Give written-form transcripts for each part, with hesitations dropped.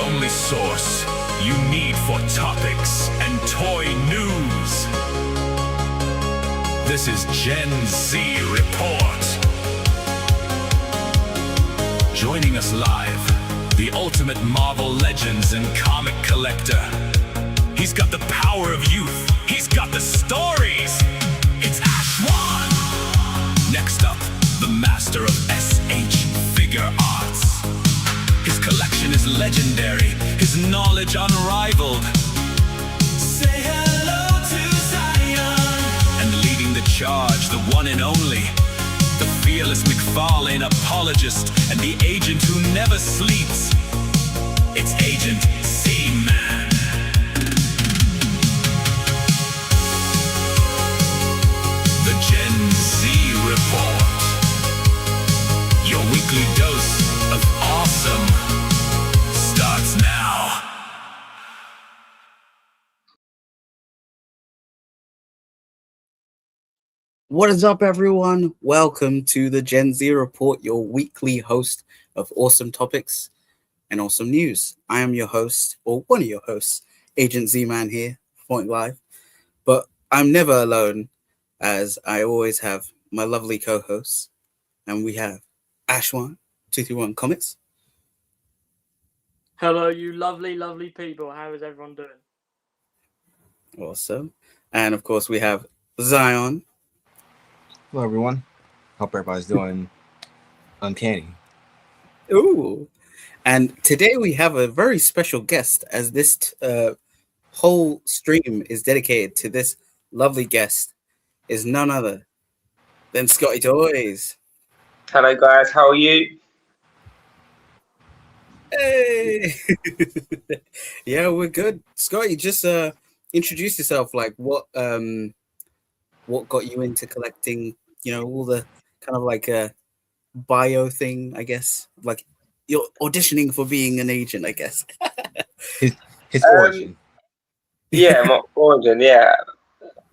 only source you need for topics and toy news. This is Gen Z Report. Joining us live, the ultimate Marvel legends and comic collector. He's got the power of youth. He's got the stories. It's Ashwan. Next up, the master of SH figure arts. His collection is legendary, his knowledge unrivaled. Say hello to Zion. And leading the charge, the one and only, the fearless McFarlane apologist and the agent who never sleeps. It's Agent Zman. The Gen Z Report. Your weekly dose of awesome starts now. What is up, everyone? Welcome to the Gen Z Report, your weekly host of awesome topics and awesome news. I am your host, or one of your hosts, Agent Z-Man here, reporting live. But I'm never alone, as I always have my lovely co-hosts, and we have Ashwan, 231 Comics. Hello, you lovely, lovely people. How is everyone doing? Awesome. And of course, we have Zion. Hello, everyone. Hope everybody's doing uncanny. Ooh. And today we have a very special guest, as this whole stream is dedicated to this lovely guest, is none other than ScottyToyz. Hello, guys. How are you? Hey! Yeah, we're good. Scotty, just introduce yourself. Like, what got you into collecting? You know, all the kind of like bio thing, I guess. Like, you're auditioning for being an agent, I guess. His origin. Yeah, my origin. Yeah,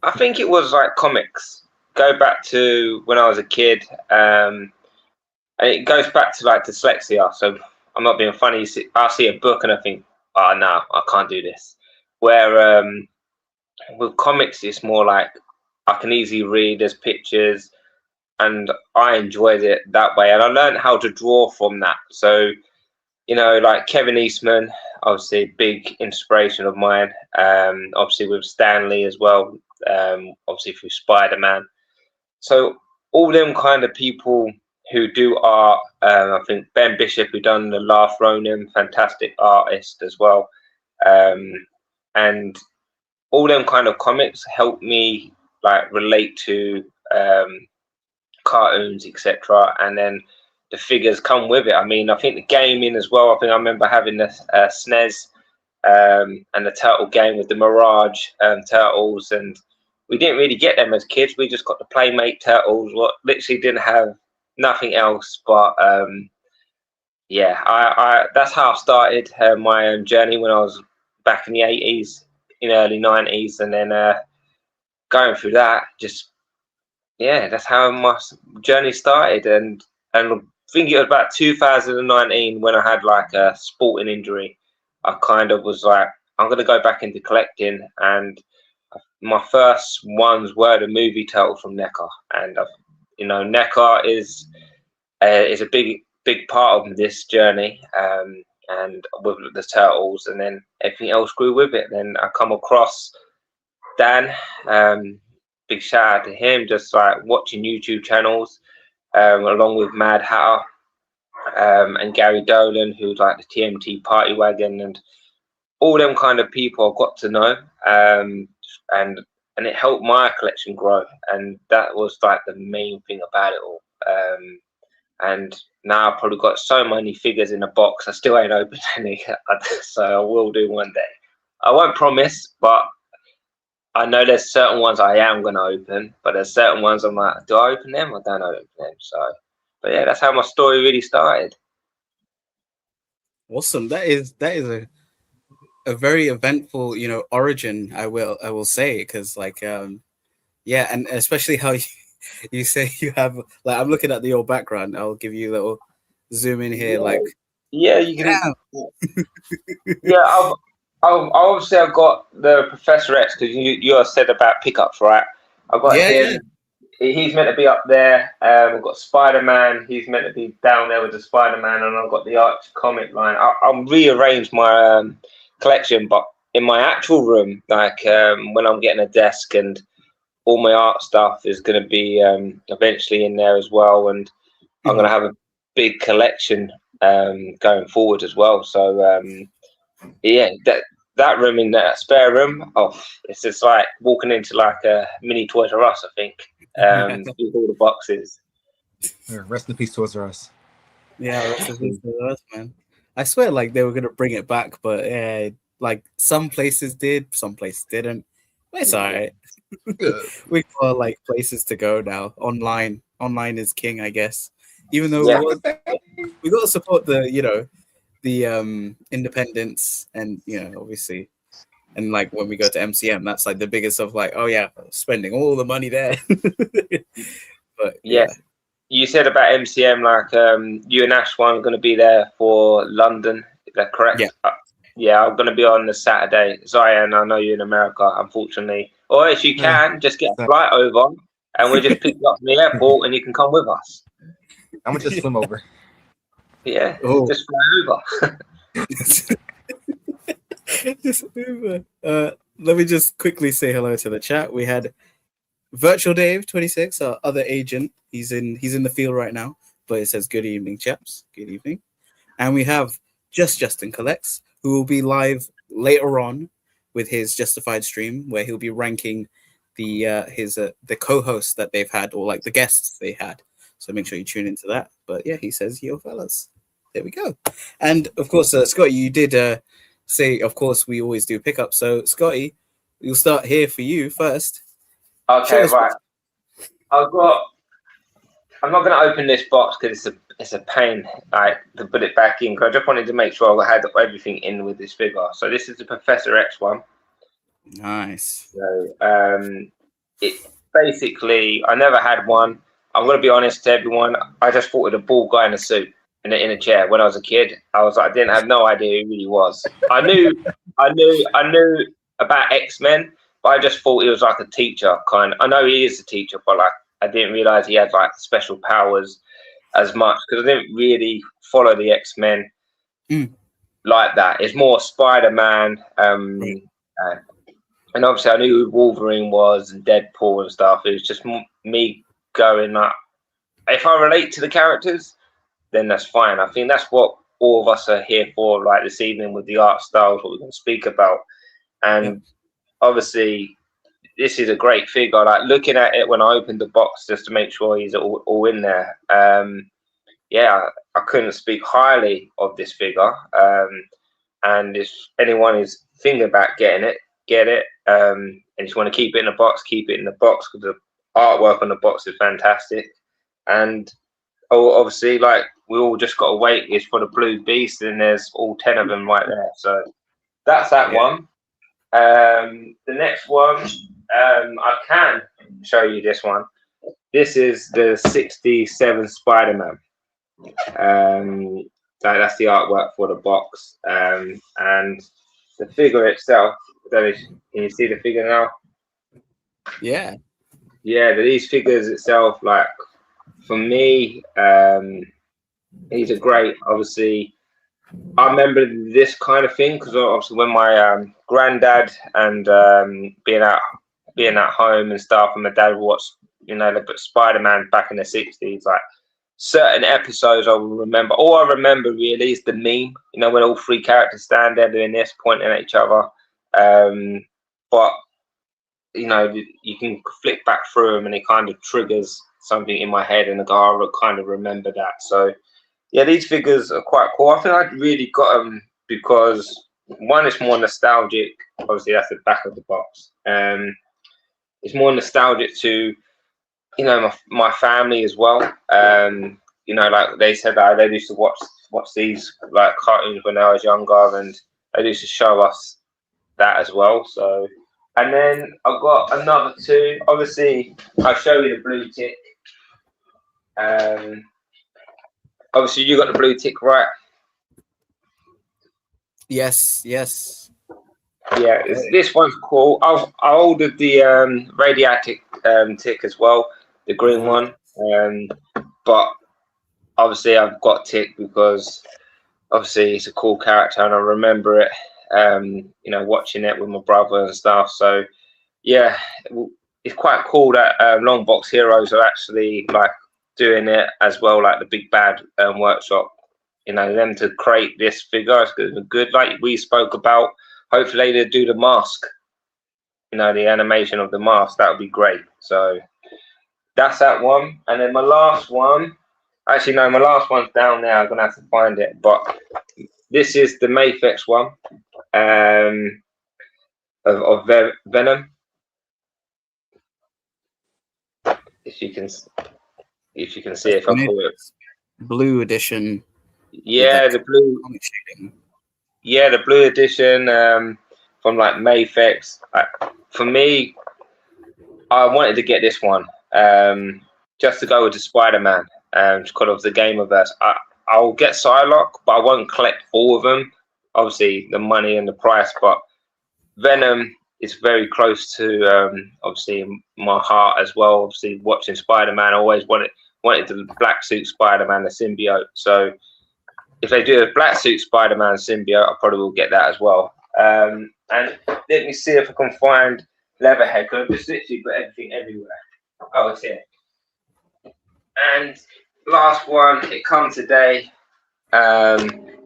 I think it was like comics. Go back to when I was a kid. And it goes back to like dyslexia. So I'm not being funny. I see a book and I think, oh no, I can't do this. Where with comics, it's more like I can easily read. There's pictures, and I enjoyed it that way. And I learned how to draw from that. So, you know, like Kevin Eastman, obviously a big inspiration of mine. Obviously with Stan Lee as well. Obviously through Spider-Man. So all them kind of people who do art. I think Ben Bishop, who done The Last Ronin, fantastic artist as well. And all them kind of comics helped me like relate to cartoons, etc. And then the figures come with it. I mean, I think the gaming as well. I think I remember having the SNES and the turtle game with the Mirage turtles, and we didn't really get them as kids. We just got the Playmate turtles. What literally didn't have nothing else. But yeah, I that's how I started my journey when I was back in the 80s, in early 90s, and then going through that, just yeah, that's how my journey started. And I think it was about 2019 when I had like a sporting injury. I kind of was like, I'm gonna go back into collecting, and my first ones were the movie turtle from NECA. And you know, NECA is a big part of this journey, and with the turtles, and then everything else grew with it. Then I come across Dan. Big shout out to him, just like watching YouTube channels, along with Mad Hatter and Gary Dolan, who's like the TMT Party Wagon, and all them kind of people I got to know, and it helped my collection grow, and that was like the main thing about it all. And now I've probably got so many figures in a box, I still ain't opened any, so I will do one day. I won't promise, but I know there's certain ones I am going to open, but there's certain ones I'm like, do I open them or don't I open them? So, but yeah, that's how my story really started. Awesome. That is a very eventful, you know, origin. I will say, because like yeah, and especially how you say you have, like, I'm looking at your background. I'll give you a little zoom in here. Like, Yeah, you can. Damn. Yeah, obviously I've got the Professor X because you said about pickups, right? I've got Yeah, him. yeah. He's meant to be up there. I've got Spider-Man. He's meant to be down there with the Spider-Man, and I've got the Arch comic line. I'll rearrange my collection, but in my actual room, like when I'm getting a desk and all my art stuff is going to be eventually in there as well, and I'm going to have a big collection going forward as well. So yeah, that room in that spare room, it's just like walking into like a mini Toys R Us, I think, with all the boxes. Rest in peace, Toys R Us. Yeah, rest in peace to us, man. I swear, like they were gonna bring it back, but yeah, like some places did, some places didn't. It's alright. We got like places to go now. Online is king, I guess. Even though we got to support the the independents, and obviously, and like when we go to MCM, that's like the biggest of like, oh yeah, spending all the money there. But yeah. You said about MCM, like you and Ashwan are going to be there for London. Is that correct? Yeah. Yeah, I'm going to be on the Saturday. Zion, I know you're in America, unfortunately. Or if you can, just get a flight over and we'll just pick you up from the airport and you can come with us. I'm going to just swim over. Yeah, just fly over. Just over. Let me just quickly say hello to the chat. We had Virtual Dave 26, our other agent. He's in the field right now, but it says good evening, chaps. Good evening. And we have Justin Collects, who will be live later on with his Justified stream, where he'll be ranking the co-hosts that they've had, or like the guests they had. So make sure you tune into that. But yeah, he says, yo fellas, there we go. And of course, Scotty, you did say, of course, we always do pickups. So Scotty, we'll start here for you first. Okay, right. I'm not going to open this box because it's a pain, like, to put it back in. Cause I just wanted to make sure I had everything in with this figure. So this is the Professor X one. Nice. So it basically, I never had one. I'm going to be honest to everyone. I just thought of a bald guy in a suit in a chair when I was a kid. I didn't have no idea who he really was. I knew about X-Men, but I just thought he was like a teacher kind. I know he is a teacher, but like I didn't realize he had like special powers as much because I didn't really follow the X-Men like that. It's more Spider-Man, and obviously I knew who Wolverine was and Deadpool and stuff. It was just me going like, if I relate to the characters, then that's fine. I think that's what all of us are here for, like this evening with the art styles, what we're going to speak about. And obviously, this is a great figure. Like looking at it when I opened the box just to make sure he's all in there. Yeah, I couldn't speak highly of this figure. And if anyone is thinking about getting it, get it. And if you want to keep it in the box, keep it in the box because the artwork on the box is fantastic. And obviously, like we all just got to wait is for the Blue Beast, and there's all 10 of them right there. So that's that one. The next one, I can show you this one. This is the 67 Spider-Man. So that's the artwork for the box. And the figure itself, can you see the figure now? Yeah, these figures itself, like for me, these are great. Obviously, I remember this kind of thing because obviously when my granddad and being at home and stuff, and my dad would watch, Spider-Man back in the 60s, like certain episodes I will remember. All I remember really is the meme, when all three characters stand there doing this, pointing at each other. But you can flick back through them and it kind of triggers something in my head, and I kind of remember that. So yeah, these figures are quite cool. I think I really got them because one, it's more nostalgic. Obviously, that's the back of the box. It's more nostalgic to, my family as well. Like they said that they used to watch these like cartoons when I was younger, and they used to show us that as well. So, and then I've got another two. Obviously, I'll show you the blue tick. Obviously, you got the blue tick, right? Yes, yes. Yeah, this one's cool. I ordered the radioactive tick as well, the green one. But obviously I've got tick because obviously it's a cool character and I remember it. Watching it with my brother and stuff. So yeah, it's quite cool that Longbox Heroes are actually like doing it as well, like the Big Bad workshop. Them to create this figure is good. Like we spoke about, hopefully they do the mask. The animation of the mask, that would be great. So that's that one. And then my last one, actually no, my last one's down there. I'm gonna have to find it, but this is the Mayfix one of Venom. If you can see it, if I pull it. Blue edition. Yeah, the blue. Yeah, the blue edition from like Mayfix. For me, I wanted to get this one just to go with the Spider-Man because of the Gamerverse. I'll get Psylocke, but I won't collect all of them. Obviously, the money and the price, but Venom is very close to obviously my heart as well. Obviously, watching Spider-Man, I always wanted the black suit Spider-Man, the symbiote. So if they do a black suit Spider-Man symbiote, I probably will get that as well. And let me see if I can find Leatherhead, because I've just literally got everything everywhere. Oh, it's here. And last one, it comes today.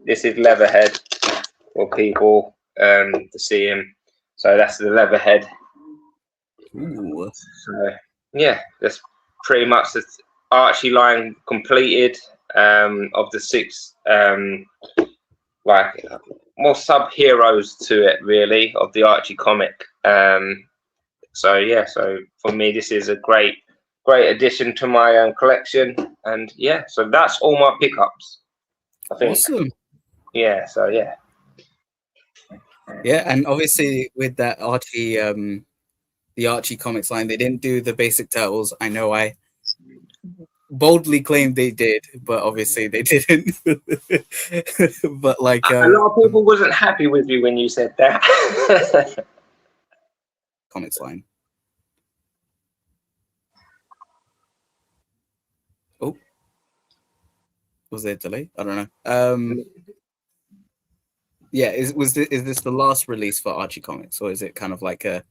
This is Leatherhead for people to see him. So that's the Leatherhead. Ooh. So yeah, that's pretty much the Archie line completed of the 6 like more sub heroes to it really of the Archie comic. So yeah, so for me this is a great addition to my collection, and yeah, so that's all my pickups, I think. Awesome. Yeah, so yeah. Yeah, and obviously with that Archie the Archie comics line, they didn't do the basic turtles. I know I boldly claimed they did, but obviously they didn't. But like A lot of people wasn't happy with you when you said that. comics line. Oh, was there a delay? I don't know. Yeah, is this the last release for Archie Comics, or is it kind of like a?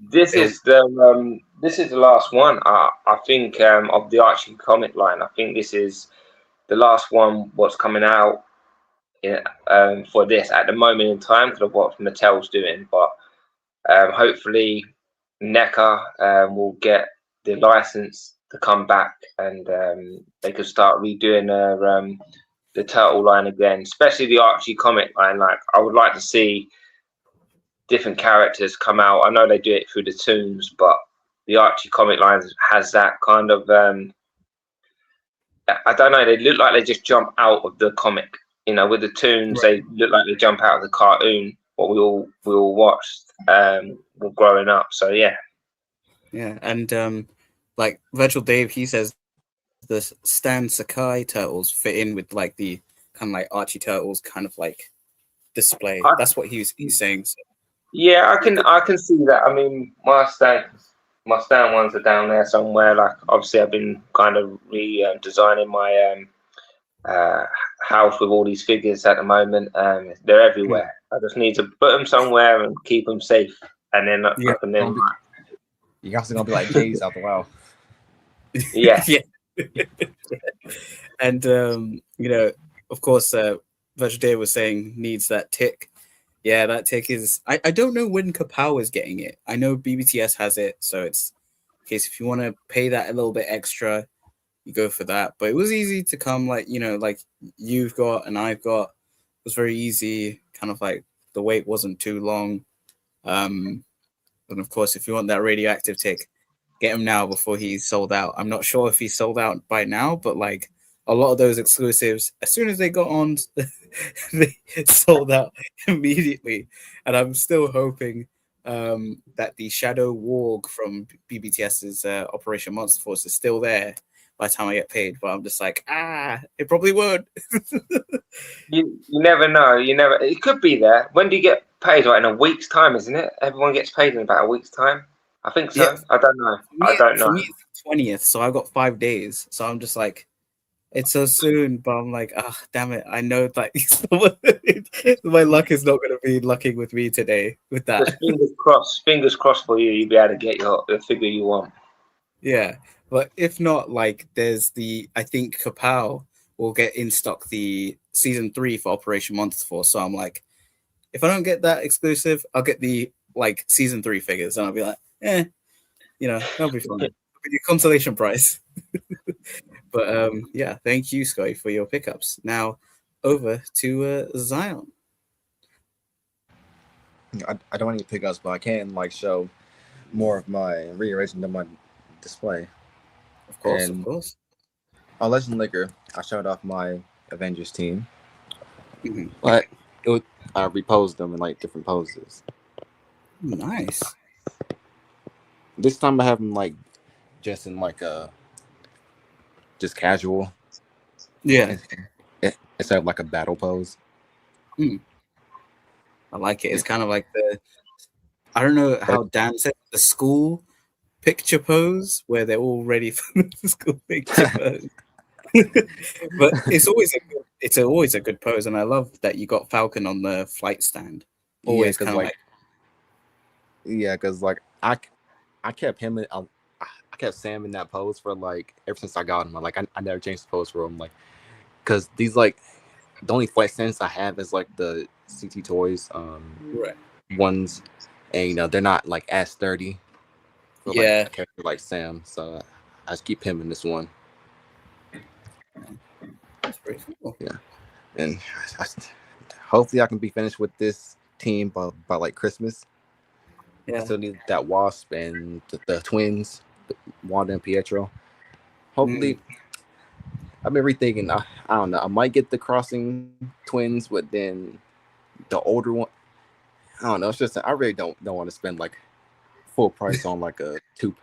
This is the last one. I think of the Archie comic line. I think this is the last one. What's coming out for this at the moment in time, because of what Mattel's doing. But hopefully, NECA will get the license to come back, and they could start redoing the turtle line again, especially the Archie comic line. Like, I would like to see different characters come out. I know they do it through the toons, but the Archie comic line has that kind of I don't know, they look like they just jump out of the comic. With the toons, right, they look like they jump out of the cartoon, what we all watched growing up. So yeah. Yeah, and like Virtual Dave, he says the Stan Sakai turtles fit in with like the kind of like Archie turtles kind of like display. That's what he's saying. So. Yeah, I can see that. I mean, my Stan ones are down there somewhere. Like, obviously, I've been kind of designing my house with all these figures at the moment. They're everywhere. I just need to put them somewhere and keep them safe, and then yeah, I can then. You guys are gonna be like Jays out the well. Yeah. Yeah. And of course, Virtual Dave was saying needs that tick. Yeah, that tick is. I don't know when Kapow is getting it. I know BBTS has it, so it's in case if you want to pay that a little bit extra, you go for that. But it was easy to come, like like you've got and I've got. It was very easy. Kind of like the wait wasn't too long. And of course, if you want that radioactive tick, get him now before he's sold out. I'm not sure if he's sold out by now, but like a lot of those exclusives, as soon as they got on, they sold out immediately. And I'm still hoping that the Shadow Warg from BBTS's Operation Monster Force is still there by the time I get paid. But I'm just like, it probably won't. You never know. You never. It could be there. When do you get paid? Like in a week's time, isn't it? Everyone gets paid in about a week's time. I think so. Yeah. I don't know. For me, it's 20th, so I've got 5 days. So I'm just like, it's so soon, but I'm like, damn it. I know that my luck is not going to be lucking with me today with that. Just fingers crossed for you. You'll be able to get the figure you want. Yeah, but if not, like, there's I think Kapow will get in stock the season 3 for Operation Monster Force. So I'm like, if I don't get that exclusive, I'll get the like season 3 figures, and I'll be like, that'll be fun. It'll be a consolation prize. But yeah, thank you, Scotty, for your pickups. Now over to Zion. I don't want any pickups, but I can like show more of my rearrangement of my display. Of course. On Legend Liquor, I showed off my Avengers team, but I reposed them in like different poses. Nice. This time I have them like just in like just casual. Yeah. Instead of like a battle pose. I like it. It's kind of like I don't know how Dan said, the school picture pose where they're all ready for the school picture pose. But it's always a good pose, and I love that you got Falcon on the flight stand. Always kind of like. Yeah, because like I kept him I kept Sam in that pose for like ever since I got him. Like I never changed the pose for him, like because these like the only flight stands I have is like the ScottyToyz ones, and they're not like as sturdy. For, like, a character like Sam, so I just keep him in this one. That's pretty cool. Yeah, and hopefully I can be finished with this team by like Christmas. Yeah. I still need that Wasp and the twins, Wanda and Pietro. Hopefully, I've been rethinking. I don't know. I might get the Crossing twins, but then the older one. I don't know. It's just I really don't want to spend like full price on like a two,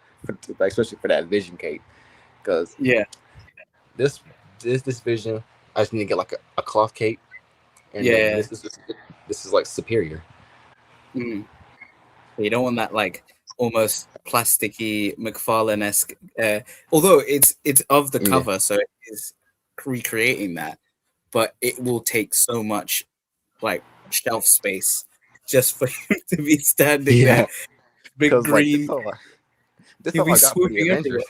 especially for that Vision cape, because this Vision I just need to get like a cloth cape, and this is like superior. You don't want that like almost plasticky McFarlane-esque, although it's of the cover, so it is recreating that, but it will take so much like shelf space just for him to be standing there. Big green. Like, this all I got for the Avengers.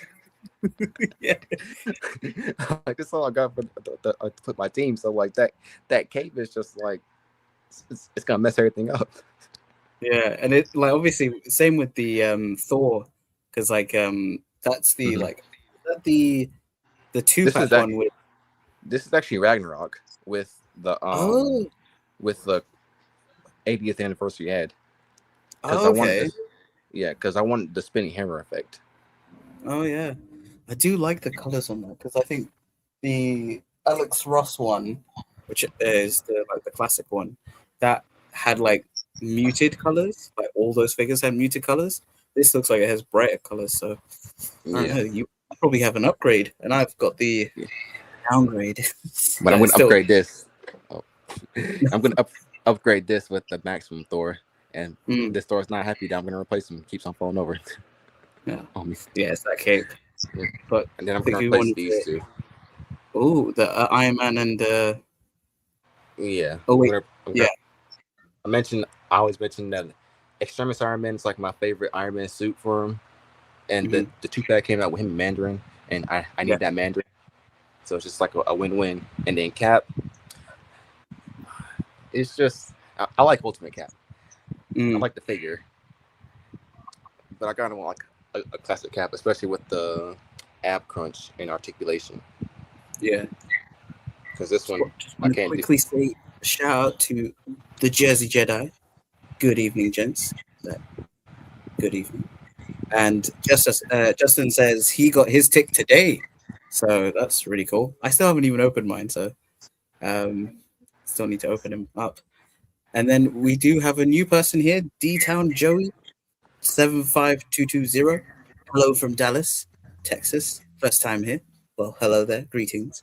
Like this all I got for to put my team. So like that cape is just like it's gonna mess everything up. Yeah, and it like obviously same with the Thor, because like that's the like the 2-pack one with. This is actually Ragnarok with the with the 80th anniversary ad. Because I wanted the spinning hammer effect. Oh yeah, I do like the colors on that, because I think the Alex Ross one, which is the classic one, that had like muted colors. Like all those figures had muted colors. This looks like it has brighter colors. So I don't know, you probably have an upgrade, and I've got the downgrade. But I'm going to upgrade this. I'm going to upgrade this with the Maximum Thor. And this Thor's not happy that I'm going to replace him. He keeps on falling over. Yeah, it's that cape. Yeah. But and then I'm going to replace these two. Oh, the Iron Man and yeah. Oh wait, I always mention that Extremis Iron Man is like my favorite Iron Man suit for him. And the 2-pack came out with him in Mandarin, and I need that Mandarin. So it's just like a win-win. And then Cap, it's just I like Ultimate Cap. I like the figure, but I kind of want like a classic Cap, especially with the ab crunch and articulation. Yeah, because this one I can't quickly say shout out to the Jersey Jedi. Good evening, gents. Good evening. And Justin says he got his tick today, so that's really cool. I still haven't even opened mine, so still need to open him up. And then we do have a new person here, D-Town Joey 75220. Hello from Dallas, Texas. First time here. Well, hello there, greetings.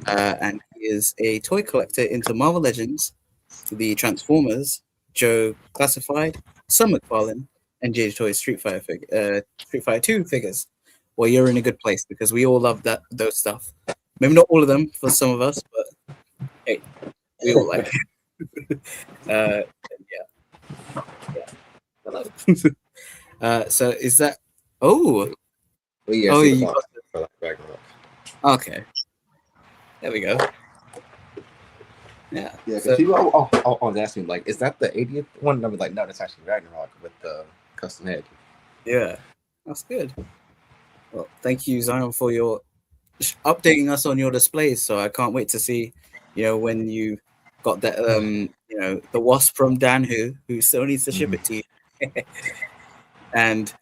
And he is a toy collector into Marvel Legends, the Transformers, Joe Classified, Son McFarlane, and ScottyToyz Street Fighter 2 figures. Well, you're in a good place because we all love those stuff. Maybe not all of them for some of us, but hey, we all like it. Yeah. Hello. So is that? Oh, But yeah, oh, see the you box for like Ragnarok. okay. There we go. Yeah. Yeah, because So, people always ask me like, is that the 80th one? And I'm like, no, that's actually Ragnarok with the custom head. yeah, that's good. Well, thank you, Zion, for your updating us on your displays. So I can't wait to see, when you got that, the wasp from Dan, who still needs to ship it to you, and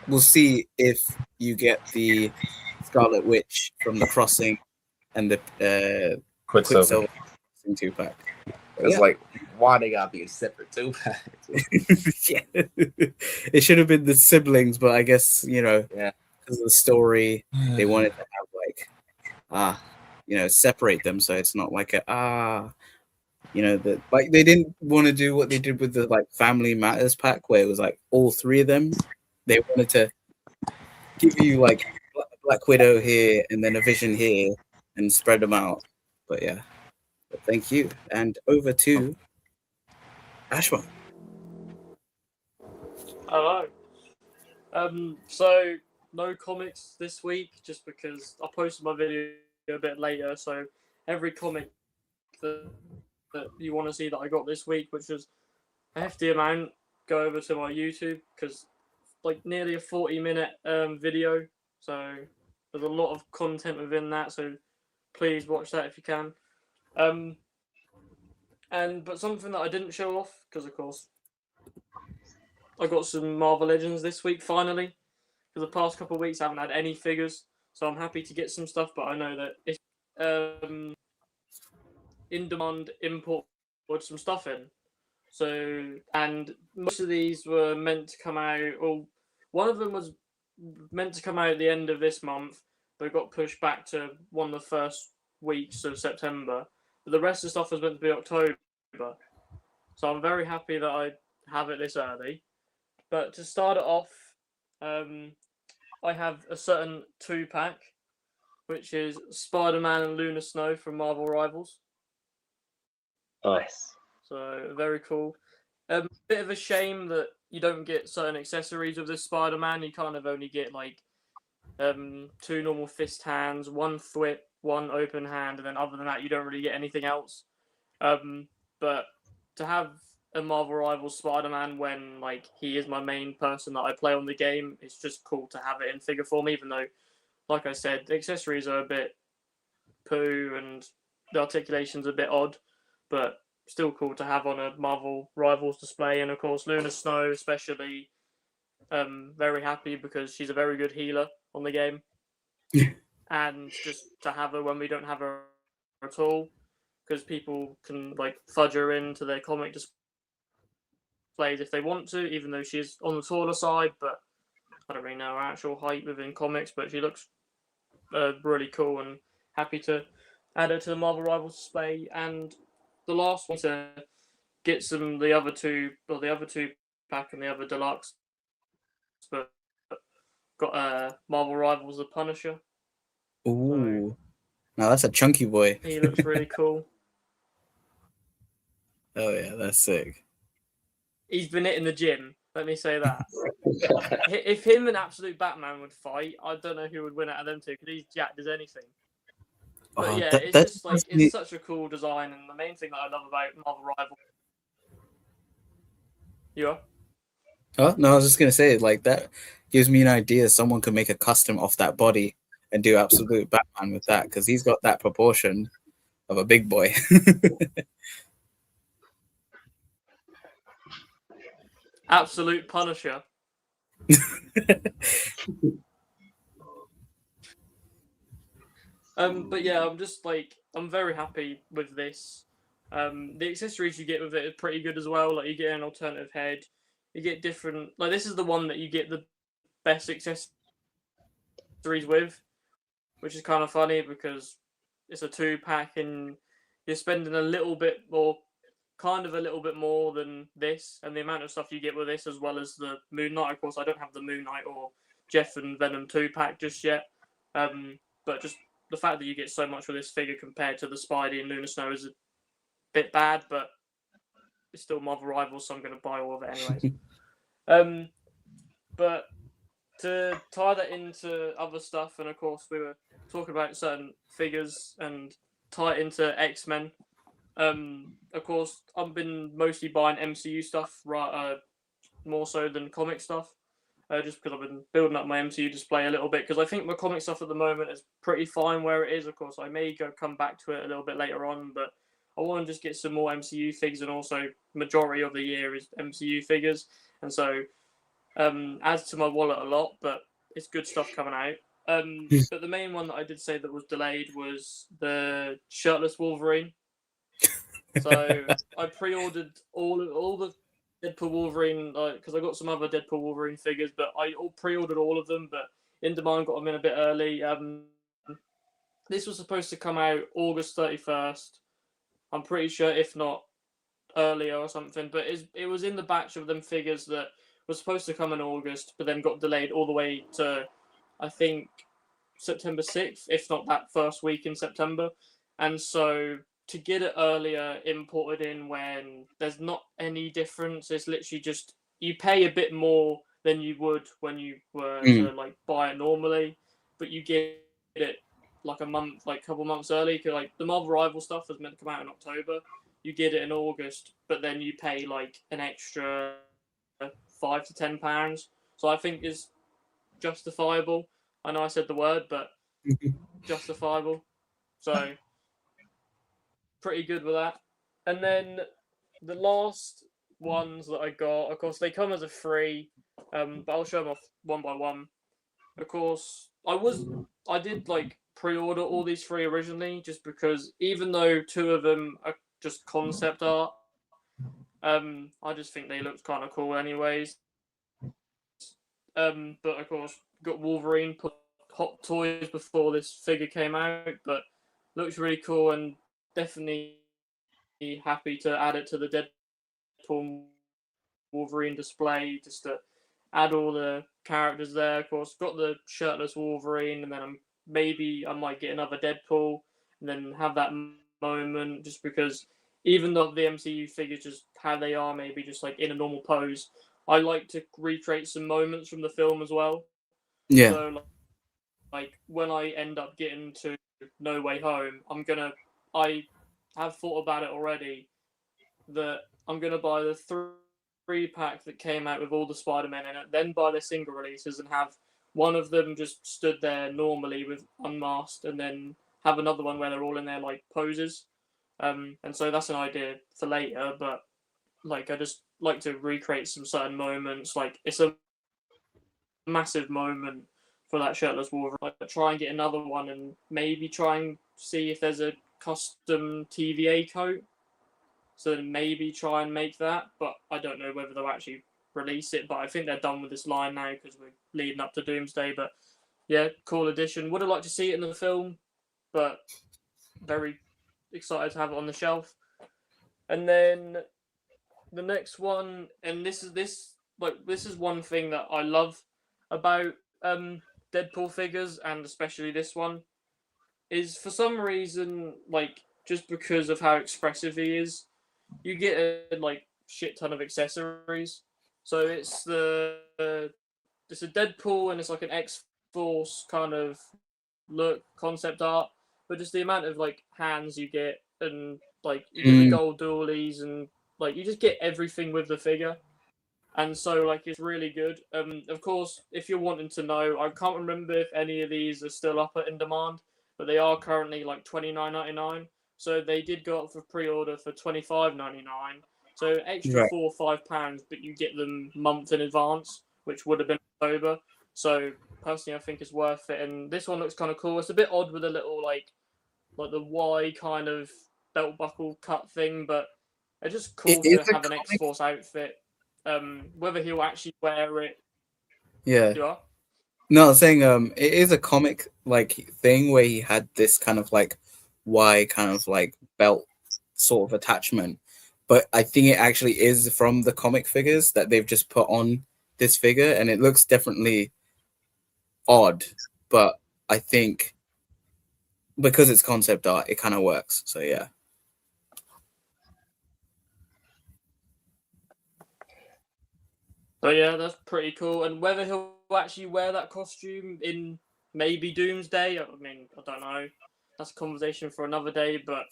we'll see if you get the Scarlet Witch from the Crossing and the Quicksilver. Quicksilver 2-pack. It's like, why they gotta be a separate 2-pack? Yeah, it should have been the siblings, but I guess Yeah. because of the story, they wanted to have separate them, so it's not like like they didn't want to do what they did with the like Family Matters pack, where it was like all three of them. They wanted to give you like Black Widow here and then a Vision here and spread them out. But yeah, thank you, and over to Ashwan. Hello. So no comics this week, just because I posted my video a bit later. So every comic that you want to see that I got this week, which was a hefty amount, go over to my YouTube because like nearly a 40-minute video. So there's a lot of content within that. So please watch that if you can. But something that I didn't show off because of course I got some Marvel Legends this week finally. For the past couple of weeks, I haven't had any figures, so I'm happy to get some stuff. But I know that if in demand import some stuff in. So, and most of these were meant to come out, or one of them was meant to come out at the end of this month, but got pushed back to one of the first weeks of September. But the rest of the stuff was meant to be October. So I'm very happy that I have it this early. But to start it off, I have a certain 2-pack, which is Spider-Man and Lunar Snow from Marvel Rivals. Nice. So very cool. Bit of a shame that you don't get certain accessories of this Spider-Man. You kind of only get like 2 normal fist hands, 1 thwip, 1 open hand, and then other than that, you don't really get anything else. But to have a Marvel Rivals Spider-Man when like he is my main person that I play on the game, it's just cool to have it in figure form. Even though, like I said, the accessories are a bit poo and the articulation's a bit odd, but still cool to have on a Marvel Rivals display. And of course, Luna Snow, especially, very happy because she's a very good healer on the game. And just to have her when we don't have her at all, because people can like fudge her into their comic displays if they want to, even though she's on the taller side. But I don't really know her actual height within comics, but she looks really cool, and happy to add her to the Marvel Rivals display. And the last one to get the other two pack and the other deluxe, but got Marvel Rivals the Punisher. Ooh, now that's a chunky boy. He looks really cool. Oh yeah, that's sick. He's been hitting the gym. Let me say that. If him and Absolute Batman would fight, I don't know who would win out of them two because he's jacked as anything. But yeah, it's just like it's such a cool design, and the main thing that I love about Marvel Rivals. Yeah. Oh no, I was just gonna say like that gives me an idea. Someone could make a custom off that body and do Absolute Batman with that because he's got that proportion of a big boy. Absolute Punisher. But yeah, I'm very happy with this. The accessories you get with it are pretty good as well. Like you get an alternative head, you get different. Like this is the one that you get the best accessories with, which is kind of funny because it's a 2-pack and you're spending a little bit more, kind of a little bit more than this, and the amount of stuff you get with this, as well as the Moon Knight. Of course, I don't have the Moon Knight or Jeff and Venom 2-pack just yet, but just the fact that you get so much with this figure compared to the Spidey and Lunar Snow is a bit bad, but it's still Marvel Rivals, so I'm going to buy all of it anyways. But to tie that into other stuff, and of course we were talking about certain figures and tie it into X-Men. Of course, I've been mostly buying MCU stuff, more so than comic stuff, just because I've been building up my MCU display a little bit, because I think my comic stuff at the moment is pretty fine where it is. Of course, I may come back to it a little bit later on, but I want to just get some more MCU figures, and also majority of the year is MCU figures, and so adds to my wallet a lot, but it's good stuff coming out. But the main one that I did say that was delayed was the shirtless Wolverine. So I pre-ordered all the Deadpool Wolverine, because I got some other Deadpool Wolverine figures, but I pre-ordered all of them, but In Demand got them in a bit early. This was supposed to come out August 31st. I'm pretty sure, if not earlier or something, but it was in the batch of them figures that was supposed to come in August, but then got delayed all the way to, I think, September 6th, if not that first week in September. And so to get it earlier, imported in when there's not any difference, it's literally just you pay a bit more than you would when you were to like buy it normally, but you get it like a month, like a couple months early. Cause like the Marvel Rival stuff was meant to come out in October, you get it in August, but then you pay like an extra £5 to £10. So I think is justifiable. I know I said the word, but justifiable. So pretty good with that. And then the last ones that I got, of course, they come as a free, but I'll show them off one by one. Of course, I did like pre-order all these three originally, just because even though two of them are just concept art, I just think they looked kind of cool anyways. But of course, got Wolverine put Hot Toys before this figure came out, but looks really cool, and definitely happy to add it to the Deadpool Wolverine display, just to add all the characters there. Of course, got the shirtless Wolverine, and then I might get another Deadpool, and then have that moment, just because even though the MCU figures just how they are, maybe just like in a normal pose, I like to recreate some moments from the film as well. Yeah. So like when I end up getting to No Way Home, I have thought about it already, that I'm gonna buy the 3-pack that came out with all the Spider-Man in it, then buy the single releases and have one of them just stood there normally with unmasked, and then have another one where they're all in their like poses. And so that's an idea for later, but like I just like to recreate some certain moments. Like it's a massive moment for that shirtless Wolverine. Like, try and get another one, and maybe try and see if there's a custom TVA coat. So then maybe try and make that, but I don't know whether they'll actually release it. But I think they're done with this line now because we're leading up to Doomsday. But yeah, cool addition. Would have liked to see it in the film, but very excited to have it on the shelf. And then the next one, and this is one thing that I love about Deadpool figures, and especially this one, is for some reason, like just because of how expressive he is, you get a like shit ton of accessories. So it's a Deadpool, and it's like an X-Force kind of look, concept art, but just the amount of like hands you get, and like you get the gold dualies, and like you just get everything with the figure. And so like it's really good. Of course, if you're wanting to know, I can't remember if any of these are still up in demand, but they are currently like $29.99. So they did go up for pre-order for $25.99. So extra £4 or £5, but you get them months in advance, which would have been October. So personally, I think it's worth it. And this one looks kind of cool. It's a bit odd with a little like the Y kind of belt buckle cut thing, but it's just cool to have an X-Force outfit. Whether he'll actually wear it. Yeah. You are? No, I was saying it is a comic like thing where he had this kind of like Y kind of like belt sort of attachment. But I think it actually is from the comic figures that they've just put on this figure, and it looks definitely odd, but I think because it's concept art, it kind of works. So yeah. So yeah, that's pretty cool. And whether he'll actually wear that costume in maybe Doomsday, I mean, I don't know. That's a conversation for another day. But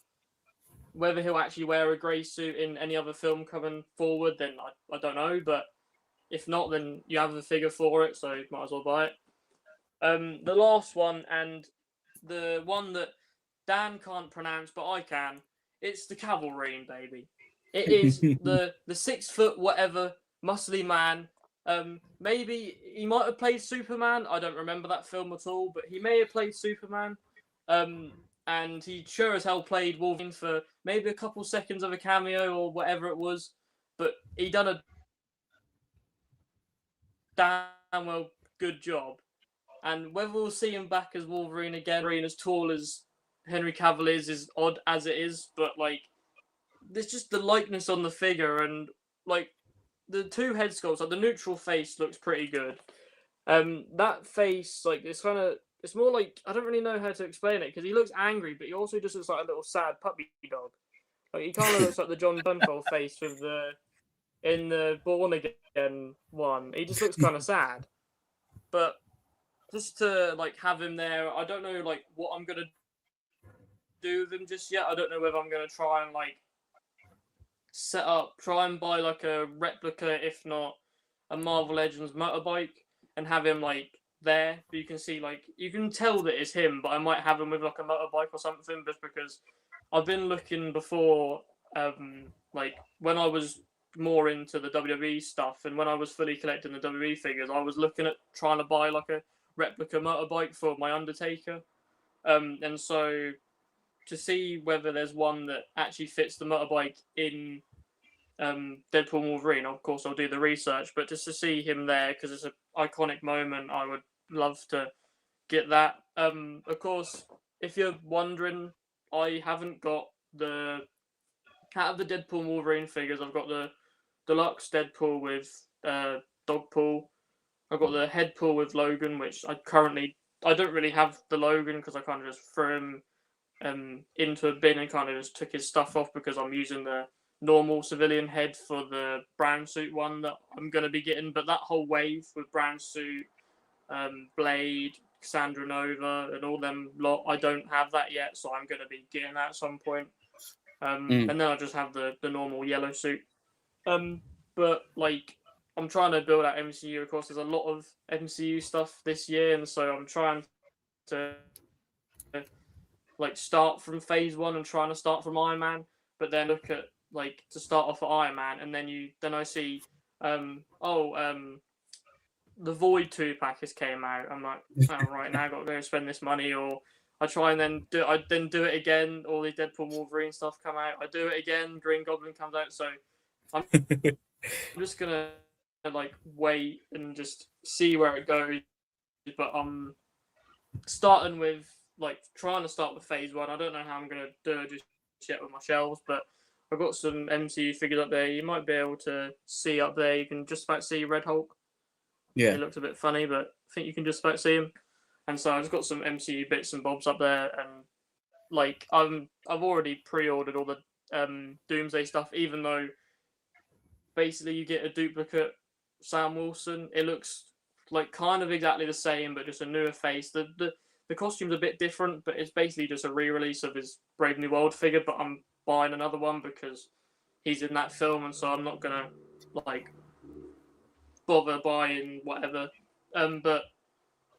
whether he'll actually wear a grey suit in any other film coming forward, then I don't know. But if not, then you have the figure for it, so you might as well buy it. The last one, and the one that Dan can't pronounce, but I can. It's the Cavalry, baby. It is the 6 foot whatever muscly man. Maybe he might have played Superman. I don't remember that film at all, but he may have played Superman. And he sure as hell played Wolverine for maybe a couple seconds of a cameo or whatever it was. But he done a damn well good job. And whether we'll see him back as Wolverine again, Wolverine as tall as Henry Cavill is odd as it is, but like there's just the likeness on the figure, and like the two head sculpts, like the neutral face looks pretty good. That face, like it's more like I don't really know how to explain it because he looks angry, but he also just looks like a little sad puppy dog. Like he kind of looks like the John Bernthal face with in the Born Again one. He just looks kind of sad, but just to like have him there, I don't know like what I'm gonna do with him just yet. I don't know whether I'm gonna try and like try and buy like a replica, if not a Marvel Legends motorbike, and have him like there. You can see like you can tell that it's him, but I might have him with like a motorbike or something, just because I've been looking before, like when I was more into the WWE stuff, and when I was fully collecting the WWE figures, I was looking at trying to buy like a replica motorbike for my Undertaker, and so to see whether there's one that actually fits the motorbike in Deadpool Wolverine, of course I'll do the research, but just to see him there because it's an iconic moment, I would love to get that. Of course, if you're wondering, I haven't got the out of the Deadpool Wolverine figures. I've got the deluxe Deadpool with Dogpool. I've got the Headpool with Logan, which I don't really have the Logan because I kind of just threw him into a bin and kind of just took his stuff off because I'm using the normal civilian head for the brown suit one that I'm going to be getting. But that whole wave with brown suit, Blade, Cassandra Nova, and all them lot, I don't have that yet, so I'm going to be getting that at some point. And then I just have the normal yellow suit. But like I'm trying to build out MCU. Of course, there's a lot of MCU stuff this year, and so I'm trying to like start from Phase 1 and trying to start from Iron Man, but then look at like to start off at Iron Man, and then I see the Void 2-pack has came out. I'm like, oh, right, now I got to go and spend this money, or I try and then do it again. All the Deadpool Wolverine stuff come out. I do it again. Green Goblin comes out. So I'm just gonna like wait and just see where it goes. But I'm starting with like trying to start with Phase 1. I don't know how I'm gonna do it just yet with my shelves, but I've got some MCU figures up there. You might be able to see up there. You can just about see Red Hulk. Yeah, He looks a bit funny, but I think you can just about see him. And so I've got some MCU bits and bobs up there, and like I've already pre-ordered all the Doomsday stuff, even though basically you get a duplicate Sam Wilson. It looks like kind of exactly the same, but just a newer face. The costume's a bit different, but it's basically just a re-release of his Brave New World figure. But I'm buying another one because he's in that film, and so I'm not gonna like bother buying whatever. But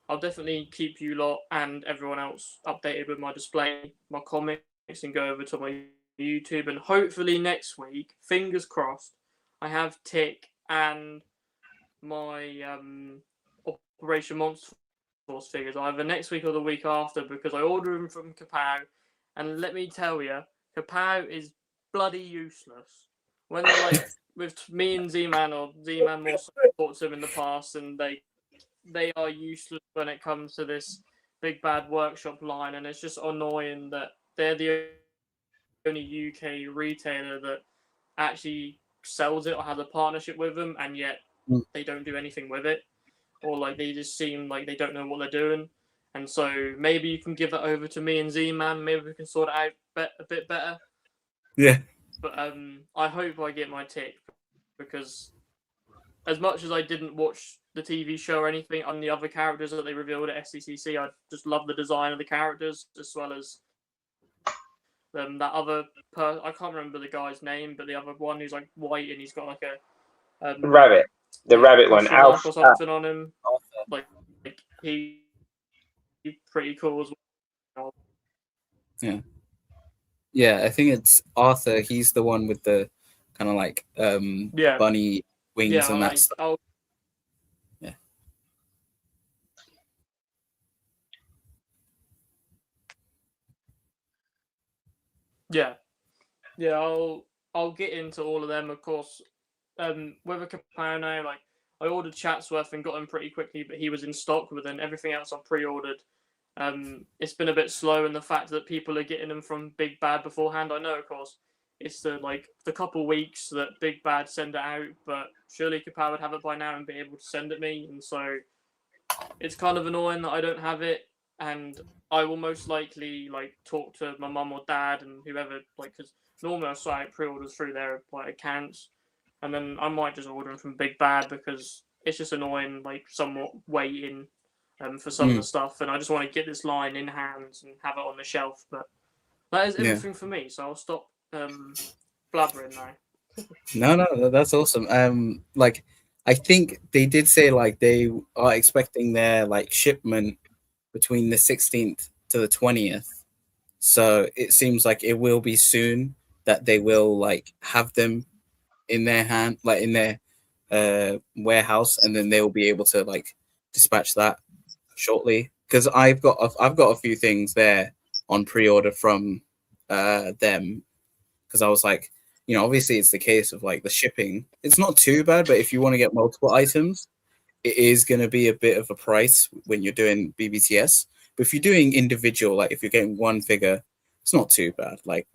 I'll definitely keep you lot and everyone else updated with my display, my comics, and go over to my YouTube. And hopefully next week, fingers crossed, I have Tick and my Operation Monster Force figures either next week or the week after, because I ordered them from Kapow, and let me tell you, Kapow is bloody useless. When they're like with me and Z-Man, or Z-Man more supports him in the past, and they they are useless when it comes to this big bad workshop line, and it's just annoying that they're the only UK retailer that actually sells it or has a partnership with them, and yet they don't do anything with it, or like they just seem like they don't know what they're doing. And so maybe you can give it over to me and Z-Man. Maybe we can sort it out a bit better. Yeah. But I hope I get my tick, because as much as I didn't watch the TV show or anything on the other characters that they revealed at SCCC, I just love the design of the characters, as well as that other I can't remember the guy's name, but the other one who's like white and he's got like a Rabbit, the rabbit one, question mark Alf. or something on him. Like he's pretty cool as well. Yeah. Yeah, I think it's Arthur. He's the one with the kind of like bunny wings and that stuff. Yeah. Yeah, I'll get into all of them, of course. With a Capone, like I ordered Chatsworth and got him pretty quickly, but he was in stock. But then everything else I pre-ordered. It's been a bit slow in the fact that people are getting them from Big Bad beforehand. I know, of course, it's the couple weeks that Big Bad send it out, but surely Kapow would have it by now and be able to send it me, and so it's kind of annoying that I don't have it. And I will most likely like talk to my mum or dad and whoever, like, because normally I sort out pre-orders through their like accounts, and then I might just order them from Big Bad because it's just annoying, like somewhat waiting for some of the stuff, and I just want to get this line in hands and have it on the shelf. But that is everything for me, so I'll stop blabbering now. No, that's awesome. Like I think they did say like they are expecting their like shipment between the 16th to the 20th. So it seems like it will be soon that they will like have them in their hand, like in their warehouse, and then they will be able to like dispatch that shortly. Because I've got a few things there on pre-order from them. Because I was like, you know, obviously it's the case of like the shipping. It's not too bad, but if you want to get multiple items, it is going to be a bit of a price when you're doing BBTS. But if you're doing individual, like if you're getting one figure, it's not too bad. Like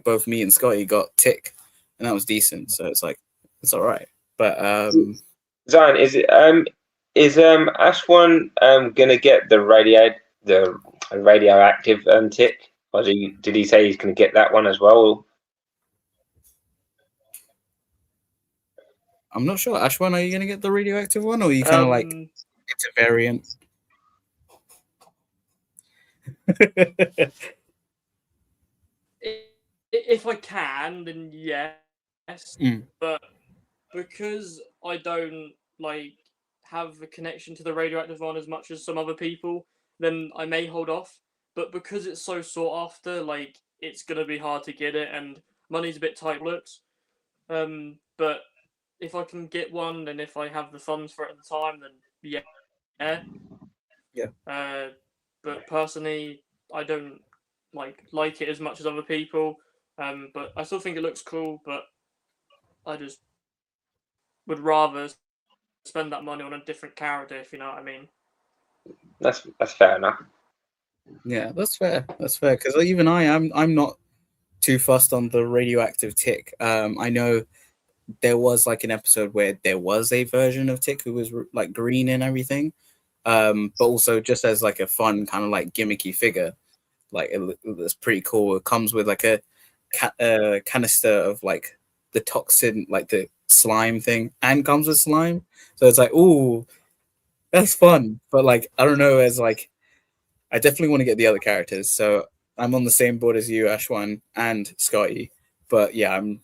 both me and Scotty got Tick, and that was decent. So it's like it's all right. But Zion, is Ashwan gonna get the radioactive tick, or did he say he's gonna get that one as well? I'm not sure. Ashwan, are you gonna get the radioactive one, or are you kind of like it's a variant? If I can, then yes. But because I don't like have a connection to the radioactive one as much as some other people, then I may hold off. But because it's so sought after, like it's gonna be hard to get it, and money's a bit tight looks. But if I can get one, and if I have the funds for it at the time, then yeah. But personally, I don't like it as much as other people. But I still think it looks cool. But I just would rather spend that money on a different character, if you know what I mean. That's fair enough. Yeah, that's fair. That's fair, because even I'm not too fussed on the radioactive Tick. I know there was like an episode where there was a version of Tick who was like green and everything, but also just as like a fun kind of like gimmicky figure. Like it's pretty cool. It comes with like a canister of like the toxin, like the slime thing, and comes with slime. So it's like, ooh, that's fun. But like, I don't know, as like, I definitely want to get the other characters. So I'm on the same board as you, Ashwan and Scotty. But yeah, I'm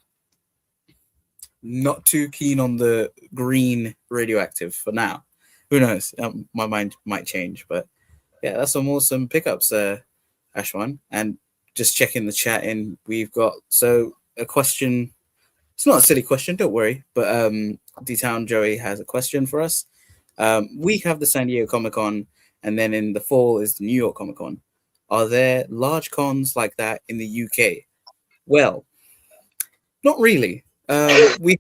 not too keen on the green radioactive for now. Who knows? My mind might change. But yeah, that's some awesome pickups, Ashwan. And just checking the chat in, we've got a question. It's not a silly question, don't worry. But D-Town Joey has a question for us. We have the San Diego Comic-Con, and then in the fall is the New York Comic-Con. Are there large cons like that in the UK? Well, not really. We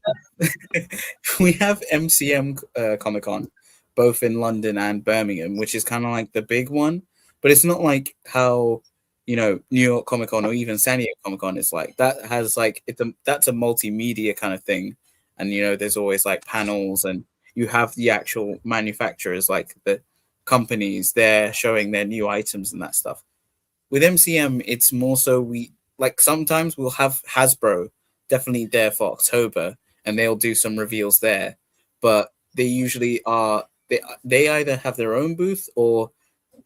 have MCM Comic-Con, both in London and Birmingham, which is kind of like the big one. But it's not like how, you know, New York Comic Con or even San Diego Comic Con is like. That has like that's a multimedia kind of thing, and you know, there's always like panels, and you have the actual manufacturers, like the companies, there showing their new items and that stuff. With MCM, it's more so we like sometimes we'll have Hasbro definitely there for October, and they'll do some reveals there, but they usually are they either have their own booth or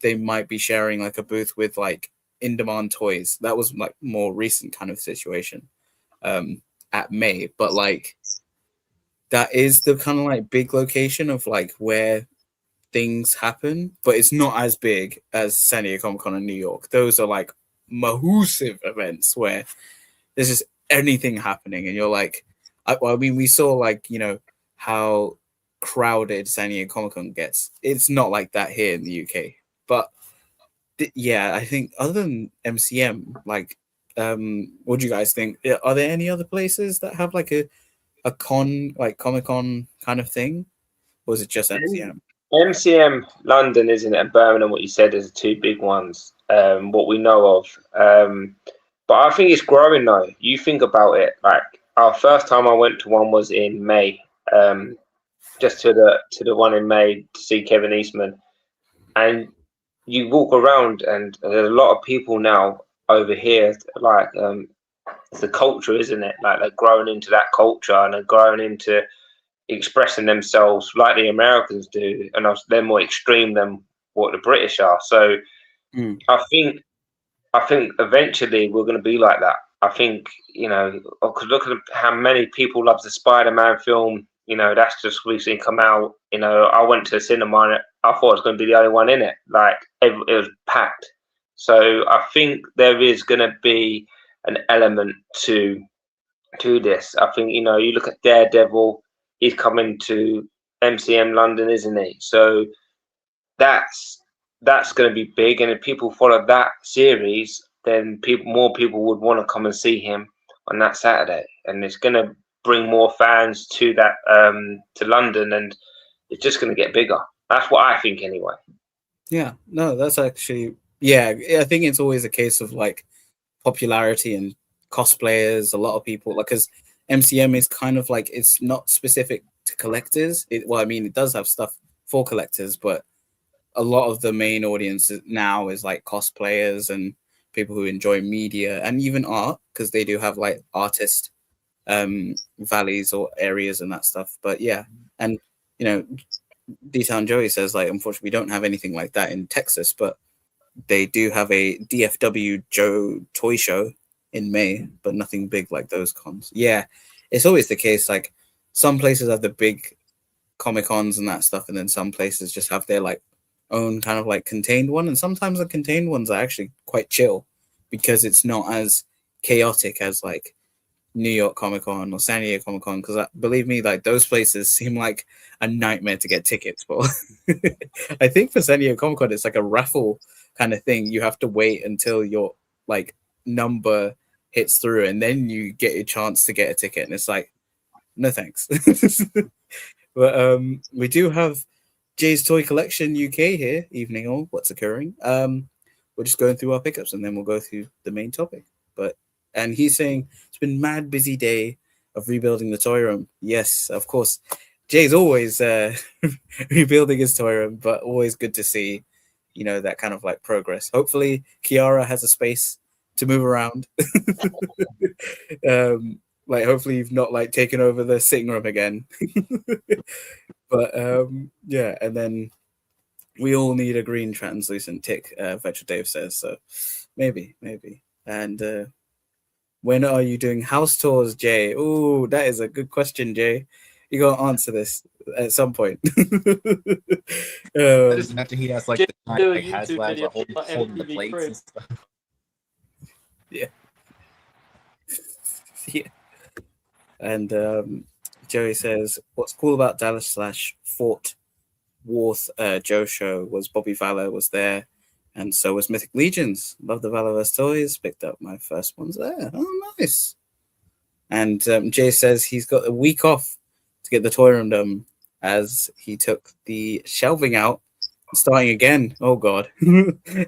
they might be sharing like a booth with like in-demand toys. That was like more recent kind of situation at May, but like that is the kind of like big location of like where things happen, but it's not as big as San Diego Comic Con in New York. Those are like massive events where there's just anything happening, and you're like, I mean, we saw like, you know, how crowded San Diego Comic Con gets. It's not like that here in the UK, but yeah, I think other than MCM, like, what do you guys think? Are there any other places that have like a con, like Comic Con kind of thing, or is it just MCM? MCM London, isn't it? And Birmingham, what you said, is the two big ones. What we know of, but I think it's growing though. You think about it. Like our first time I went to one was in May, just to the one in May to see Kevin Eastman, and you walk around and there's a lot of people now over here. Like it's the culture, isn't it? Like they're growing into that culture and they're growing into expressing themselves like the Americans do, and they're more extreme than what the British are. So I think eventually we're going to be like that. I think, you know, because look at how many people love the Spider-Man film. You know, that's just recently come out. You know, I went to the cinema and I thought I was going to be the only one in it. Like it was packed. So I think there is going to be an element to this. I think, you know, you look at Daredevil. He's coming to MCM London, isn't he? So that's going to be big, and if people follow that series, then more people would want to come and see him on that Saturday, and it's going to bring more fans to that to London, and it's just going to get bigger. That's what I think, anyway. Yeah, no, that's actually, yeah. I think it's always a case of like popularity and cosplayers. A lot of people, like, because MCM is kind of like, it's not specific to collectors. Well, I mean, it does have stuff for collectors, but a lot of the main audience now is like cosplayers and people who enjoy media and even art, because they do have like artist valleys or areas and that stuff. But yeah, and you know, D-Town Joey says like, unfortunately, we don't have anything like that in Texas, but they do have a DFW Joe toy show in May, but nothing big like those cons. Yeah, it's always the case. Like some places have the big Comic Cons and that stuff, and then some places just have their like own kind of like contained one. And sometimes the contained ones are actually quite chill because it's not as chaotic as like New York Comic Con or San Diego Comic Con. Because believe me, like those places seem like a nightmare to get tickets for. I think for San Diego Comic Con, it's like a raffle kind of thing. You have to wait until your like number hits through, and then you get a chance to get a ticket. And it's like, no thanks. But we do have Jay's Toy Collection UK here. Evening all, what's occurring? We're just going through our pickups, and then we'll go through the main topic. And he's saying it's been mad busy day of rebuilding the toy room. Yes, of course. Jay's always rebuilding his toy room, but always good to see, you know, that kind of like progress. Hopefully Kiara has a space to move around. Like hopefully you've not like taken over the sitting room again. But yeah, and then we all need a green translucent tick, Virtual Dave says. So maybe. And when are you doing house tours, Jay? Oh, that is a good question, Jay. You gotta answer this at some point. I just imagine he has like Just the do a giant like, YouTube HasLabs video are holding like the MTV plates Crib. and stuff. Yeah. Yeah. And Joey says, what's cool about Dallas / Fort Worth Joe show was Bobby Valor was there, and so was Mythic Legions. Love the Valorverse toys. Picked up my first ones there. Oh, nice. And Jay says he's got a week off to get the toy room done. as he took the shelving out, starting again. Oh God,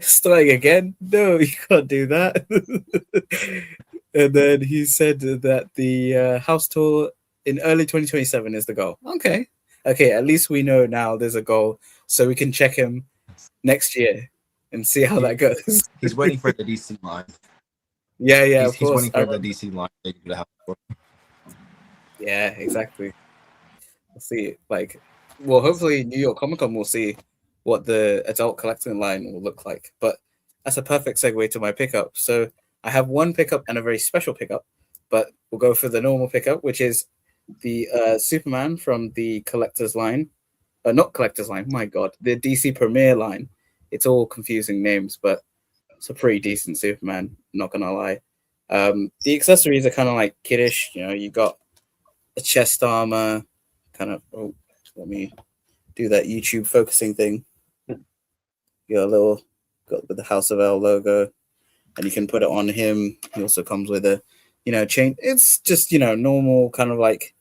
starting again? No, you can't do that. And then he said that the house tour in early 2027 is the goal. Okay, at least we know now there's a goal, so we can check him next year and see how that goes. He's waiting for the DC line. Yeah, He's of course. waiting for the DC line. To do the house tour. Yeah, exactly. We'll see. Like, well, hopefully New York Comic Con will see what the adult collecting line will look like. But that's a perfect segue to my pickup. So I have one pickup and a very special pickup, but we'll go for the normal pickup, which is the Superman from the collector's line. Not collector's line, my God, the DC Premier line. It's all confusing names, but it's a pretty decent Superman, not gonna lie. The accessories are kind of like kiddish, you know, you got a chest armor, kind of, oh, let me do that YouTube focusing thing. You got a little, got with the House of L logo, and you can put it on him. He also comes with a, you know, chain. It's just, you know, normal kind of like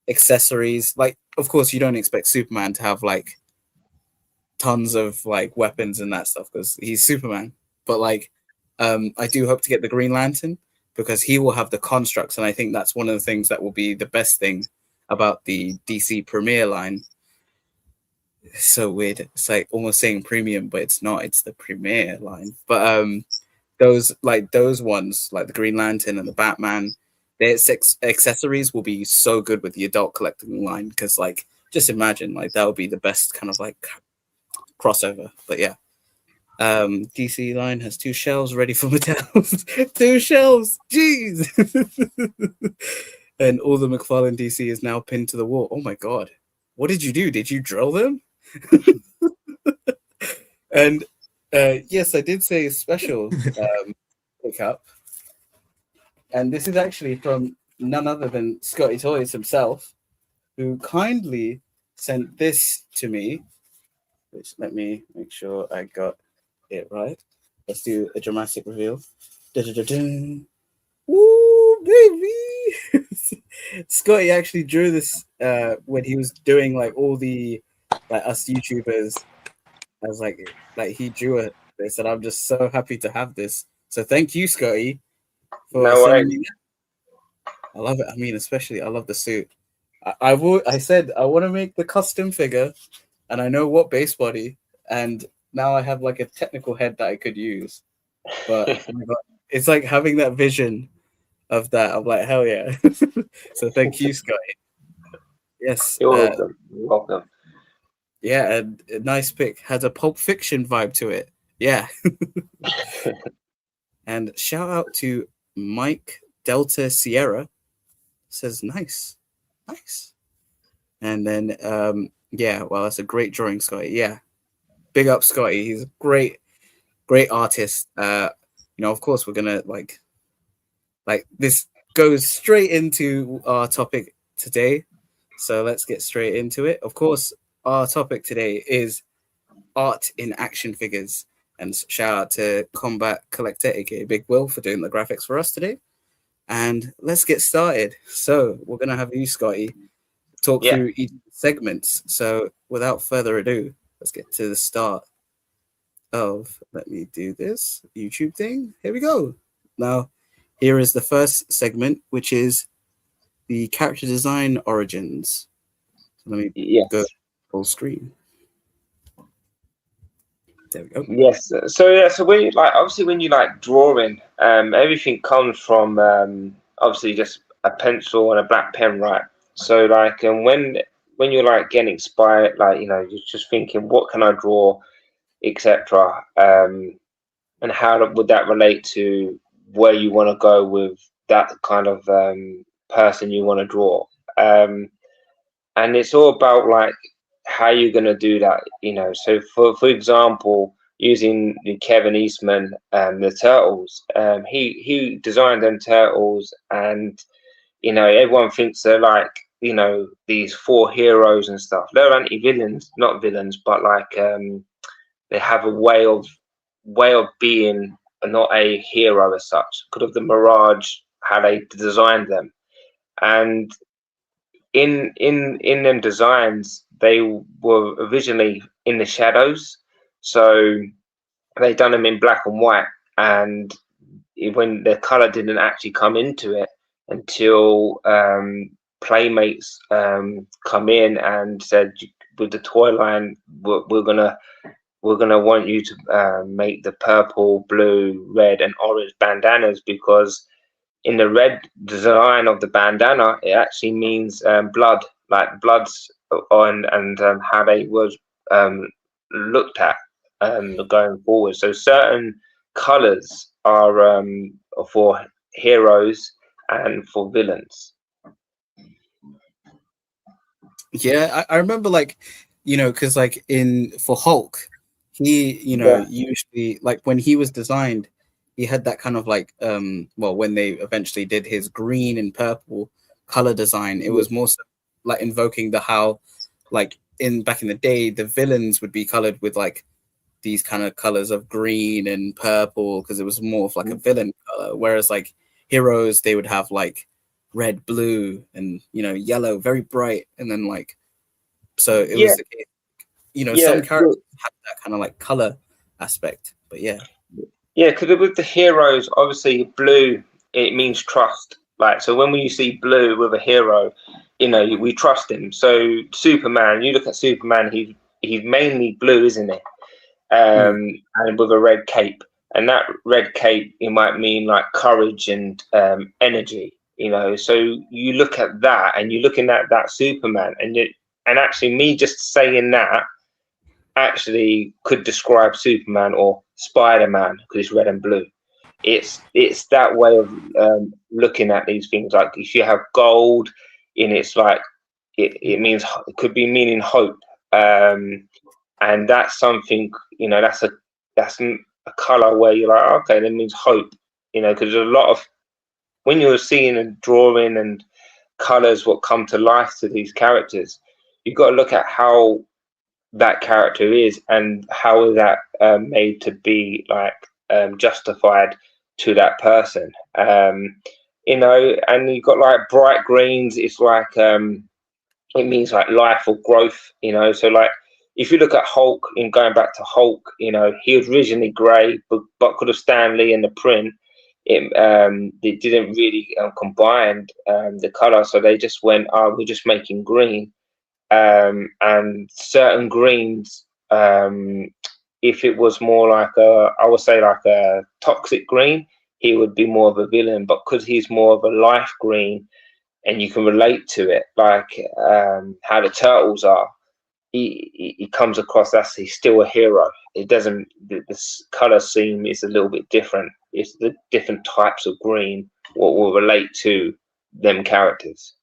accessories. Like, of course, you don't expect Superman to have like tons of like weapons and that stuff because he's Superman. But like, I do hope to get the Green Lantern because he will have the constructs, and I think that's one of the things that will be the best thing about the DC Premier line. It's so weird. It's like almost saying premium, but it's not. It's the Premier line. But those ones, like the Green Lantern and the Batman, their accessories will be so good with the adult collecting line because, like, just imagine like that would be the best kind of like crossover. But yeah. DC line has 2 shelves ready for Mattel. 2 shelves, jeez. And all the McFarlane DC is now pinned to the wall. Oh my God, what did you do? Did you drill them? And yes, I did say special pickup, and this is actually from none other than ScottyToyz himself, who kindly sent this to me. Which, let me make sure I got it right. Let's do a dramatic reveal. Da-da-da-da. Woo, baby! Scotty actually drew this when he was doing like all the like us YouTubers. I was like he drew it. They said, I'm just so happy to have this. So thank you, Scotty, for sending me that. I love it. I mean, especially I love the suit. I said I want to make the custom figure, and I know what base body, and now I have like a technical head that I could use. But oh my God, it's like having that vision of that. I'm like, hell yeah. So thank you, Scotty. Yes. You're welcome. You're welcome. Yeah, and a nice pick. Has a Pulp Fiction vibe to it. Yeah. And shout out to Mike Delta Sierra. Says nice. And then yeah, well, that's a great drawing, Scotty. Yeah. Big up Scotty. He's a great artist. You know, of course we're gonna like this goes straight into our topic today. So let's get straight into it. Of course, our topic today is art in action figures. And shout out to Combat Collector, aka Big Will, for doing the graphics for us today. And let's get started. So we're gonna have you, Scotty, talk through each segments. So without further ado, let's get to the start of, let me do this YouTube thing. Here we go. Now, here is the first segment, which is the character design origins. So let me go full screen. There we go. Yes. So when you like, obviously when you like drawing, everything comes from obviously just a pencil and a black pen, right? So like, and when you're like getting inspired, like, you know, you're just thinking, what can I draw, etc. And how would that relate to where you want to go with that kind of person you want to draw? And it's all about like how you're going to do that, you know. So for example, using the Kevin Eastman the turtles, he designed them turtles, and you know, everyone thinks they're like, you know, these 4 heroes and stuff. They're anti-villains, not villains, but like they have a way of being, not a hero as such, because of the Mirage, how they designed them. And in them designs, they were originally in the shadows, so they done them in black and white, and when the color didn't actually come into it until Playmates come in and said, with the toy line, we're gonna want you to make the purple, blue, red, and orange bandanas, because in the red design of the bandana, it actually means blood, like bloods on, and how they was looked at going forward. So certain colors are for heroes and for villains. Yeah, I remember, like, you know, because like for Hulk, he, you know, usually, like, when he was designed, he had that kind of like well, when they eventually did his green and purple color design, it was more so like invoking the how, like, back in the day, the villains would be colored with like these kind of colors of green and purple, because it was more of like a villain color, whereas like heroes, they would have like red, blue, and, you know, yellow, very bright, and then like, so it was, you know, some characters have that kind of like color aspect, but yeah, because with the heroes, obviously blue, it means trust. Like, so when you see blue with a hero, you know, we trust him. So Superman, you look at Superman, he's mainly blue, isn't it? And with a red cape, and that red cape, it might mean like courage and energy, you know. So you look at that, and you're looking at that Superman, and actually, me just saying that actually could describe Superman or Spider-Man, because it's red and blue. It's that way of looking at these things. Like, if you have gold in, it's like it means, it could be meaning hope, and that's something, you know, that's a color where you're like, okay, that means hope, you know, because there's a lot of, when you're seeing and drawing and colors what come to life to these characters, you've got to look at how that character is and how is that made to be like justified to that person, you know. And you've got like bright greens, it's like it means like life or growth, you know. So like, if you look at Hulk, in going back to Hulk, you know, he was originally grey, but could have Stanley in the print, they didn't really combine the colour, so they just went, oh, we're just making green. And certain greens, if it was more like I would say like a toxic green, he would be more of a villain. But because he's more of a life green, and you can relate to it, like how the turtles are, he comes across as he's still a hero. It doesn't, this color scheme is a little bit different. It's the different types of green what will relate to them characters.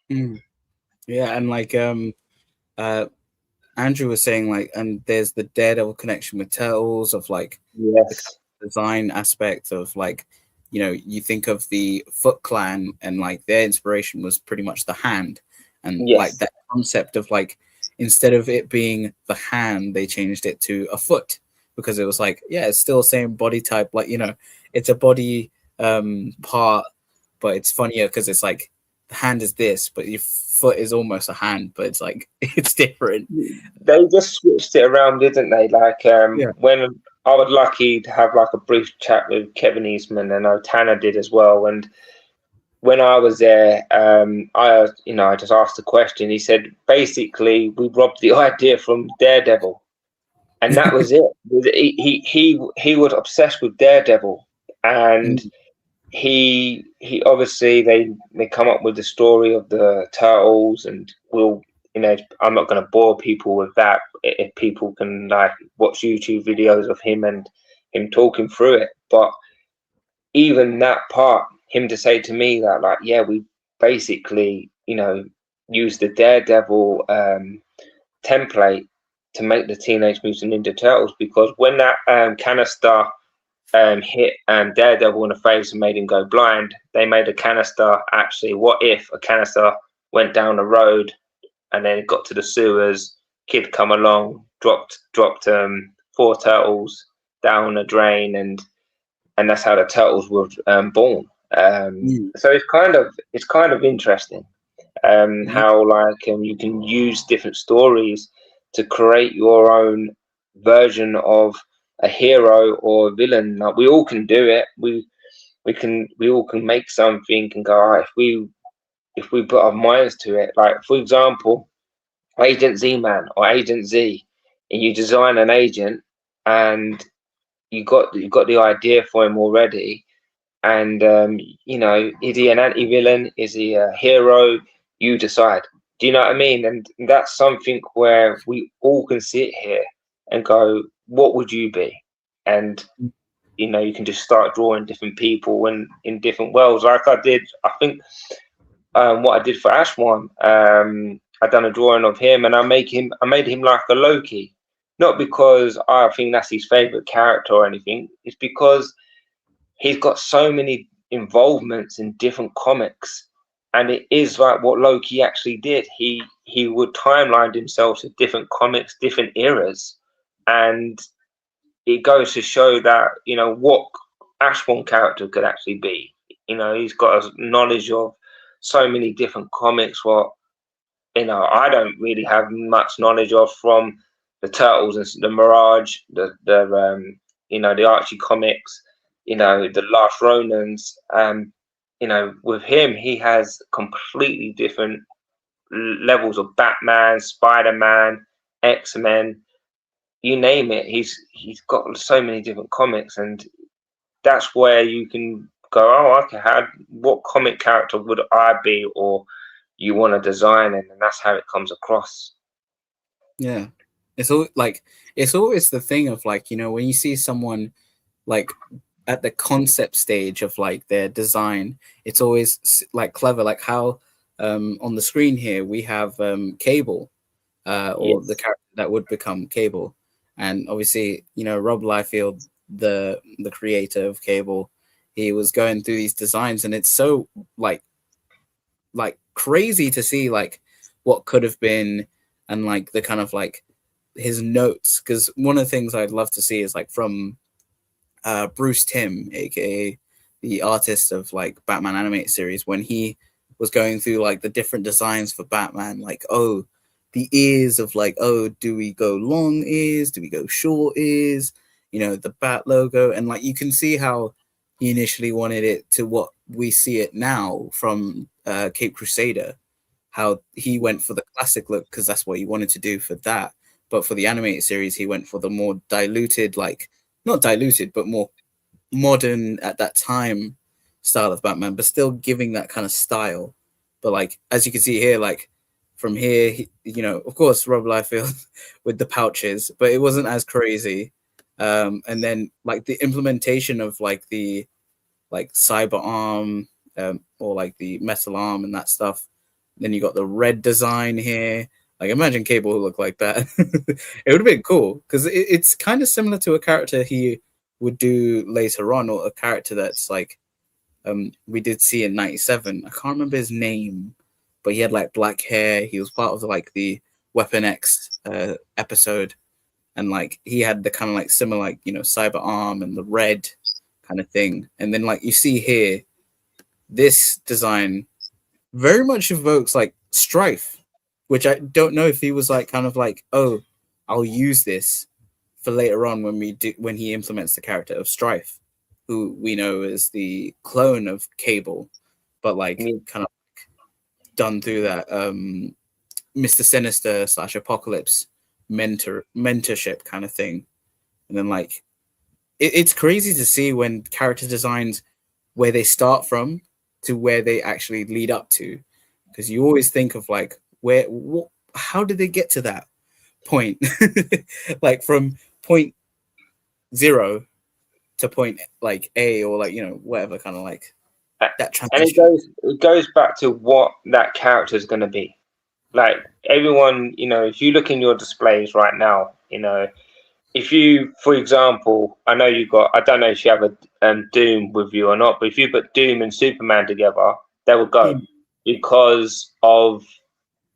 Yeah, and like Andrew was saying, like, and there's the Daredevil connection with Turtles, of like the design aspect of, like, you know, you think of the Foot Clan, and like their inspiration was pretty much the hand, and like that concept of like, instead of it being the hand, they changed it to a foot, because it was like, yeah, it's still the same body type, like, you know, it's a body part, but it's funnier because it's like the hand is this, but your foot is almost a hand, but it's like, it's different. They just switched it around, didn't they? Like when I was lucky to have like a brief chat with Kevin Eastman, and Tanner did as well, and when I was there, I just asked the question. He said, basically, we robbed the idea from Daredevil, and that was it. He was obsessed with Daredevil, and he obviously they come up with the story of the turtles, and I'm not going to bore people with that. If people can like watch YouTube videos of him and him talking through it, but even that part, him to say to me that, like, yeah, we basically, you know, use the Daredevil template to make the Teenage Mutant Ninja Turtles, because when that canister hit Daredevil in the face and made him go blind, they made a canister, actually, what if a canister went down the road and then it got to the sewers, kid come along, dropped 4 turtles down a drain, and that's how the turtles were born. So it's kind of interesting. how like you can use different stories to create your own version of a hero or a villain. Like, we all can do it. We all can make something and go, all right, if we put our minds to it. Like, for example, Agent Z-Man or Agent Z, and you design an agent and you got the idea for him already, and you know, is he an anti-villain, is he a hero? You decide. Do you know what I mean? And that's something where we all can sit here and go, what would you be? And you know, you can just start drawing different people and in different worlds, like I did. I think what I did for Ashwan, I done a drawing of him, and I made him like a Loki, not because I think that's his favorite character or anything. It's because he's got so many involvements in different comics, and it is like what Loki actually did. He would timeline himself to different comics, different eras, and it goes to show that, you know, what Ashwan character could actually be. You know, he's got a knowledge of so many different comics, what, you know, I don't really have much knowledge of, from the Turtles and the Mirage, the you know, the Archie comics, you know, the Last Ronins. You know, with him, he has completely different levels of Batman, Spider-Man, X-Men, you name it. He's got so many different comics, and that's where you can go, oh, okay, what comic character would I be, or you want to design, and that's how it comes across. Yeah, it's always the thing of, like, you know, when you see someone like at the concept stage of like their design, it's always like clever, like how on the screen here we have Cable, or Yes. the character that would become Cable, and obviously, you know, Rob Liefeld, the creator of Cable, he was going through these designs, and it's so like crazy to see like what could have been, and like the kind of like his notes, because one of the things I'd love to see is like from Bruce Timm, aka the artist of like Batman animated series, when he was going through like the different designs for Batman, like, oh, the ears of like, oh, do we go long ears, do we go short ears, you know, the Bat logo, and like you can see how he initially wanted it to what we see it now from Cape Crusader, how he went for the classic look because that's what he wanted to do for that, but for the animated series he went for the more diluted, like not diluted but more modern at that time style of Batman, but still giving that kind of style. But like as you can see here, like from here, you know, of course Rob Liefeld with the pouches, but it wasn't as crazy. And then like the implementation of like the like cyber arm, or like the metal arm and that stuff. Then you got the red design here. Like imagine Cable look like that. It would have been cool because it's kind of similar to a character he would do later on, or a character that's like we did see in '97. I can't remember his name, but he had like black hair. He was part of like the Weapon X episode, and like he had the kind of like similar, like, you know, cyber arm and the red kind of thing. And then like you see here, this design very much evokes like Strife, which I don't know if he was like kind of like, oh, I'll use this for later on when he implements the character of Strife, who we know is the clone of Cable, but like kind of done through that Mr. Sinister / Apocalypse mentorship kind of thing. And then like it's crazy to see when character designs, where they start from to where they actually lead up to, because you always think of like how did they get to that point? Like from point 0 to point like A, or like, you know, whatever, kind of like that transition. And it goes back to what that character is going to be. Like everyone, you know, if you look in your displays right now, you know, if you, for example, I know you got, I don't know if you have a Doom with you or not, but if you put Doom and Superman together, they will go because of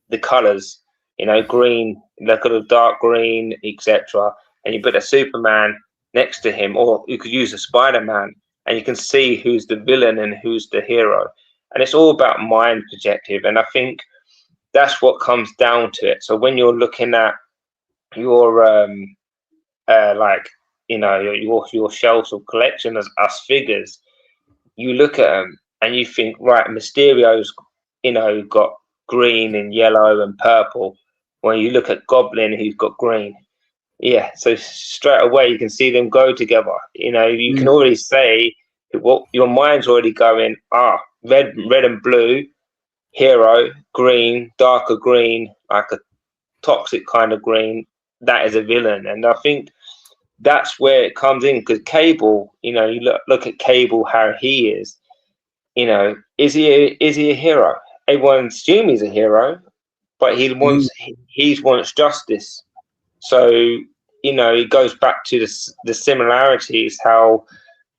the colors, you know, green, look at the dark green, etc. And you put a Superman next to him, or you could use a Spider-Man, and you can see who's the villain and who's the hero. And it's all about mind projective. And I think that's what comes down to it. So when you're looking at your like, you know, your shelves of collection as us figures, you look at them and you think, right, Mysterio's, you know, got green and yellow and purple. When you look at Goblin, who's got green, yeah, so straight away you can see them go together. You know, you can already say what your mind's already going. Red and blue, hero, green, darker green, like a toxic kind of green. That is a villain, and I think that's where it comes in, because Cable, you know, you look at Cable, how he is. You know, is he a hero? Everyone assumes he's a hero, but he wants justice. So, you know, it goes back to the similarities, how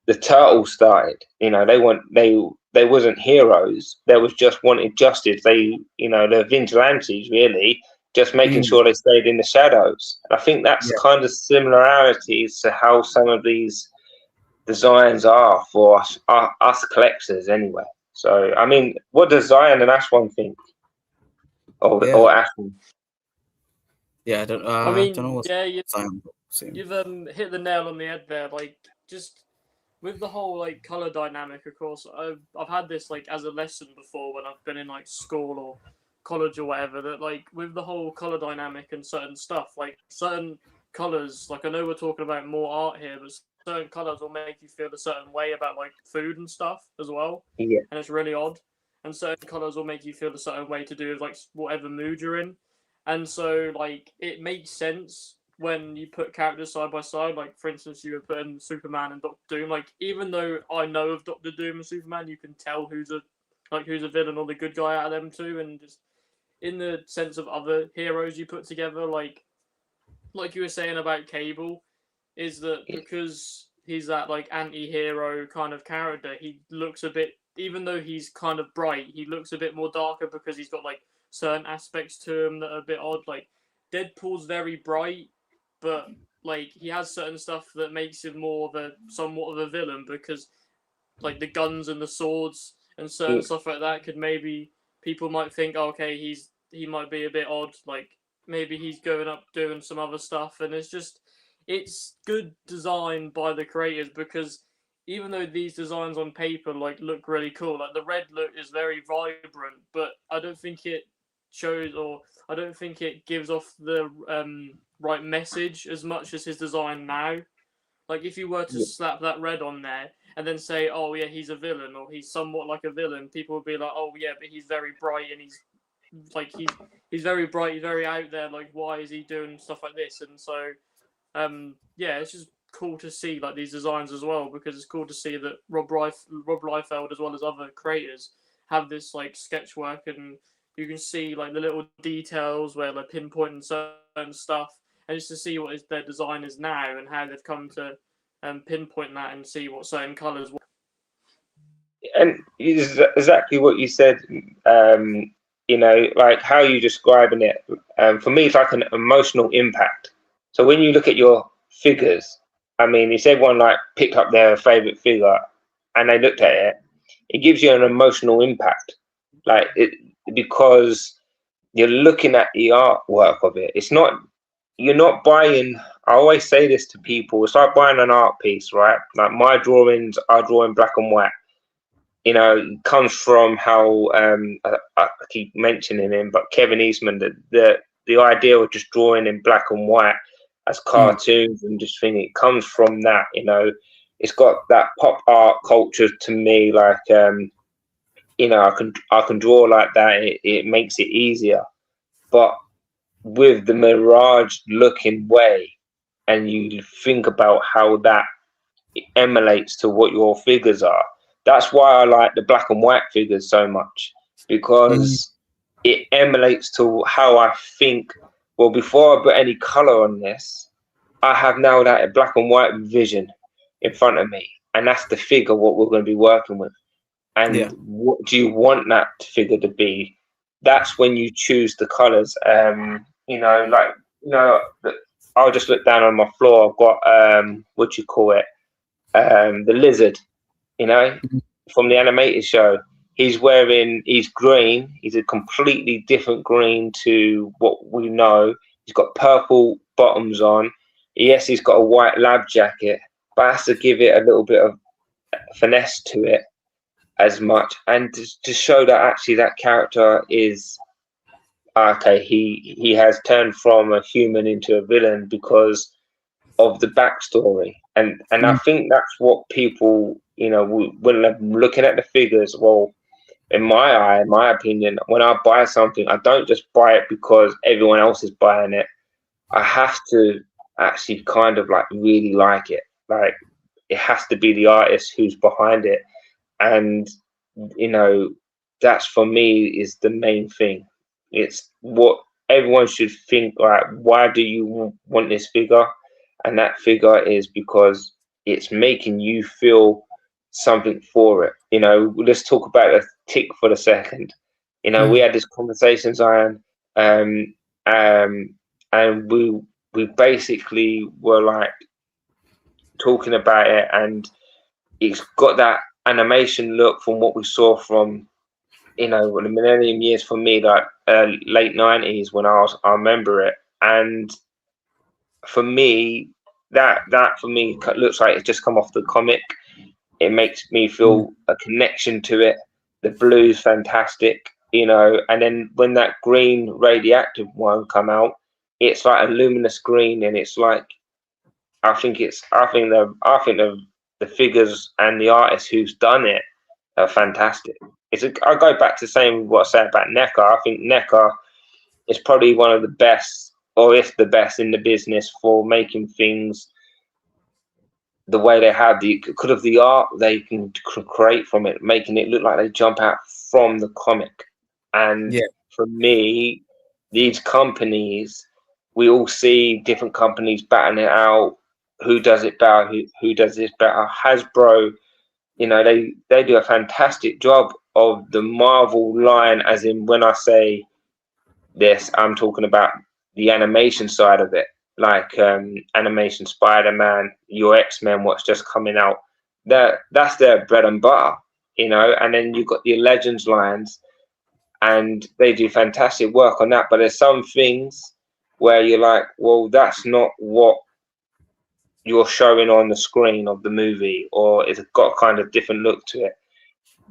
the Turtles started. You know, they wasn't heroes. They was just wanted justice. They, you know, they're vigilantes, really, just making sure they stayed in the shadows. And I think that's kind of similarities to how some of these designs are for us collectors anyway. So, I mean, what does Zion and Ashwan think? Or Ashwan? Yeah, I don't. I mean, don't know what's you've hit the nail on the head there. Like, just with the whole like color dynamic. Of course, I've had this like as a lesson before when I've been in like school or college or whatever. That like with the whole color dynamic and certain stuff, like certain colors. Like, I know we're talking about more art here, but certain colors will make you feel a certain way about like food and stuff as well. Yeah, and it's really odd. And certain colors will make you feel a certain way to do with like whatever mood you're in. And so, like, it makes sense when you put characters side by side. Like, for instance, you were putting Superman and Doctor Doom. Like, even though I know of Doctor Doom and Superman, you can tell who's a villain or the good guy out of them two. And just in the sense of other heroes you put together, like you were saying about Cable, is that because he's that like anti-hero kind of character, he looks a bit, even though he's kind of bright, he looks a bit more darker because he's got like certain aspects to him that are a bit odd. Like, Deadpool's very bright, but like he has certain stuff that makes him more of a somewhat of a villain, because like the guns and the swords and certain stuff like that could maybe people might think, oh, okay, he might be a bit odd, like maybe he's going up doing some other stuff. And it's good design by the creators, because even though these designs on paper like look really cool, like the red look is very vibrant, but I don't think it shows, or I don't think it gives off the right message as much as his design now. Like, if you were to slap that red on there and then say, oh yeah, he's a villain, or he's somewhat like a villain, people would be like, oh yeah, but he's very bright and he's very bright, he's very out there, like why is he doing stuff like this? And so yeah, it's just cool to see like these designs as well, because it's cool to see that Rob Liefeld, as well as other creators, have this like sketch work, and you can see like the little details where they're pinpointing certain stuff, and just to see what their design is now and how they've come to pinpoint that and see what certain colors. And exactly what you said. You know, like how you describing it. For me, it's like an emotional impact. So when you look at your figures, I mean, if everyone like picked up their favorite figure and they looked at it, it gives you an emotional impact. Like it, because you're looking at the artwork of it. It's not, you're not buying. I always say this to people. It's like buying an art piece, right? Like my drawings are drawn black and white. You know, it comes from how I keep mentioning him, but Kevin Eastman, the idea of just drawing in black and white as cartoons and just thinking it comes from that. You know, it's got that pop art culture to me. Like, you know, I can draw like that. It makes it easier, but with the Mirage looking way, and you think about how that emulates to what your figures are. That's why I like the black and white figures so much, because it emulates to how I think. Well, before I put any color on this, I have now that black and white vision in front of me, and that's the figure what we're going to be working with. And what do you want that figure to be? That's when you choose the colors. You know, like, you know, I'll just look down on my floor. I've got what do you call it? The lizard. You know, from the animated show. he's green. He's a completely different green to what we know. He's got purple bottoms on. Yes, he's got a white lab jacket, but has to give it a little bit of finesse to it as much, and to show that actually that character is okay. He has turned from a human into a villain because of the backstory, and I think that's what people, when I'm looking at the figures, well, in my opinion, when I buy something, I don't just buy it because everyone else is buying it. I have to actually kind of like really like it. Like, it has to be the artist who's behind it. And, that's for me is the main thing. It's what everyone should think, like, why do you want this figure? And that figure is because it's making you feel something for it. Let's talk about a tick for the second. We had this conversation, Zion, and we basically were like talking about it, and it's got that animation look from what we saw from the millennium years for me, like late 90s when I remember it. And for me, that for me looks like it's just come off the comic. It makes me feel a connection to it. The blue's fantastic, and then when that green radioactive one come out, it's like a luminous green, and it's like I think the figures and the artist who's done it are fantastic. I go back to saying what I said about NECA. I think NECA is probably one of the best, or if the best in the business for making things the way they have because of the art they can create from it, making it look like they jump out from the comic. And for me, these companies, we all see different companies batting it out. Who does it better? Who does this better? Hasbro, they do a fantastic job of the Marvel line. As in, when I say this, I'm talking about the animation side of it, like animation Spider-Man, your X-Men, what's just coming out. That's their bread and butter, and then you've got the Legends lines, and they do fantastic work on that. But there's some things where you're like, well, that's not what you're showing on the screen of the movie, or it's got kind of different look to it.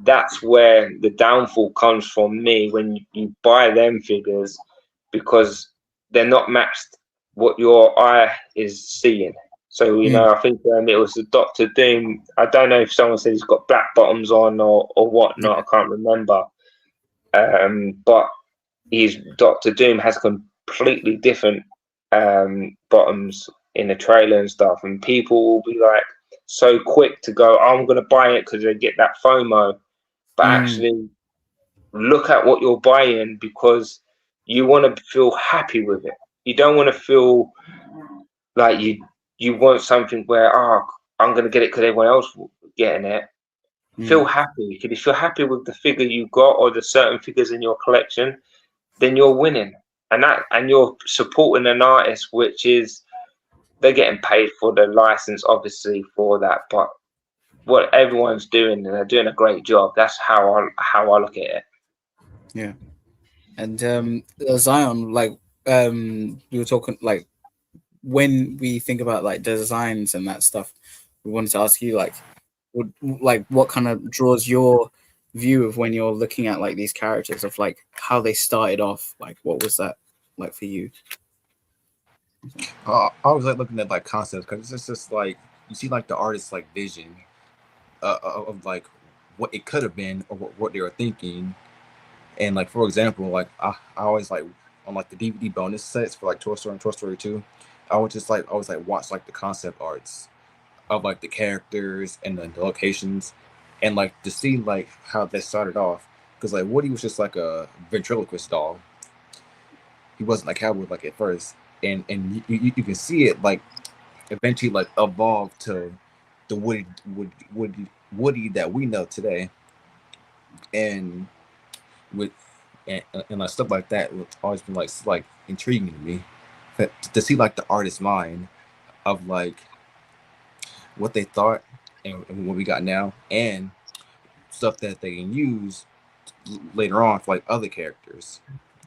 That's where the downfall comes from me when you buy them figures, because they're not matched what your eye is seeing. So, I think it was the Doctor Doom. I don't know if someone said he's got black bottoms on or whatnot. I can't remember. But his Doctor Doom has completely different bottoms in the trailer and stuff. And people will be like so quick to go, I'm going to buy it because they get that FOMO. But actually look at what you're buying, because you want to feel happy with it. You don't want to feel like you want something where, I'm going to get it because everyone else will getting it. Feel happy. If you're happy with the figure you got or the certain figures in your collection, then you're winning. And you're supporting an artist, which is, they're getting paid for the license, obviously, for that. But what everyone's doing, and they're doing a great job. That's how I look at it. Yeah. And Zion, like you were talking, like when we think about like designs and that stuff, we wanted to ask you what kind of draws your view of when you're looking at like these characters, of like how they started off. Like, what was that like for you? I was like looking at like concepts, because it's just like you see like the artist's like vision of like what it could have been, or what they were thinking. And like, for example, like I always like on like the DVD bonus sets for like Toy Story and Toy Story 2, I would just like always like watch like the concept arts of like the characters and the locations, and like to see like how they started off. Because like Woody was just like a ventriloquist doll. He wasn't like Howard like at first, and you can see it like eventually like evolve to the Woody that we know today. And with and like stuff like that, it's always been like intriguing to me, to see like the artist's mind of like what they thought and what we got now, and stuff that they can use later on for like other characters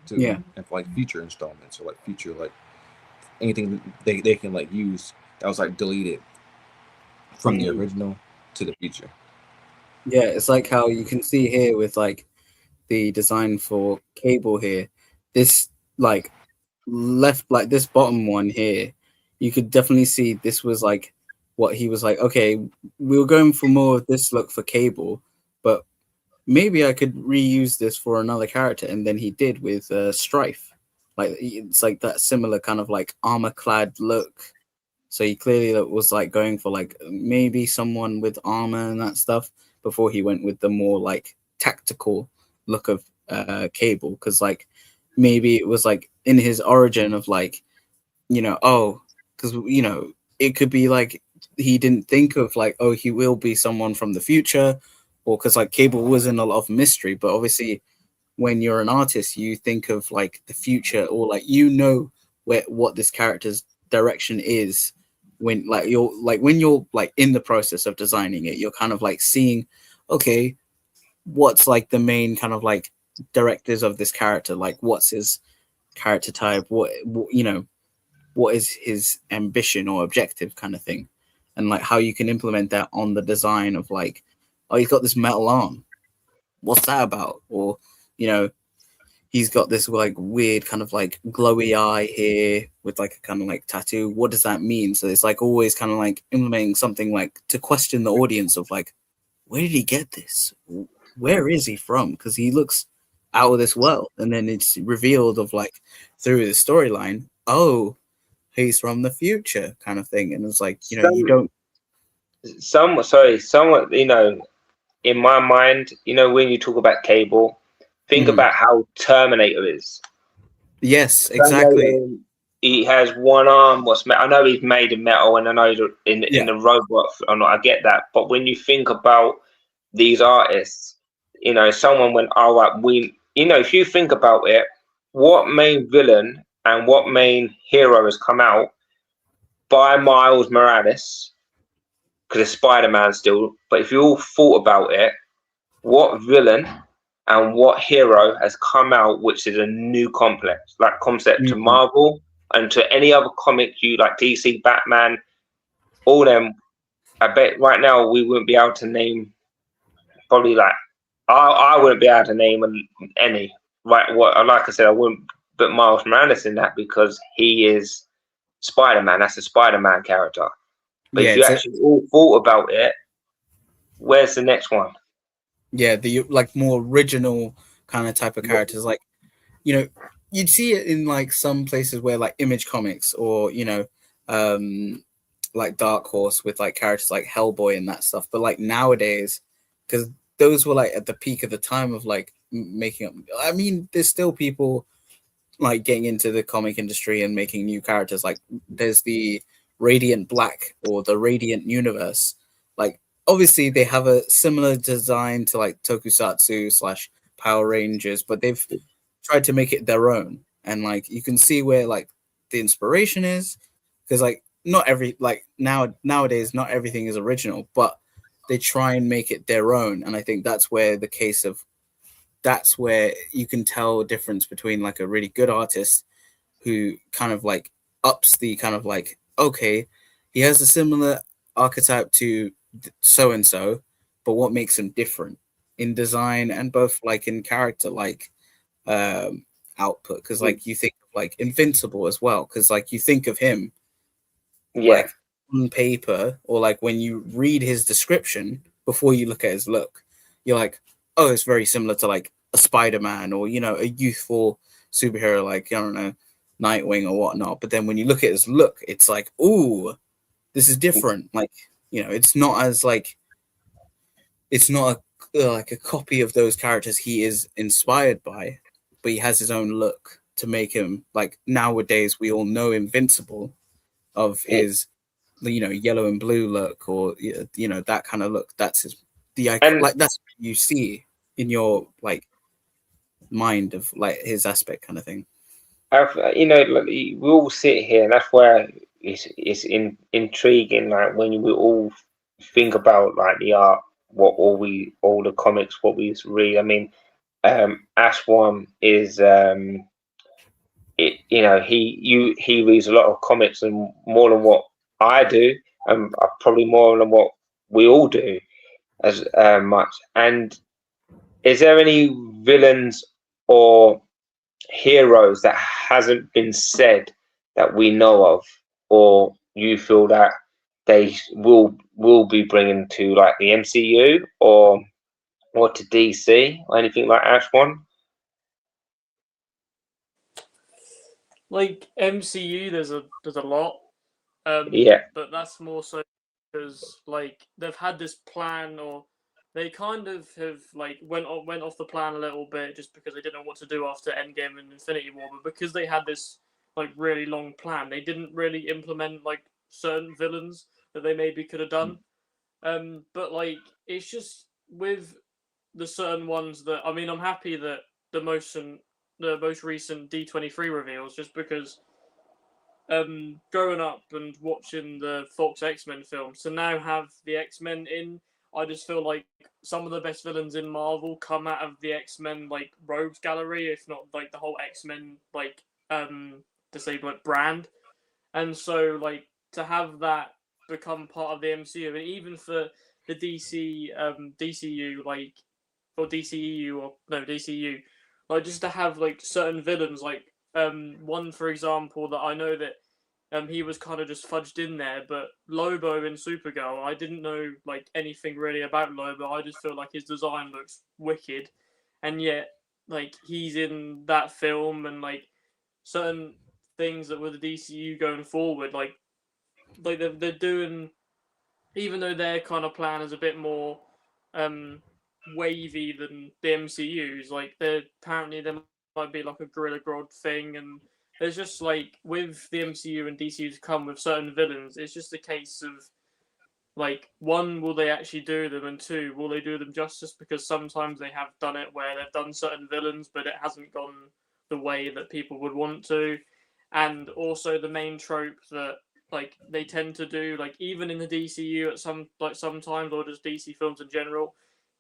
too, Yeah. and for like future installments or like future like anything they can like use that was like deleted from the original to the future. Yeah, it's like how you can see here with like the design for Cable here. This like left, like this bottom one here, you could definitely see this was like what he was like, okay, we were going for more of this look for Cable, but maybe I could reuse this for another character. And then he did with Strife. Like it's like that similar kind of like armor clad look. So he clearly was like going for like maybe someone with armor and that stuff before he went with the more like tactical look of Cable. Because like maybe it was like in his origin of like, you know, oh, because you know, it could be like he didn't think of like, oh, he will be someone from the future, or because like Cable was in a lot of mystery. But obviously when you're an artist, you think of like the future, or like, you know, what this character's direction is when like you're like in the process of designing it. You're kind of like seeing, okay, what's like the main kind of like directives of this character, like what's his character type, what you know, what is his ambition or objective kind of thing, and like how you can implement that on the design of like, oh, he's got this metal arm, what's that about? Or you know, he's got this like weird kind of like glowy eye here with like a kind of like tattoo. What does that mean? So it's like always kind of like implementing something like to question the audience of like, where did he get this? Where is he from? Because he looks out of this world. And then it's revealed of like through the storyline, oh, he's from the future kind of thing. And it's like, you know, you don't. Somewhat, you know, in my mind, you know, when you talk about Cable, think about how Terminator is. Yes, exactly. He has one arm. I know he's made of metal, and I know he's in the robot. I get that, but when you think about these artists, you know, someone went, "All right, you know, if you think about it, what main villain and what main hero has come out by Miles Morales, because it's Spider-Man still. But if you all thought about it, what villain and what hero has come out which is a new concept to Marvel and to any other comic you like, DC, Batman, all them? I bet right now we wouldn't be able to name, probably like I wouldn't be able to name any. Right, what like I said, I wouldn't put Miles Morales in that because he is Spider-Man. That's a Spider-Man character. But if you actually all thought about it, where's the next one? Yeah, the like more original kind of type of characters, like, you know, you'd see it in like some places where like Image Comics or, you know, like Dark Horse with like characters like Hellboy and that stuff. But like nowadays, because those were like at the peak of the time of like making up. I mean, there's still people like getting into the comic industry and making new characters. Like there's the Radiant Black or the Radiant Universe. Like obviously they have a similar design to like Tokusatsu / Power Rangers, but they've tried to make it their own. And like you can see where like the inspiration is, because like not every like nowadays not everything is original, but they try and make it their own. And I think that's where you can tell a difference between like a really good artist who kind of like ups the kind of like, okay, he has a similar archetype to so and so, but what makes him different in design and both like in character like output? Because like you think of like Invincible as well, because like you think of him like on paper, or like when you read his description before you look at his look, you're like, oh, it's very similar to like a Spider-Man or, you know, a youthful superhero like, I don't know, Nightwing or whatnot. But then when you look at his look, it's like, ooh, this is different. Like, you know, it's not as like, it's not like a copy of those characters he is inspired by, but he has his own look to make him like, nowadays we all know Invincible of his, you know, yellow and blue look, or, you know, that kind of look. That's his, like that's what you see in your like mind of like his aspect kind of thing. You know, like, we all sit here, and that's where it's intriguing. Like when we all think about like the art, all the comics, what we read. I mean, Ashwan is he reads a lot of comics and more than what I do, and probably more than what we all do as much. And is there any villains or heroes that hasn't been said that we know of, or you feel that they will be bringing to like the MCU or to DC or anything like Ashwan? Like MCU, there's a lot, Yeah. but that's more so because like they've had this plan, or they kind of have like went off the plan a little bit just because they didn't know what to do after Endgame and Infinity War. But because they had this like really long plan, they didn't really implement like certain villains that they maybe could have done. But like it's just with the certain ones that I mean, I'm happy that the most recent D23 reveals, just because growing up and watching the Fox X-Men films, to now have the X-Men in, I just feel like some of the best villains in Marvel come out of the X-Men like rogues gallery, if not like the whole X-Men like to say like brand. And so like to have that become part of the MCU, and even for the DCU like or DCEU or no DCU, like just to have like certain villains like one for example that I know that he was kind of just fudged in there, but Lobo in Supergirl, I didn't know like anything really about Lobo. I just feel like his design looks wicked, and yet like he's in that film, and like certain things that with the DCU going forward, like they're doing, even though their kind of plan is a bit more wavy than the MCU's, like they're apparently there might be like a Gorilla Grodd thing, and there's just like with the MCU and DCU to come with certain villains, it's just a case of like one, will they actually do them, and two, will they do them justice? Because sometimes they have done it where they've done certain villains, but it hasn't gone the way that people would want to, and also the main trope that like they tend to do, like even in the DCU at some like sometimes, or just DC films in general,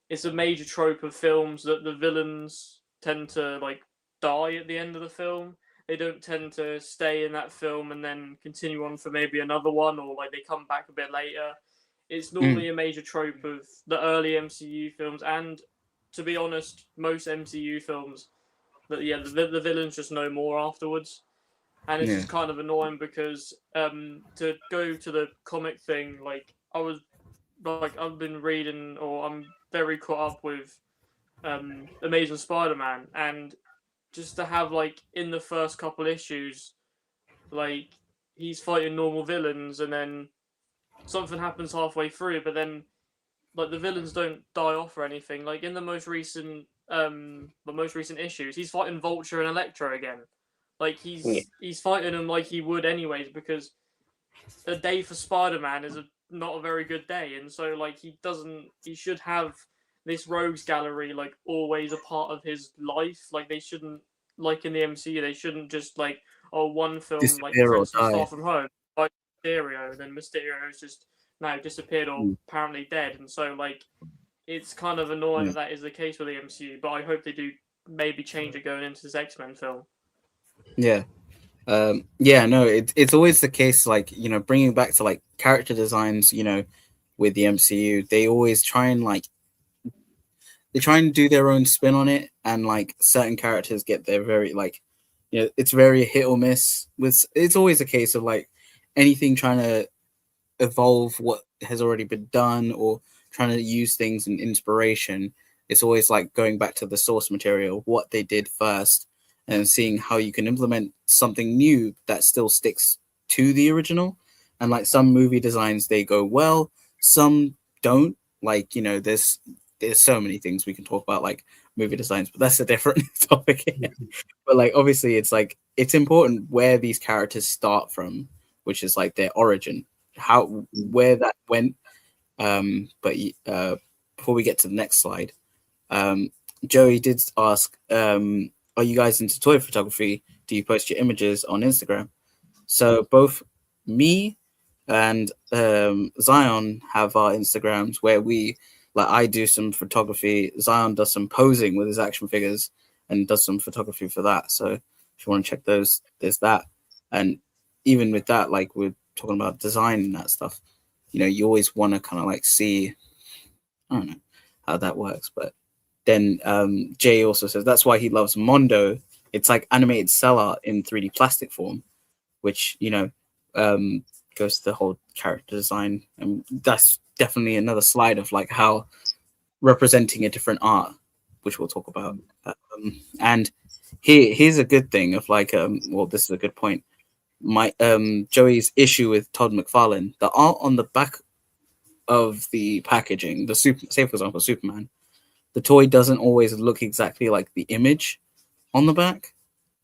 it's a major trope of films that the villains tend to like die at the end of the film. They don't tend to stay in that film and then continue on for maybe another one, or like they come back a bit later. It's normally a major trope of the early MCU films, and to be honest, most MCU films that the villains just know more afterwards, and it's Yeah. just kind of annoying because to go to the comic thing, like I've been reading, or I'm very caught up with Amazing Spider-Man, and just to have like in the first couple issues, like he's fighting normal villains, and then something happens halfway through, but then like the villains don't die off or anything. Like in the most recent issues, he's fighting Vulture and Electro again. Like he's fighting them like he would anyways, because a day for Spider-Man is not a very good day, and so like he should have this rogues gallery like always a part of his life. Like they shouldn't, like in the MCU, they shouldn't just like, oh, one film like Disappear for or instance die. Far From Home, like Mysterio, then Mysterio's just now disappeared or apparently dead, and so like it's kind of annoying that is the case with the MCU. But I hope they do maybe change it going into this X-Men film. Yeah. No, it's always the case, like, bringing back to like character designs, with the MCU, they always try and do their own spin on it, and like certain characters get their very like, it's very hit or miss. It's always a case of like anything trying to evolve what has already been done, or trying to use things in inspiration. It's always like going back to the source material, what they did first, and seeing how you can implement something new that still sticks to the original. And like some movie designs, they go well, some don't. Like, there's so many things we can talk about, like movie designs, but that's a different topic. But like obviously it's like it's important where these characters start from, which is like their origin, where that went. But before we get to the next slide, Joey did ask, are you guys into toy photography? Do you post your images on Instagram? So both me and Zion have our Instagrams where we like I do some photography. Zion does some posing with his action figures and does some photography for that. So if you want to check those, there's that. And even with that, like we're talking about design and that stuff, you know, you always want to kind of like see, I don't know how that works. But then Jay also says that's why he loves Mondo. It's like animated cell art in 3D plastic form, which, you know, goes to the whole character design. And that's definitely another slide of like how representing a different art, which we'll talk about. And here's a good thing of like, well, this is a good point. My Joey's issue with Todd McFarlane, the art on the back of the packaging, say for example, Superman, the toy doesn't always look exactly like the image on the back.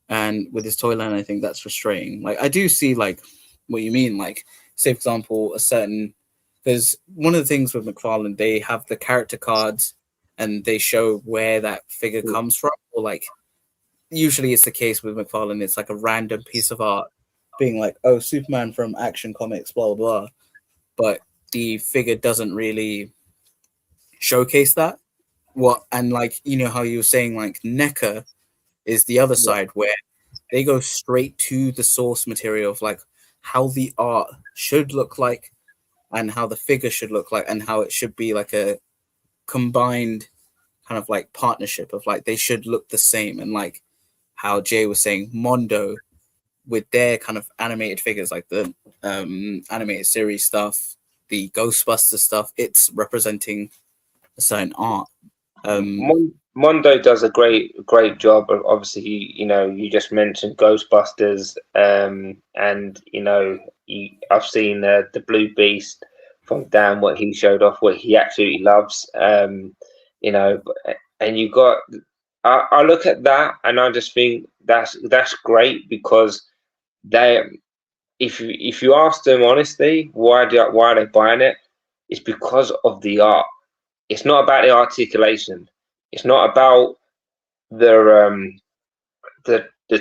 And with his toy line, I think that's frustrating. Like I do see like what you mean, like say for example, there's one of the things with McFarlane, they have the character cards and they show where that figure comes from, or like usually it's the case with McFarlane, it's like a random piece of art being like, oh, Superman from Action Comics, blah, blah, blah. But the figure doesn't really showcase that. And like, you know how you were saying, like NECA is the other side where they go straight to the source material of like how the art should look like and how the figure should look like and how it should be like a combined kind of like partnership of like they should look the same. And like how Jay was saying, Mondo with their kind of animated figures, like the animated series stuff, the Ghostbuster stuff, it's representing a certain art. Mondo does a great job. Obviously, you just mentioned Ghostbusters, and you know, I've seen the Blue Beast from Dan, what he showed off, what he absolutely loves. You know, and you got. I look at that and I just think that's great because if you ask them honestly why are they buying it, it's because of the art. It's not about the articulation. It's not about the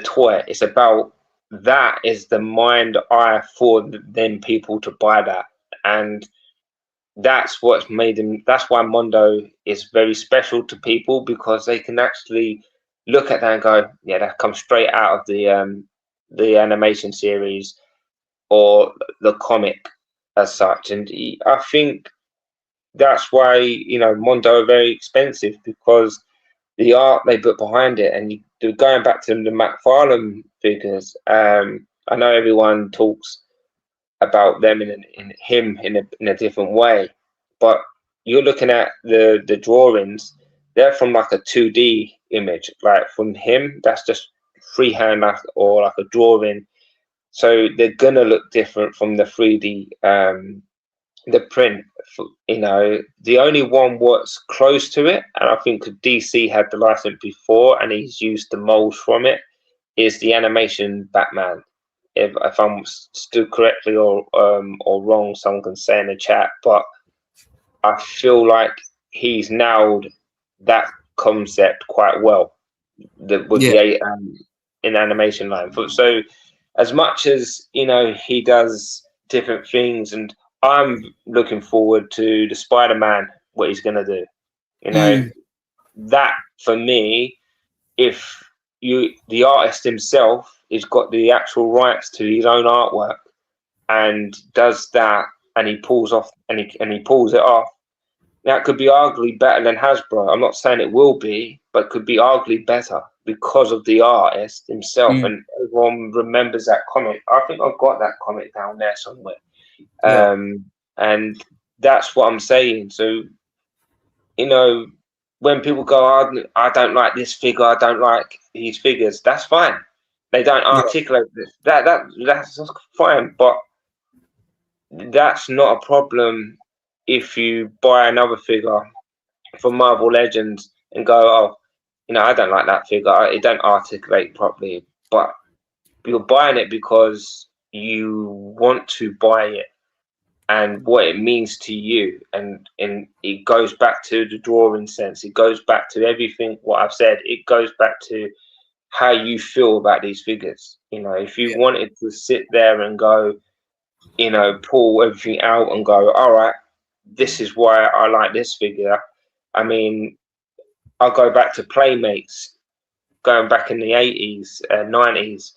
toy. It's about that is the mind eye for them people to buy that, and that's what's made them. That's why Mondo is very special to people because they can actually look at that and go, yeah, that comes straight out of the animation series or the comic as such. And I think that's why, you know, Mondo are very expensive because the art they put behind it. And going back to the McFarlane figures, I know everyone talks about them in a different way, but you're looking at the drawings, they're from like a 2D image, like from him, that's just freehand or like a drawing. So they're gonna look different from the 3D, the print. You know, the only one what's close to it, and I think DC had the license before and he's used the molds from it, is the animation Batman. If I'm still correctly or wrong, someone can say in the chat, but I feel like he's nailed that concept quite well the in animation line. So as much as, you know, he does different things, and I'm looking forward to the Spider-Man, what he's going to do. You know, that for me, if the artist himself has got the actual rights to his own artwork and does that, and he pulls off and he pulls it off, that could be arguably better than Hasbro. I'm not saying it will be, but could be arguably better because of the artist himself. And everyone remembers that comic. I think I've got that comic down there somewhere. And that's what I'm saying. So, you know, when people go, oh, I don't like this figure, I don't like these figures, that's fine. They don't articulate this. That's fine, but that's not a problem if you buy another figure from Marvel Legends and go, oh, you know, I don't like that figure, it don't articulate properly, but you're buying it because you want to buy it and what it means to you, and it goes back to the drawing sense, it goes back to everything what I've said, it goes back to how you feel about these figures. You know, if you wanted to sit there and go, you know, pull everything out and go, all right, this is why I like this figure. I mean, I'll go back to Playmates, going back in the 80s, 90s,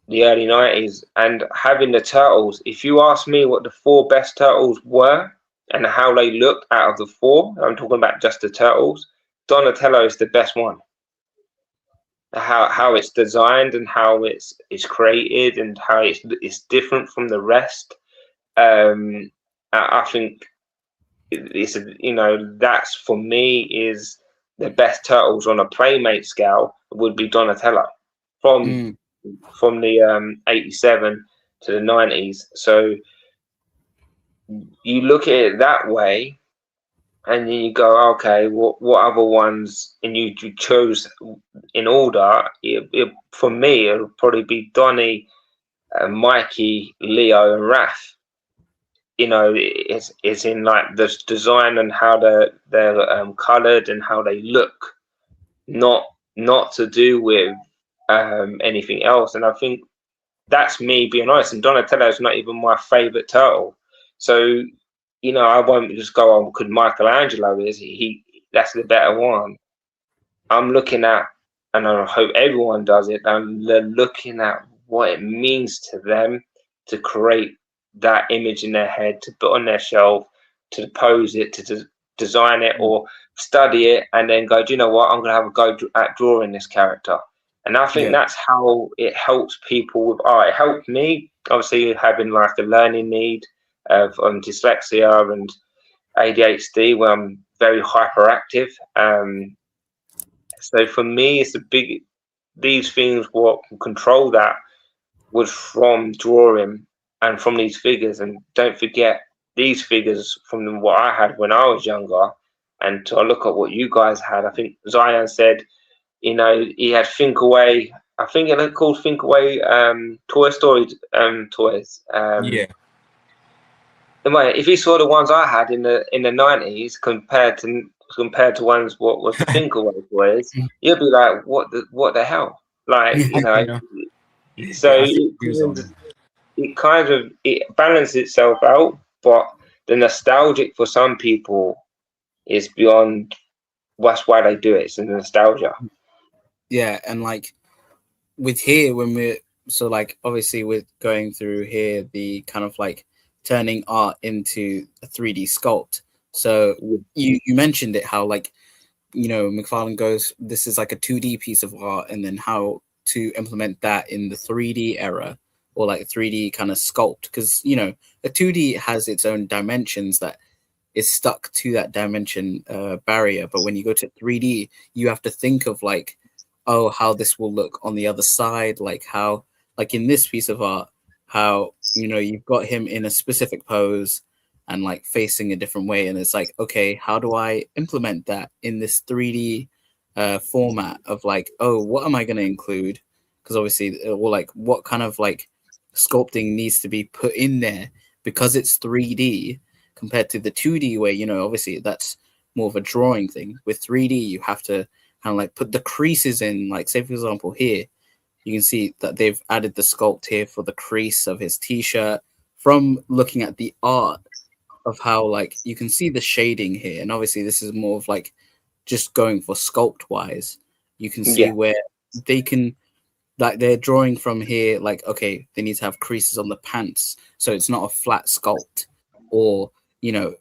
the early 90s, and having the turtles. If you ask me what the 4 best turtles were and how they looked out of the 4, I'm talking about just the turtles, Donatello is the best one. How it's designed and how it's created and how it's different from the rest. I think it's that's for me is the best turtles on a Playmate scale would be Donatello from the 87 to the 90s. So you look at it that way, and then you go, okay, what other ones? And you chose in order. For me, it would probably be Donnie, Mikey, Leo, and Raph. It's in like the design and how they're colored and how they look, not to do with anything else. And I think that's me being honest. And Donatello is not even my favorite turtle. So I won't just go on because Michelangelo is that's the better one. I'm looking at, and I hope everyone does it, and they're looking at what it means to them to create that image in their head, to put on their shelf, to pose it, to design it or study it, and then go, do you know what, I'm going to have a go at drawing this character. And I think that's how it helps people with art. It helped me, obviously, having like a learning need of dyslexia and ADHD, where I'm very hyperactive. So for me, it's these things, what can control that was from drawing and from these figures. And don't forget, these figures from what I had when I was younger, and to look at what you guys had. I think Zion said, he had Think Away. I think it called Think Away Toy Story toys. If you saw the ones I had in the 90s compared to ones what was the Think Away toys, you'd be like, what the hell? Like, So it balances itself out, but the nostalgic for some people is beyond. That's why they do it. It's the nostalgia. Yeah, and like with here, when we're obviously we're going through here the kind of like turning art into a 3D sculpt. So you mentioned it, how like McFarlane goes, this is like a 2D piece of art, and then how to implement that in the 3D era, or like 3D kind of sculpt, because a 2D has its own dimensions that is stuck to that dimension barrier, but when you go to 3D, you have to think of like, oh, how this will look on the other side, like how, like in this piece of art, how you've got him in a specific pose and like facing a different way, and it's like, okay, how do I implement that in this 3D format of like, oh, what am I going to include? Because obviously, or like what kind of like sculpting needs to be put in there, because it's 3D compared to the 2D where obviously that's more of a drawing thing. With 3D, you have to kind of like put the creases in. Like, say for example, here you can see that they've added the sculpt here for the crease of his t-shirt. From looking at the art of how like you can see the shading here, and obviously this is more of like just going for sculpt wise, you can see where they can, like, they're drawing from here, like, okay, they need to have creases on the pants so it's not a flat sculpt, or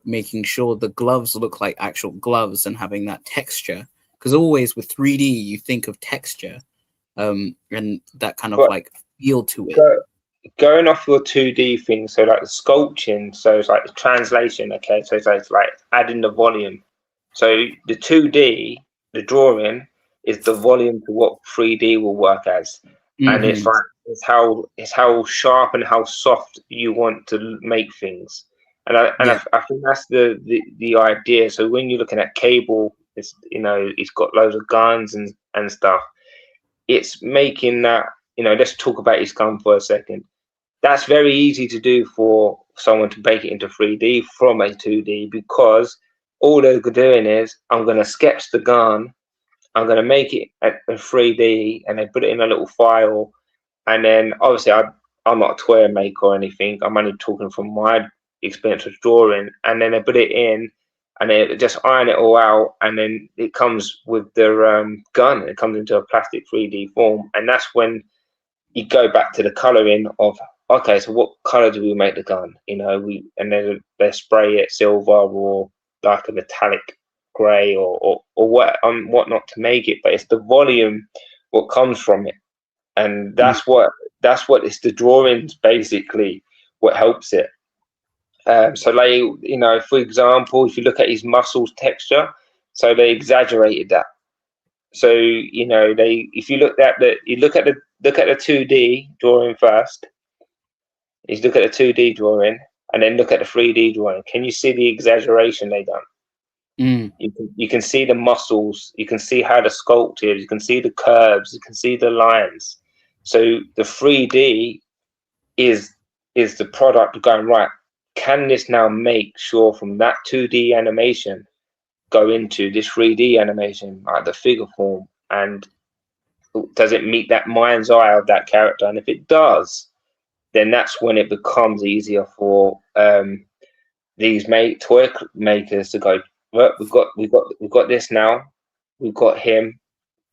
making sure the gloves look like actual gloves and having that texture, because always with 3D you think of texture and that kind of like feel to it. Going off your 2D thing, so like the sculpting, so it's like the translation, okay, so it's like adding the volume. So the 2D, the drawing, is the volume to what 3D will work as. And it's like it's how sharp and how soft you want to make things. And I think that's the idea. So when you're looking at Cable, it's he's got loads of guns and stuff. It's making that, let's talk about his gun for a second. That's very easy to do for someone to make it into 3D from a 2D, because all they're doing is, I'm going to sketch the gun, I'm going to make it a 3D, and they put it in a little file. And then obviously I'm not a toy maker or anything. I'm only talking from my experience of drawing, and then they put it in, and they just iron it all out, and then it comes with the gun. It comes into a plastic 3D form, and that's when you go back to the coloring of, okay, so what color do we make the gun? You know, and then they spray it silver or like a metallic gray or whatnot to make it, but it's the volume what comes from it, and that's what it's the drawings basically what helps it. So like, you know, for example, if you look at his muscles texture, so they exaggerated that. So, you know, if you look at the 2D drawing first, you look at the 2D drawing and then look at the 3D drawing. Can you see the exaggeration they done? You can see the muscles, you can see how the sculpt is, you can see the curves, you can see the lines. So the 3D is the product going, right, can this now make sure from that 2D animation go into this 3D animation, like the figure form, and does it meet that mind's eye of that character? And if it does, then that's when it becomes easier for these toy makers to go, well, we've got this now, we've got him.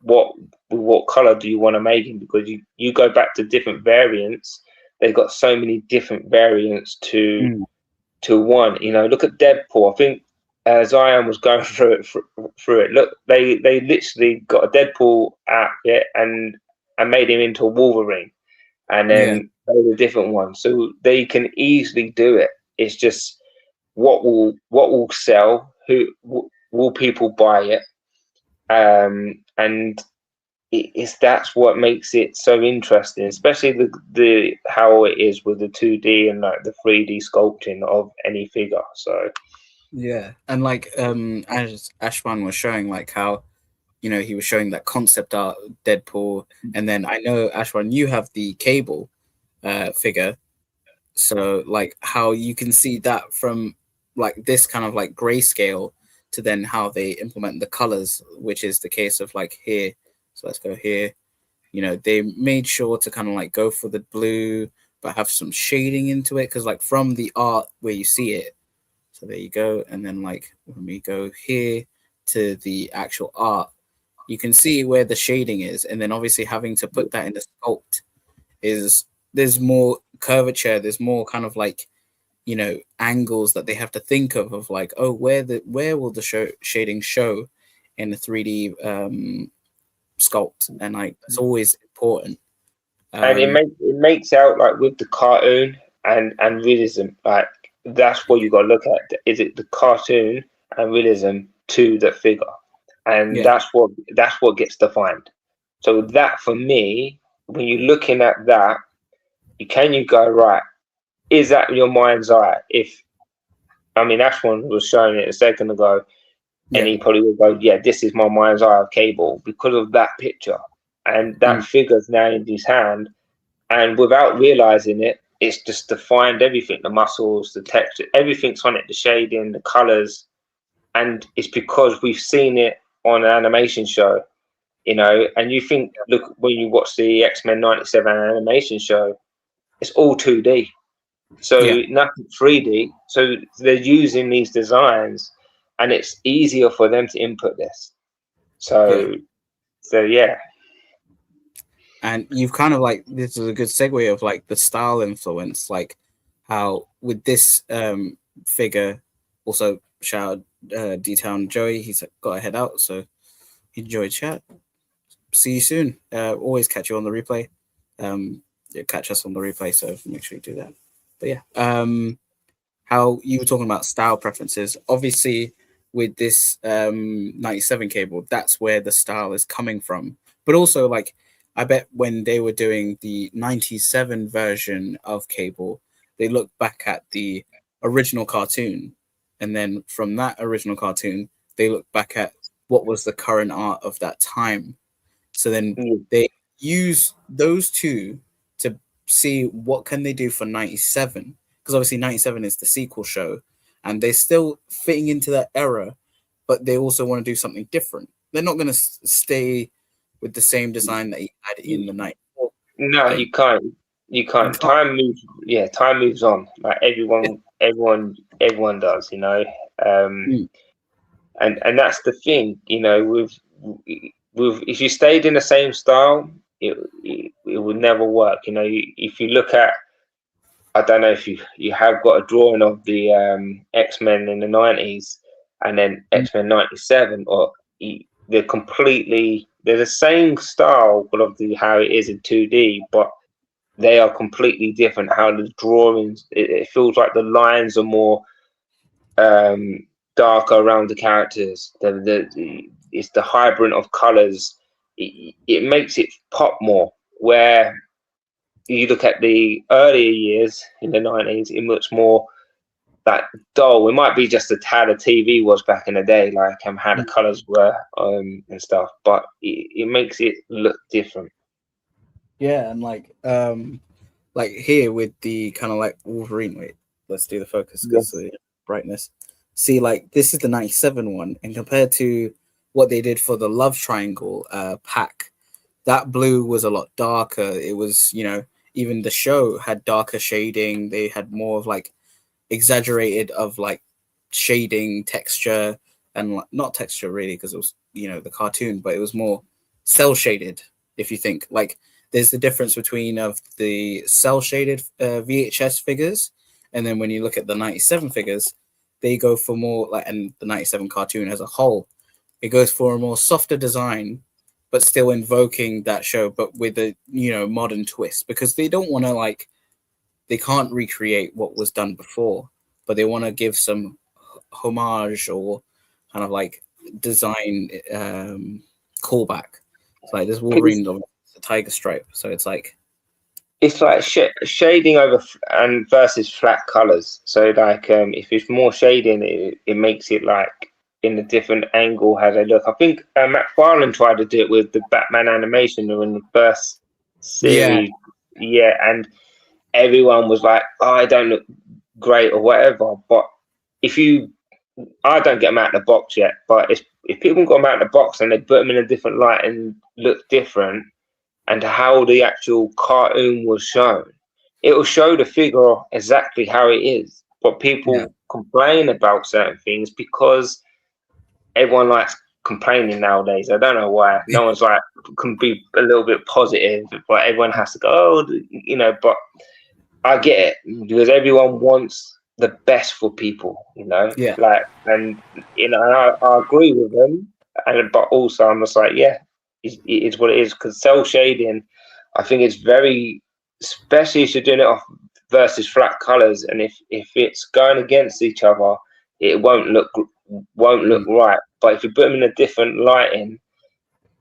What color do you want to make him? Because you go back to different variants, they've got so many different variants to one. You know, look at Deadpool. I think Zion was going through it. Look, they literally got a Deadpool outfit and made him into a Wolverine, and then made a different one. So they can easily do it. It's just what will sell. Who will people buy it? And that's what makes it so interesting, especially the how it is with the 2D and like the 3D sculpting of any figure. So yeah, and like as Ashwan was showing, like how, you know, he was showing that concept art Deadpool, and then I know Ashwan, you have the Cable figure, so like how you can see that from like this kind of like grayscale to then how they implement the colors, which is the case of like here. So let's go here. You know, they made sure to kind of like go for the blue, but have some shading into it, because like from the art where you see it. So there you go. And then like when we go here to the actual art, you can see where the shading is. And then obviously having to put that in the sculpt there's more curvature, there's more kind of like, you know, angles that they have to think of like, oh, where will the shading show in the 3D sculpt, and like it's always important. And it makes out like with the cartoon and realism, like that's what you got to look at. Is it the cartoon and realism to the figure? And that's what gets defined. So that for me, when you're looking at that, you go, right, is that your mind's eye? Ashwan was showing it a second ago, and he probably would go, yeah, this is my mind's eye of Cable because of that picture. And that figure's now in his hand, and without realizing it, it's just defined everything, the muscles, the texture, everything's on it, the shading, the colors. And it's because we've seen it on an animation show, you know, and you think, look, when you watch the X-Men 97 animation show, it's all 2D. So nothing 3D. So they're using these designs, and it's easier for them to input this. So yeah. And you've kind of like, this is a good segue of like the style influence, like how with this figure, also shout out D-Town Joey, he's got to head out, so enjoy chat. See you soon. Always catch you on the replay. Catch us on the replay, so make sure you do that. But yeah, how you were talking about style preferences, obviously with this 97 Cable, that's where the style is coming from. But also, like, I bet when they were doing the 97 version of Cable, they looked back at the original cartoon, and then from that original cartoon, they looked back at what was the current art of that time. So then they use those two to see what can they do for 97, because obviously 97 is the sequel show, and they're still fitting into that era, but they also want to do something different. They're not going to stay with the same design that he had in the 94. No, you can't. You can't. Time moves. Yeah, time moves on. Like everyone does. You know. Mm. And that's the thing. You know, with if you stayed in the same style, it would never work. You know, if you look at, I don't know if you have got a drawing of the X-Men in the 90s and then X-Men 97, or they're the same style of how it is in 2D, but they are completely different. How the drawings, it feels like the lines are more darker around the characters. It's the hybrid of colors. It makes it pop more. Where you look at the earlier years in the 90s, it looks more like dull. It might be just how the TV was back in the day, like how the colors were and stuff. But it makes it look different. Yeah, and like here with the kind of like Wolverine. Wait, let's do the focus because the brightness. See, like this is the 97 one, and compared to what they did for the Love Triangle pack, that blue was a lot darker. It was, you know, even the show had darker shading. They had more of like exaggerated of like shading, texture, and not texture really because it was, you know, the cartoon, but it was more cell shaded. If you think like there's the difference between of the cell shaded VHS figures, and then when you look at the 97 figures, they go for more like, and the 97 cartoon as a whole, it goes for a more softer design, but still invoking that show, but with a, you know, modern twist, because they don't want to like, they can't recreate what was done before, but they want to give some homage or kind of like design callback. It's like this Wolverine of the tiger stripe, so it's like shading over and versus flat colors. So like if it's more shading, it makes it like in a different angle how they look. I think McFarlane tried to do it with the Batman animation in the first series. Yeah, and everyone was like, "Oh, I don't look great" or whatever. But I don't get them out of the box yet. But if people got them out of the box and they put them in a different light and look different, and how the actual cartoon was shown, it will show the figure exactly how it is. But people complain about certain things because everyone likes complaining nowadays. I don't know why. No one's like can be a little bit positive, but everyone has to go, oh, you know. But I get it because everyone wants the best for people, you know. Yeah. Like, and you know, I agree with them, but also I'm just like, yeah, it's what it is. Because cell shading, I think it's very, especially if you're doing it off versus flat colors, and if it's going against each other, it won't look right. But if you put them in a different lighting,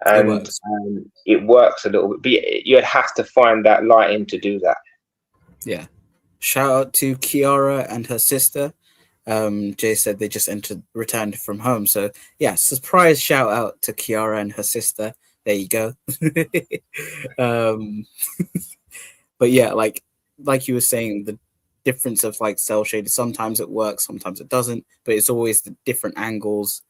and it works a little bit, but you'd have to find that lighting to do that. Yeah. Shout out to Kiara and her sister. Jay said they just returned from home. So yeah, surprise shout out to Kiara and her sister. There you go. But yeah, like you were saying, the difference of like cell shaded, sometimes it works, sometimes it doesn't, but it's always the different angles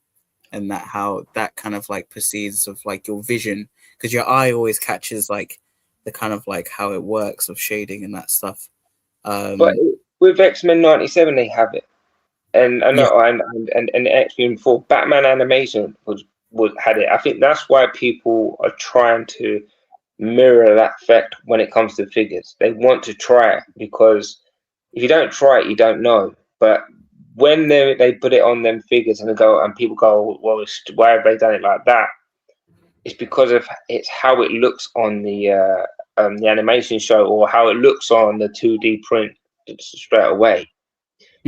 and that how that kind of like proceeds of like your vision, because your eye always catches like the kind of like how it works of shading and that stuff. But with X-Men 97 they have it, and I know and X-Men 4 Batman animation had it. I think that's why people are trying to mirror that effect when it comes to figures. They want to try it, because if you don't try it, you don't know. But when they put it on them figures and people go, well, why have they done it like that? It's because of it's how it looks on the animation show, or how it looks on the 2D print straight away.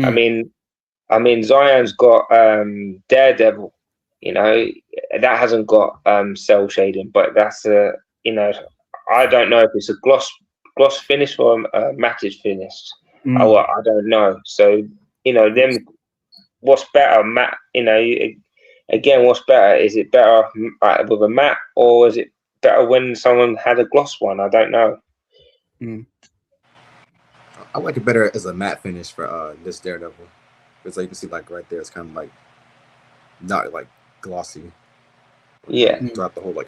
I mean, Zion's got Daredevil. You know, that hasn't got cell shading, but that's you know, I don't know if it's a gloss finish or a matted finish. I don't know. So you know, then what's better, matte? You know, again, what's better? Is it better with a matte, or is it better when someone had a gloss one? I don't know. I like it better as a matte finish for this Daredevil, because like you can see, like right there, it's kind of like not like glossy. Yeah, throughout the whole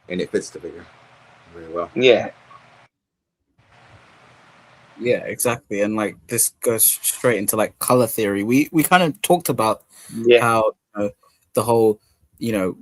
and it fits the figure very well. Yeah. Yeah, exactly. And like this goes straight into like color theory. We kind of talked about Yeah, how the whole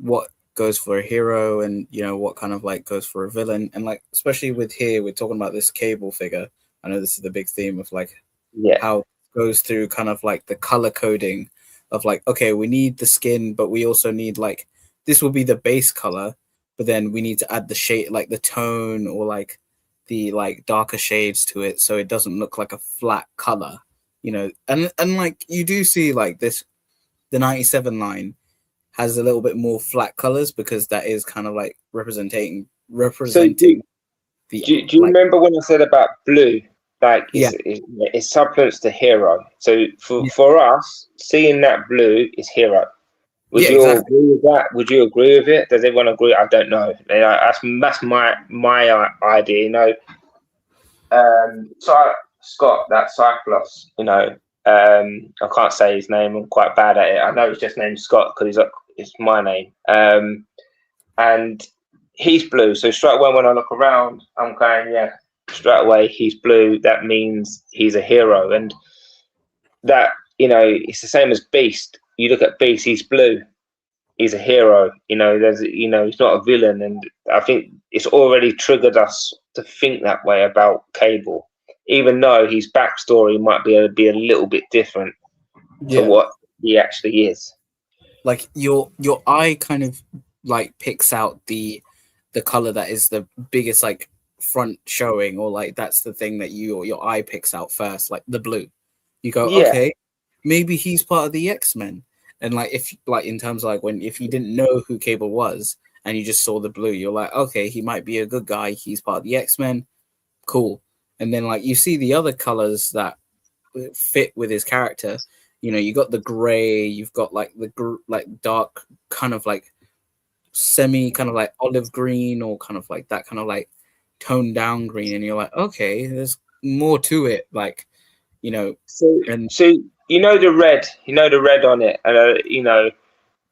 what goes for a hero and what kind of like goes for a villain, and like especially with here we're talking about this Cable figure. I know this is the big theme of like yeah, how it goes through kind of like the color coding of like, okay, we need the skin, but we also need like this will be the base color, but then we need to add the shade, like the tone or like the like darker shades to it so it doesn't look like a flat color, and like you do see like this the 97 line has a little bit more flat colors because that is kind of like representing So the do you like remember when I said about blue? Like yeah it's supplements to hero. So yeah, for us, seeing that blue is hero. Would yeah you all exactly agree with that? Would you agree with it? Does everyone agree? I don't know. That's my idea. So Scott, that Cyclops. I can't say his name. I'm quite bad at it. I know it's just named Scott because it's my name. And he's blue. So straight away when I look around, I'm going, yeah, straight away he's blue. That means he's a hero. And that, it's the same as Beast. You look at Beast, he's blue. He's a hero. He's not a villain. And I think it's already triggered us to think that way about Cable, even though his backstory might be a little bit different to yeah what he actually is. like your eye kind of like picks out the color that is the biggest like front showing, or like that's the thing that your eye picks out first, like the blue. You go, Yeah. okay, maybe he's part of the X-Men. And like if like in terms of like when if you didn't know who Cable was and you just saw the blue, you're like, okay, he might be a good guy, he's part of the X-Men, cool. And then like you see the other colors that fit with his character. You got the gray, you've got like like dark kind of like semi kind of like olive green, or kind of like that kind of like toned down green, and you're like, okay, there's more to it, like So, and so the red on it, and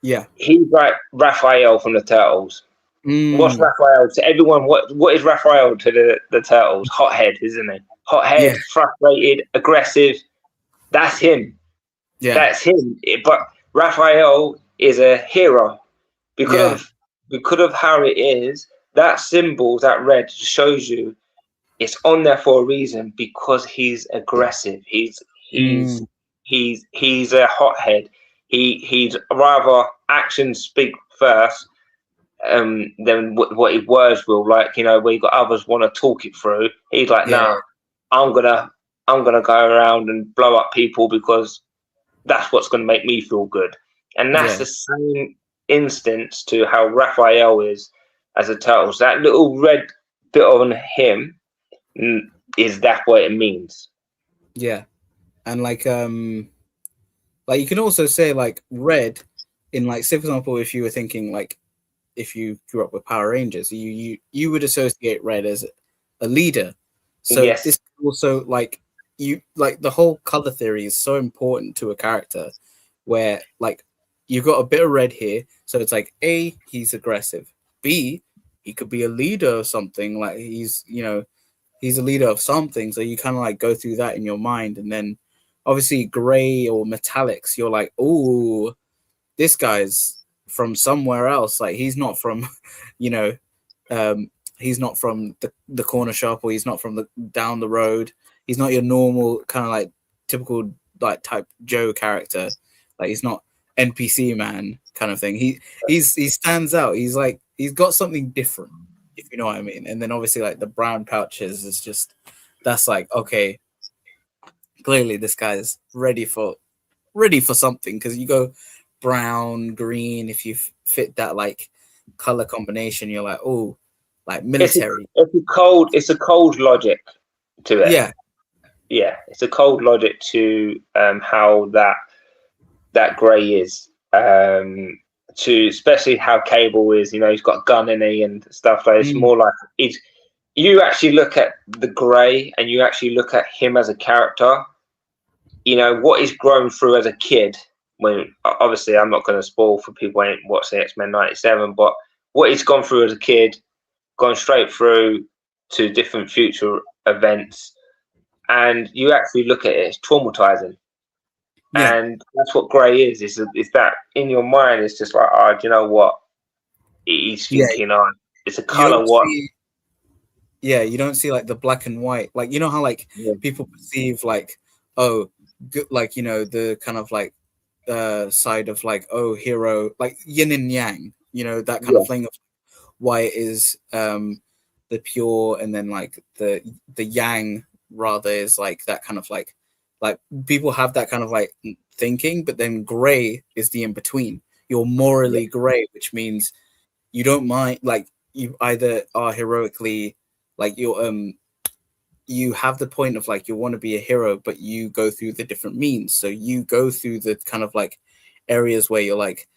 yeah. he's like Raphael from the Turtles. What's Mm, Raphael to everyone? What is Raphael to the Turtles? Hothead, isn't he? yeah, Hothead, frustrated, aggressive. That's him. yeah, That's him. But Raphael is a hero yeah, because of how it is. That symbol, that red, shows you it's on there for a reason because he's aggressive. He's mm, he's a hothead. He's rather actions speak first than what his words will. Like where you got others want to talk it through. He's like, yeah, nah, I'm gonna go around and blow up people because that's what's gonna make me feel good. And that's yeah, the same instance to how Raphael is as a turtle. So that little red bit on him is that what it means? yeah. And like you can also say like red in like, say for example, if you were thinking like if you grew up with Power Rangers, you would associate red as a leader. So Yes. this also like you like the whole color theory is so important to a character, where like you got a bit of red here, so it's like A, he's aggressive. B, he could be a leader of something, like he's a leader of something. So you kind of like go through that in your mind, and then obviously gray or metallics, you're like, oh, this guy's from somewhere else. Like he's not from, you know, he's not from the corner shop, or he's not from the down the road. He's not your normal kind of like typical like type Joe character. Like he's not NPC man kind of thing. He stands out. He's like he's got something different, if you know what I mean. And then obviously like the brown pouches is just that's like okay, clearly this guy is ready for something, because you go brown, green, if you fit that like color combination, you're like, oh, like military. It's a cold logic to it. Yeah, Yeah, it's a cold logic to how that grey is. To especially how Cable is, he's got a gun in he and stuff. Like it's more like it's. You actually look at the grey, and you actually look at him as a character. What he's grown through as a kid. When obviously I'm not going to spoil for people who ain't watched the X-Men '97, but what he's gone through as a kid, gone straight through to different future events, and you actually look at it, it's traumatizing. Yeah. And that's what grey is that in your mind, it's just like, oh, do you know what? He's Yeah. thinking on. It's a You color. don't What? see, yeah, you don't see like the black and white. Like, you know how like Yeah. people perceive like, oh, good, like, you know, the kind of like side of like, oh, hero, like yin and yang, you know, that kind Yeah. of thing of white is the pure, and then like the yang rather is like that kind of like people have that kind of like thinking, but then gray is the in between. You're morally gray, which means you don't mind, like you either are heroically, like you have the point of like you want to be a hero, but you go through the different means. So you go through the kind of like areas where you're like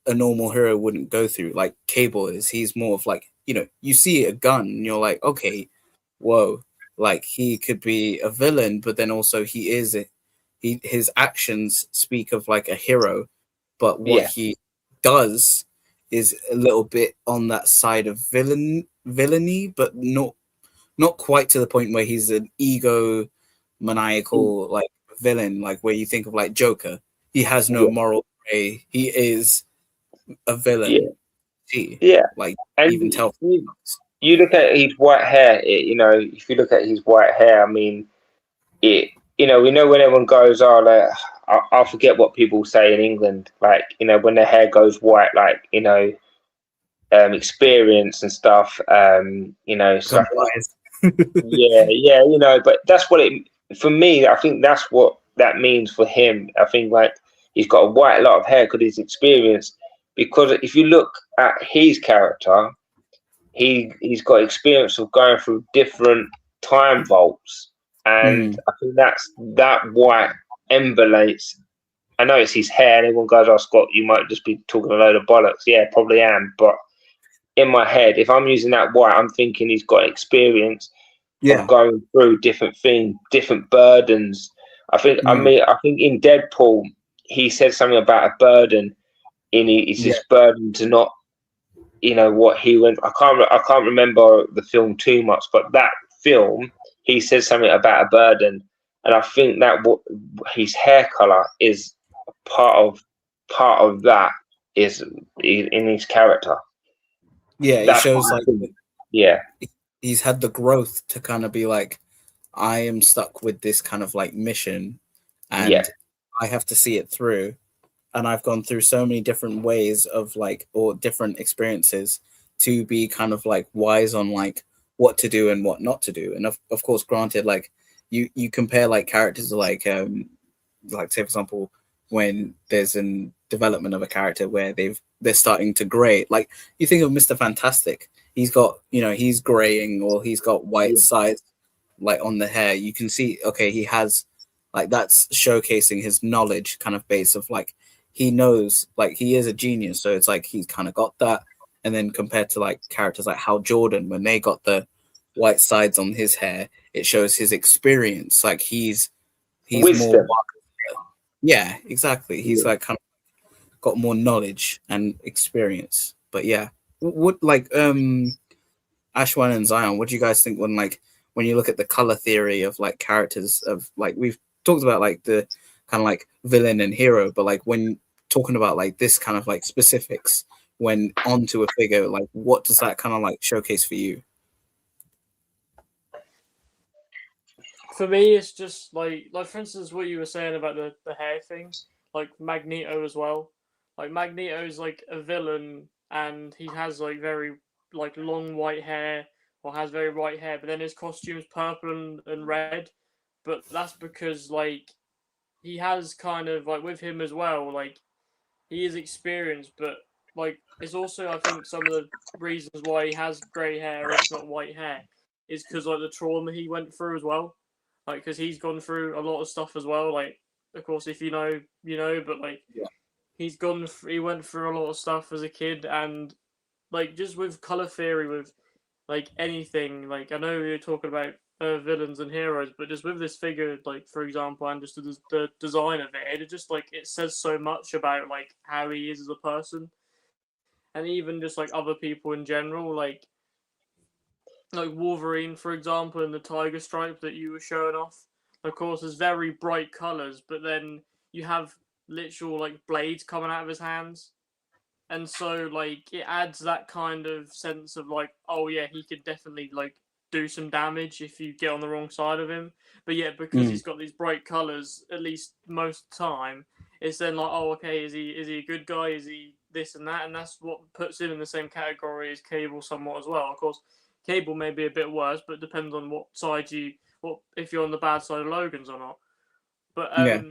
a normal hero wouldn't go through. Like Cable is, he's more of like, you know, you see a gun and you're like, okay, whoa, like he could be a villain, but then also he is his actions speak of like a hero, but what Yeah. he does is a little bit on that side of villainy, but not quite to the point where he's an ego maniacal like villain, like where you think of like Joker. He has no Yeah. moral gray. He is a Yeah. villain. See, Yeah. like And even tell. you look at his white hair. You know, if you look at his white hair, I mean, it. You know, we know when everyone goes, oh, like, I'll forget what people say in England. Like, you know, when their hair goes white, like, you know, experience and stuff. You know, stuff like, yeah, you know. But that's what it for me. I think that's what that means for him. I think like he's got a white lot of hair because he's experienced. Because if you look at his character, he's got experience of going through different time vaults, and I think that white emulates. I know it's his hair, and everyone goes, "Oh, Scott, you might just be talking a load of bollocks." Yeah, probably am, but in my head, if I'm using that white, I'm thinking he's got experience of Yeah. going through different things, different burdens. I think in Deadpool, he said something about a burden. It's this burden to not, you know, what he went. I can't remember the film too much, but that film, he says something about a burden, and I think that what his hair color is part of that is in his character. Yeah, it That's what shows I like think. Yeah, he's had the growth to kind of be like, I am stuck with this kind of like mission, yeah, and I have to see it through. And I've gone through so many different ways of like, or different experiences to be kind of like wise on like what to do and what not to do. And of course, granted, like you compare like characters like say for example, when there's an development of a character where they're starting to gray, like you think of Mr. Fantastic, he's got, you know, he's graying or he's got white sides like on the hair. You can see, okay, he has like, that's showcasing his knowledge kind of base of like, he knows, like he is a genius, so it's like he's kind of got that. And then compared to like characters like Hal Jordan, when they got the white sides on his hair, it shows his experience, like he's more, wisdom. yeah, exactly, he's like kind of got more knowledge and experience. But yeah, what like Ashwan and Zion, what do you guys think when you look at the color theory of like characters of like, we've talked about like the kind of like villain and hero, but like when talking about like this kind of like specifics when onto a figure, like what does that kind of like showcase for you? For me, it's just like for instance, what you were saying about the hair thing, like Magneto as well. Like Magneto's like a villain, and he has like very like long white hair, or has very white hair, but then his costume's purple and red. But that's because like he has kind of like with him as well, like he is experienced, but like it's also, I think, some of the reasons why he has grey hair, if not white hair, is because like the trauma he went through as well. Like, because he's gone through a lot of stuff as well. Like, of course, if you know, you know. But like, he went through a lot of stuff as a kid, and like just with color theory, with like anything. Like, I know you're talking about villains and heroes, but just with this figure, like for example, and just the design of it just like it says so much about like how he is as a person, and even just like other people in general. Like, like Wolverine, for example, and the tiger stripe that you were showing off. Of course, there's very bright colors, but then you have literal like blades coming out of his hands, and so like it adds that kind of sense of like, oh yeah, he could definitely like do some damage if you get on the wrong side of him. But yeah, because he's got these bright colors, at least most of the time, it's then like, oh okay, is he a good guy? Is he this and that? And that's what puts him in the same category as Cable somewhat as well. Of course, Cable may be a bit worse, but it depends on what side what if you're on the bad side of Logan's or not. But Yeah.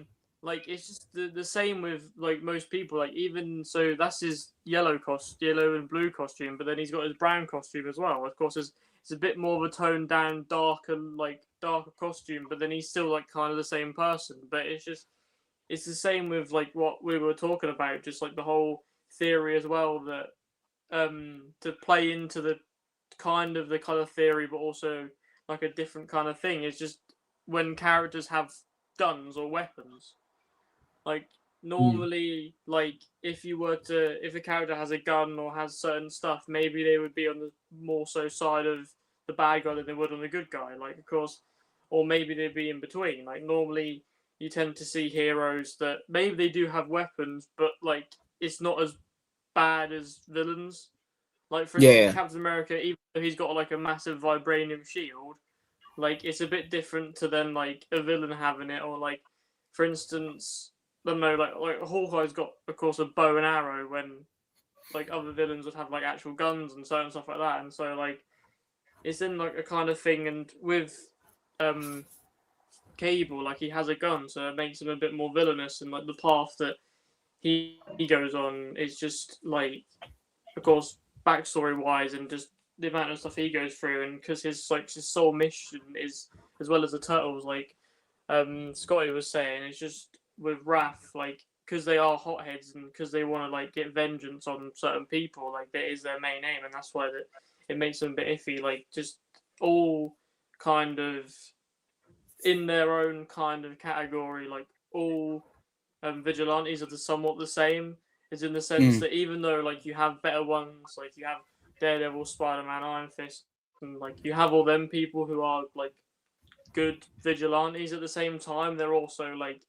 like it's just the same with like most people. Like even so, that's his yellow and blue costume, but then he's got his brown costume as well. Of course, it's a bit more of a toned down, darker costume, but then he's still like kind of the same person. But it's the same with like what we were talking about, just like the whole theory as well that to play into the kind of the color theory, but also like a different kind of thing. It's just when characters have guns or weapons. Like normally, like if a character has a gun or has certain stuff, maybe they would be on the more so side of the bad guy than they would on the good guy. Like of course, or maybe they'd be in between. Like normally, you tend to see heroes that maybe they do have weapons, but like it's not as bad as villains. Like for instance, Yeah. Captain America, even though he's got like a massive vibranium shield, like it's a bit different to then like a villain having it, or like for instance, I don't know, like Hawkeye's got of course a bow and arrow when like other villains would have like actual guns and certain stuff like that, and so like it's in like a kind of thing, and with Cable, like he has a gun, so it makes him a bit more villainous, and like the path that he goes on is just like, of course, backstory wise, and just the amount of stuff he goes through, and because his sole mission is, as well as the turtles, like Scotty was saying, it's just with Wrath, like because they are hotheads and because they want to like get vengeance on certain people, like that is their main aim, and that's why that it makes them a bit iffy. Like just all kind of in their own kind of category, like all vigilantes are somewhat the same, is in the sense that even though like you have better ones, like you have Daredevil, Spider-Man, Iron Fist, and like you have all them people who are like good vigilantes, at the same time they're also like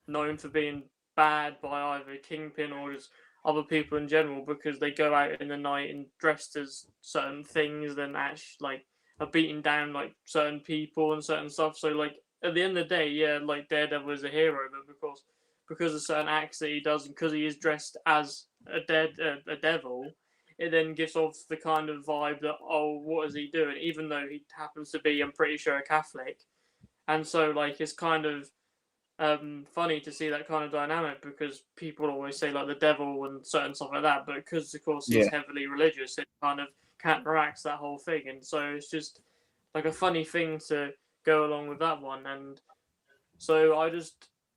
known for being bad by either Kingpin or just other people in general, because they go out in the night and dressed as certain things, then actually like are beating down like certain people and certain stuff. So like at the end of the day, yeah, like Daredevil is a hero, but because of certain acts that he does, and because he is dressed as a devil, it then gives off the kind of vibe that, oh, what is he doing? Even though he happens to be, I'm pretty sure, a Catholic, and so like it's kind of funny to see that kind of dynamic, because people always say like the devil and certain stuff like that, but because of course he's heavily religious, it kind of counteracts that whole thing, and so it's just like a funny thing to go along with that one. And so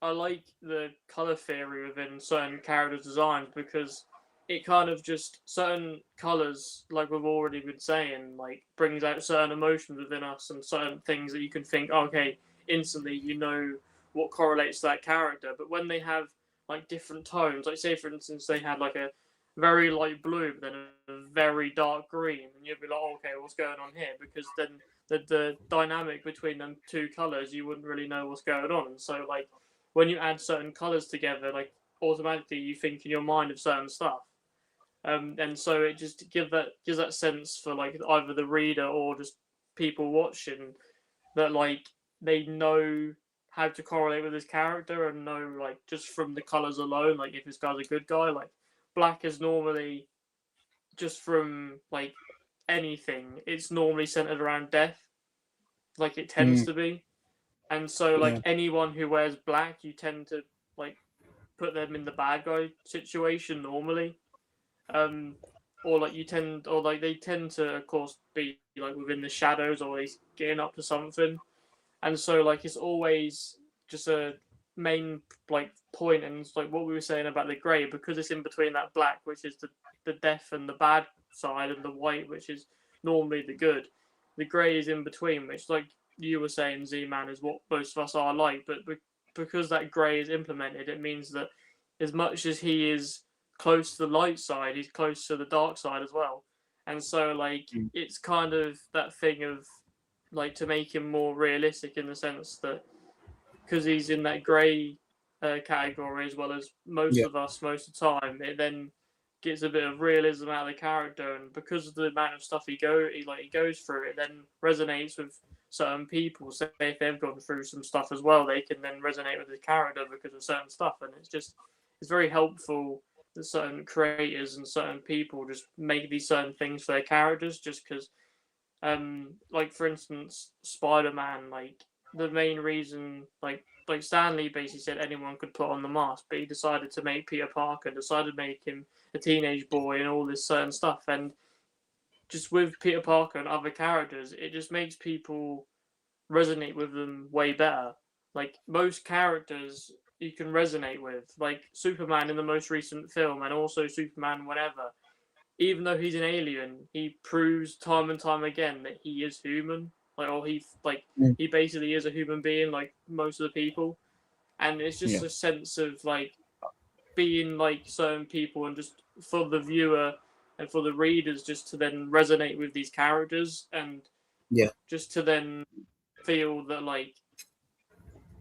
I like the color theory within certain character designs, because it kind of just certain colors, like we've already been saying, like brings out certain emotions within us and certain things that you can think, oh, okay, instantly you know what correlates to that character. But when they have like different tones, like say for instance they had like a very light blue but then a very dark green, and you'd be like, oh, okay, what's going on here? Because then the dynamic between them two colors, you wouldn't really know what's going on. And so like when you add certain colors together, like automatically you think in your mind of certain stuff. And so it just gives that sense for like either the reader or just people watching, that like they know how to correlate with his character, and know like just from the colors alone, like if this guy's a good guy. Like black is normally, just from like anything, it's normally centered around death, like it tends to be. And so like anyone who wears black, you tend to like put them in the bad guy situation normally. Or like they tend to of course be like within the shadows, or he's getting up to something. And so like it's always just a main like point, and it's like what we were saying about the grey, because it's in between that black, which is the death and the bad side, and the white, which is normally the good. The grey is in between, which like you were saying, Z-Man, is what most of us are like. But because that grey is implemented, it means that as much as he is close to the light side, he's close to the dark side as well. And so like Mm. it's kind of that thing of like to make him more realistic in the sense that because he's in that grey category as well as most Yeah. of us most of the time, it then gets a bit of realism out of the character, and because of the amount of stuff he goes through, it then resonates with certain people. So if they've gone through some stuff as well, they can then resonate with the character because of certain stuff, and it's very helpful that certain creators and certain people just make these certain things for their characters, just because like for instance Spider-Man, like the main reason like Stan Lee basically said anyone could put on the mask, but he decided to make Peter Parker, decided to make him a teenage boy and all this certain stuff. And just with Peter Parker and other characters, it just makes people resonate with them way better. Like most characters you can resonate with, like Superman in the most recent film and also Superman whenever. Even though he's an alien, he proves time and time again that he is human. Mm. He basically is a human being, like most of the people. And it's just Yeah. a sense of like being like certain people, and just for the viewer and for the readers, just to then resonate with these characters, and Yeah. just to then feel that like,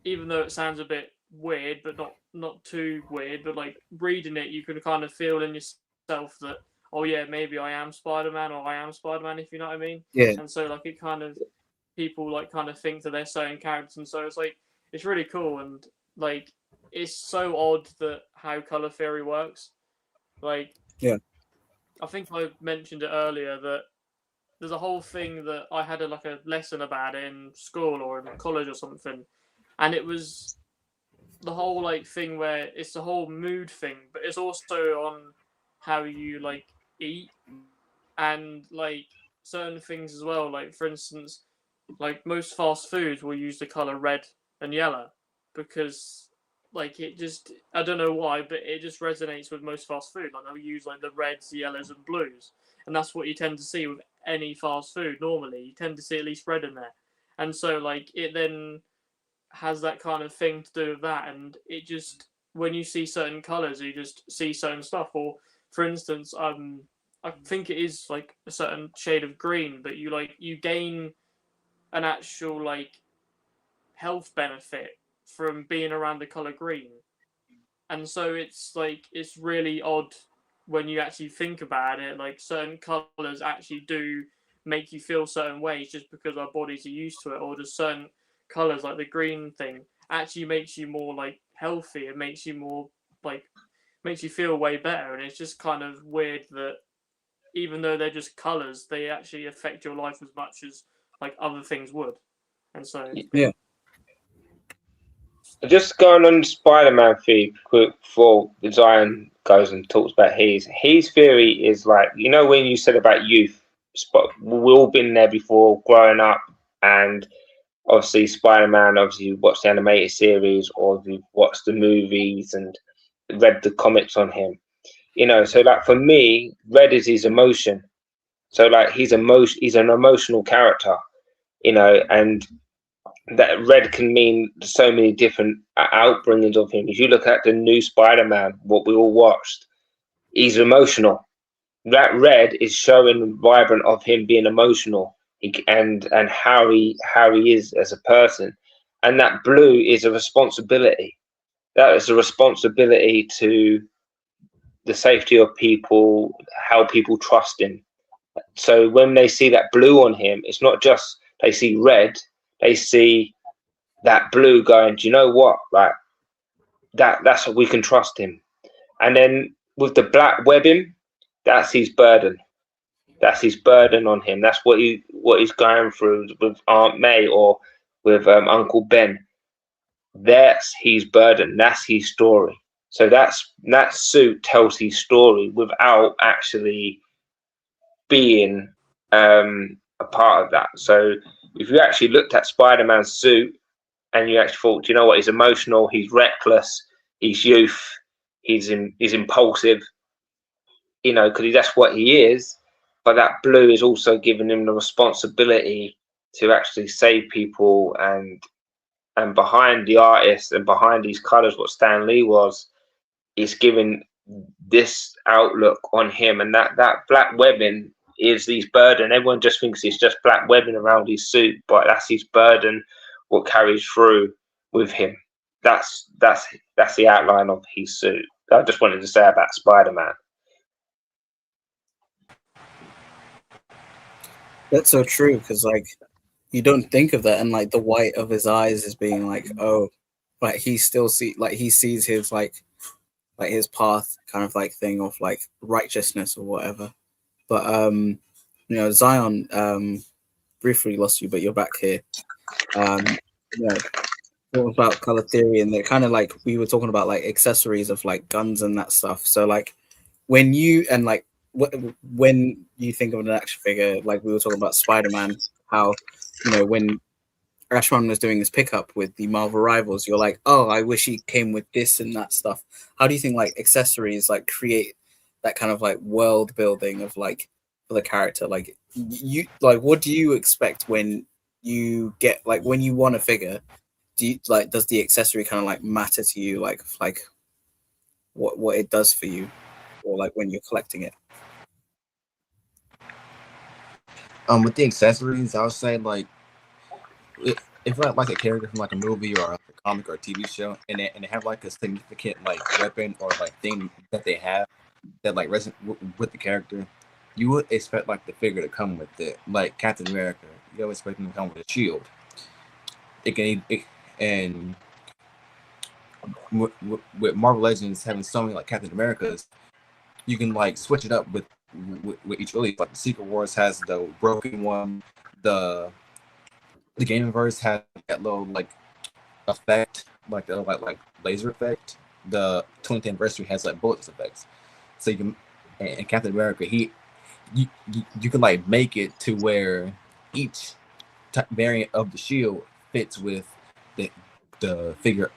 even though it sounds a bit weird, but not too weird, but like reading it, you can kind of feel in yourself that, oh yeah, maybe I am Spider-Man, or I am Spider-Man, if you know what I mean. Yeah. And so like it kind of, people like kind of think that they're certain characters, and so it's like it's really cool. And like it's so odd that how color theory works. Like, Yeah. I think I mentioned it earlier that there's a whole thing that I had like a lesson about it in school or in college or something, and it was the whole like thing where it's the whole mood thing, but it's also on how you like eat and like certain things as well. Like for instance, like most fast foods will use the color red and yellow because like it just, I don't know why, but it just resonates with most fast food. Like they'll use like the reds, yellows, and blues, and that's what you tend to see with any fast food. Normally, you tend to see at least red in there, and so like it then has that kind of thing to do with that, and it just, when you see certain colors, you just see certain stuff. Or for instance, I think it is like a certain shade of green, but you gain an actual like health benefit from being around the color green. And so it's like it's really odd when you actually think about it. Like certain colors actually do make you feel certain ways just because our bodies are used to it, or just certain colors like the green thing actually makes you more like healthy. It makes you more like, makes you feel way better. And it's just kind of weird that even though they're just colors, they actually affect your life as much as like other things would. And so Yeah. Just going on Spider-Man theory quick before Zion goes and talks about his theory is like, you know, when you said about youth, we've all been there before growing up, and obviously Spider-Man, obviously you watched the animated series or you watched the movies and read the comics on him, you know. So like for me, red is his emotion. So like he's an emotional character, you know, and that red can mean so many different outbringings of him. If you look at the new Spider-Man, what we all watched, he's emotional. That red is showing vibrant of him being emotional, and how he is as a person. And that blue is a responsibility. That is a responsibility to the safety of people, how people trust him. So when they see that blue on him, it's not just they see red, they see that blue going, do you know what? Like that's what we can trust him. And then with the black webbing, that's his burden. That's his burden on him. That's what he's going through with Aunt May or with Uncle Ben. That's his burden. That's his story. So that suit tells his story without actually being a part of that. So if you actually looked at Spider-Man's suit and you actually thought, you know what, he's emotional, he's reckless, he's youth, he's impulsive, you know, because that's what he is. But that blue is also giving him the responsibility to actually save people, and behind the artist and behind these colors, what Stan Lee was, is giving this outlook on him. And that black webbing is his burden. Everyone just thinks it's just black webbing around his suit, but that's his burden, what carries through with him. That's the outline of his suit. I just wanted to say about Spider-Man. That's so true, because like you don't think of that, and like the white of his eyes is being like, oh, like he still he sees his like his path kind of like thing of like righteousness or whatever. But you know, Zion, briefly lost you, but you're back here. You know, what about color theory, and they're kind of like we were talking about like accessories of like guns and that stuff. So like when you and like when you think of an action figure, like we were talking about Spider-Man, how you know when Ashwan was doing his pickup with the Marvel Rivals, you're like, oh, I wish he came with this and that stuff. How do you think like accessories like create that kind of like world building of like for the character? Like you like what do you expect when you get like when you want a figure? Do you like does the accessory kind of like matter to you like what it does for you, or like when you're collecting it? With the accessories, I would say like if like a character from like a movie or like a comic or a TV show, and they have like a significant like weapon or like thing that they have that like resonate with the character, you would expect like the figure to come with it. Like Captain America, you always expect him to come with a shield. And with Marvel Legends having so many like Captain Americas, you can like switch it up with each release. Like the Secret Wars has the broken one, the Gameverse has that little like effect, like the like laser effect. The 20th anniversary has like bullets effects. So you can, and Captain America, you can like make it to where each variant of the shield fits with the figure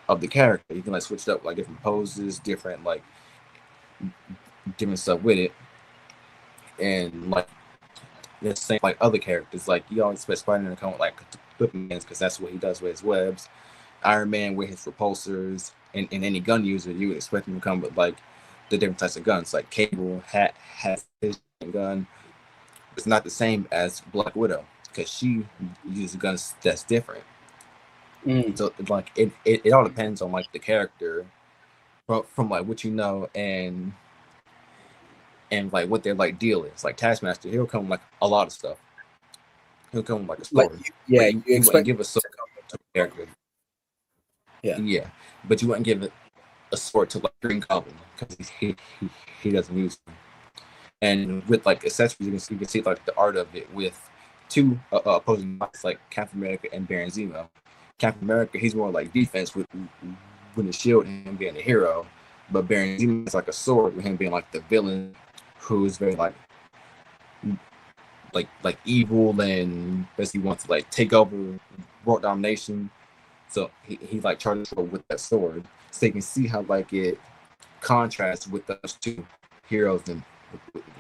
of the character. You can like switch it up like different poses, different stuff with it, and like the same like other characters. Like you always expect Spider-Man to come with like equipment because that's what he does with his webs. Iron Man with his repulsors, and any gun user you would expect him to come with like the different types of guns. Like Cable has his gun. It's not the same as Black Widow because she uses guns that's different. So like it all depends on like the character from like what you know and like what their like deal is. Like Taskmaster, he'll come with like a lot of stuff. He'll come with like a story. Like, you expect give a sword to a character. Yeah, but you wouldn't give it a sword to like Green Goblin because he doesn't use them. And with like accessories, you can see like the art of it with two opposing bodies like Captain America and Baron Zemo. Captain America, he's more like defense with the shield and him being a hero, but Baron Zemo is like a sword with him being like the villain who is very like evil and basically wants to like take over world domination. So he like charges with that sword, so you can see how like it contrasts with those two heroes and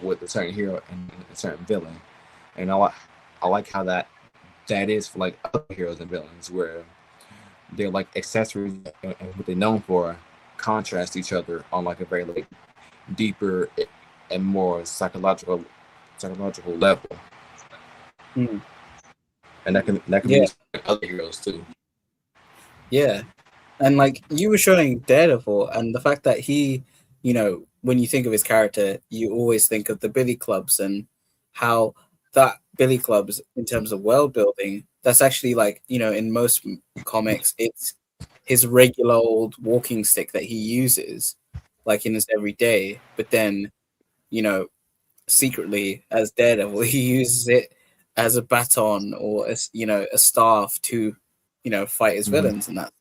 with a certain hero and a certain villain. And I like how that is for like other heroes and villains, where they're like accessories and what they're known for contrast each other on like a very like deeper and more psychological level. And that can be used for like other heroes too. Yeah, and like you were showing Daredevil, and the fact that he, you know, when you think of his character, you always think of the Billy Clubs and how that Billy Clubs, in terms of world building, that's actually like, you know, in most comics, it's his regular old walking stick that he uses like in his everyday, but then, you know, secretly as Daredevil, he uses it as a baton or as, you know, a staff to, you know, fight his villains and that.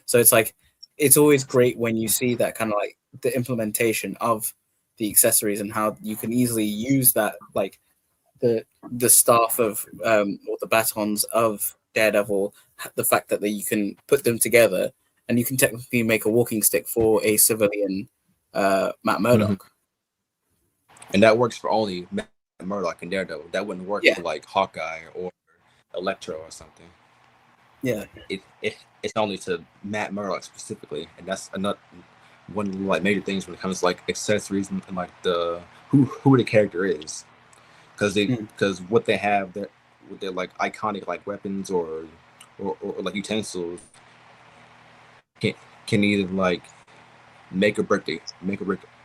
So it's like, it's always great when you see that kind of like the implementation of the accessories and how you can easily use that, like the staff of or the batons of Daredevil, the fact that you can put them together and you can technically make a walking stick for a civilian Matt Murdock. And that works for only Matt Murdock and Daredevil. That wouldn't work for like Hawkeye or Electro or something. Yeah, it's only to Matt Murdock specifically, and that's another one of the like major things when it comes to like accessories and like the who the character is. because what they have that with their like iconic like weapons or like utensils can either like make or break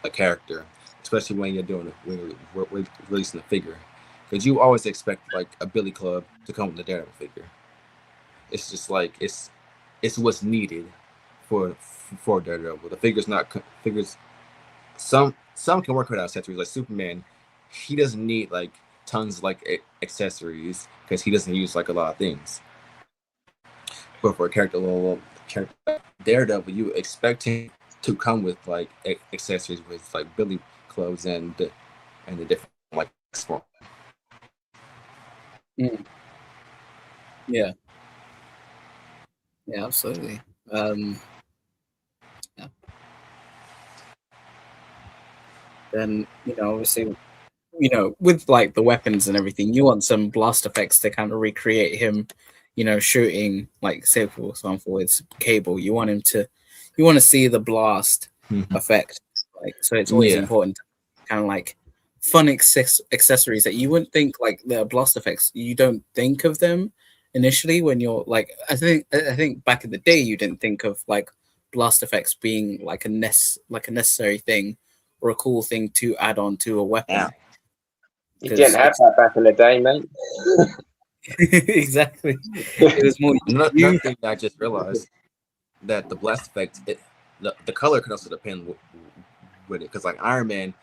a character, especially when you're doing when you're releasing a figure, because you always expect like a Billy Club to come with a Daredevil figure. It's just like it's what's needed for Daredevil. The figures. Some can work without accessories. Like Superman, he doesn't need like tons of like accessories because he doesn't use like a lot of things. But for a character like Daredevil, you expect him to come with like accessories with like Billy Clubs and the different like form. Yeah. Yeah, absolutely. Yeah. Then, obviously, with like the weapons and everything, you want some blast effects to kind of recreate him, shooting, like, say for example, it's Cable. You want to see the blast effect. Like, so it's always important to kind of like fun accessories that you wouldn't think, like the blast effects, you don't think of them initially when you're like, I think back in the day you didn't think of like blast effects being like a necessary thing or a cool thing to add on to a weapon. Yeah. You didn't have that back in the day, mate. Exactly. It was more another thing I just realized that the blast effect, the color can also depend with it, because like Iron Man,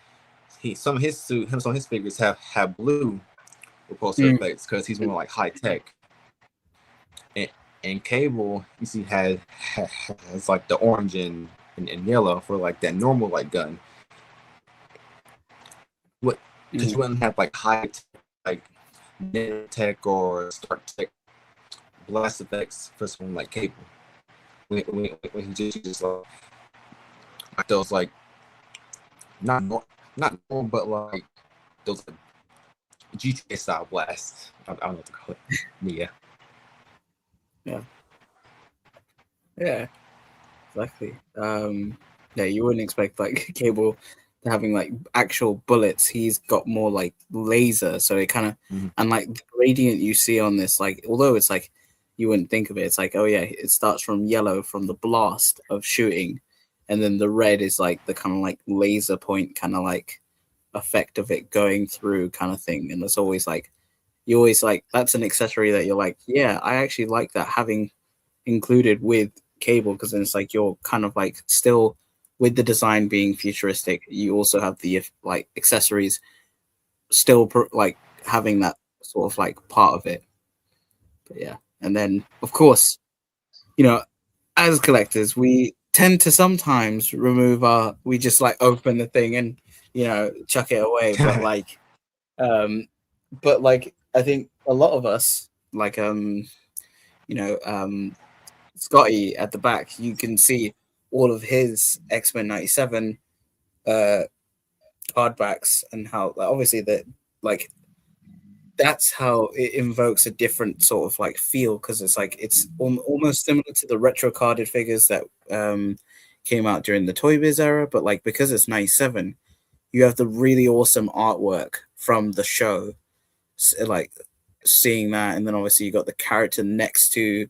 some of his figures have blue repulsor effects because he's more like high tech, and Cable you see has like the orange and yellow for like that normal like gun. What because you wouldn't have like high tech, like tech or Stark tech blast effects for someone like Cable. When he just uses like those like not normal, but like those like, GTA style blasts. I don't know what to call it. Yeah, exactly. Yeah, you wouldn't expect like Cable having like actual bullets. He's got more like laser, so it kind of and like the gradient you see on this, like although it's like you wouldn't think of it, it's like, oh yeah, it starts from yellow from the blast of shooting, and then the red is like the kind of like laser point kind of like effect of it going through kind of thing. And it's always like you always like that's an accessory that you're like, yeah, I actually like that having included with Cable, because then it's like you're kind of like still with the design being futuristic, you also have the like accessories still like having that sort of like part of it. But yeah, and then of course, as collectors, we tend to sometimes we just like open the thing and chuck it away. But like I think a lot of us like Scotty at the back, you can see all of his X-Men 97 card backs, and how like, obviously that like that's how it invokes a different sort of like feel, because it's like it's almost similar to the retro carded figures that came out during the Toy Biz era, but like because it's 97, you have the really awesome artwork from the show, like seeing that, and then obviously you got the character next to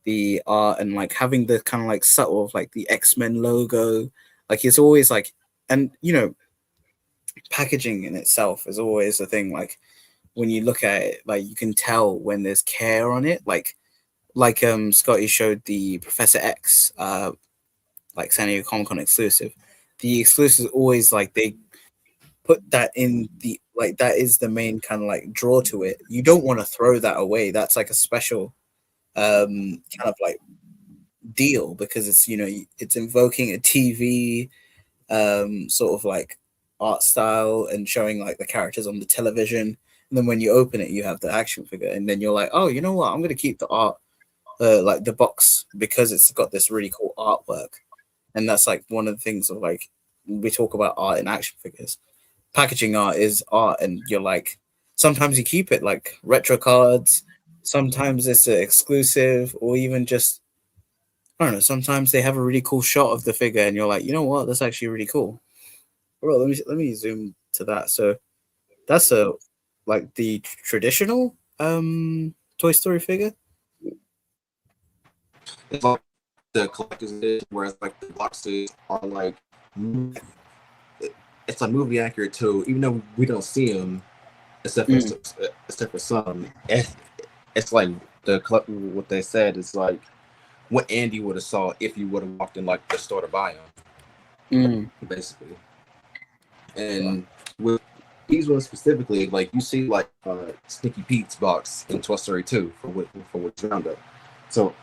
the art, and like having the kind of like subtle of like the X-Men logo, like it's always like, and packaging in itself is always a thing. Like when you look at it, like you can tell when there's care on it, like Scotty showed the Professor X like San Diego Comic-Con exclusive. The exclusives always like they put that in the like that is the main kind of like draw to it. You don't want to throw that away. That's like a special kind of like deal, because it's it's invoking a TV sort of like art style and showing like the characters on the television, and then when you open it you have the action figure, and then you're like, oh, you know what, I'm gonna keep the art like the box because it's got this really cool artwork. And that's like one of the things of like we talk about art in action figures, packaging art is art, and you're like sometimes you keep it like retro cards, sometimes it's an exclusive, or even just I don't know, sometimes they have a really cool shot of the figure and you're like, you know what, that's actually really cool. Well, let me zoom to that. So that's a like the traditional Toy Story figure? It's like the collector's edition, whereas like the boxes are like it's like movie accurate too, even though we don't see them except for some. It's like what they said is like what Andy would have saw if you would have walked in like the store to buy them, basically. And with these ones specifically, like you see like Sneaky Pete's box in Toy Story 2 for which roundup. So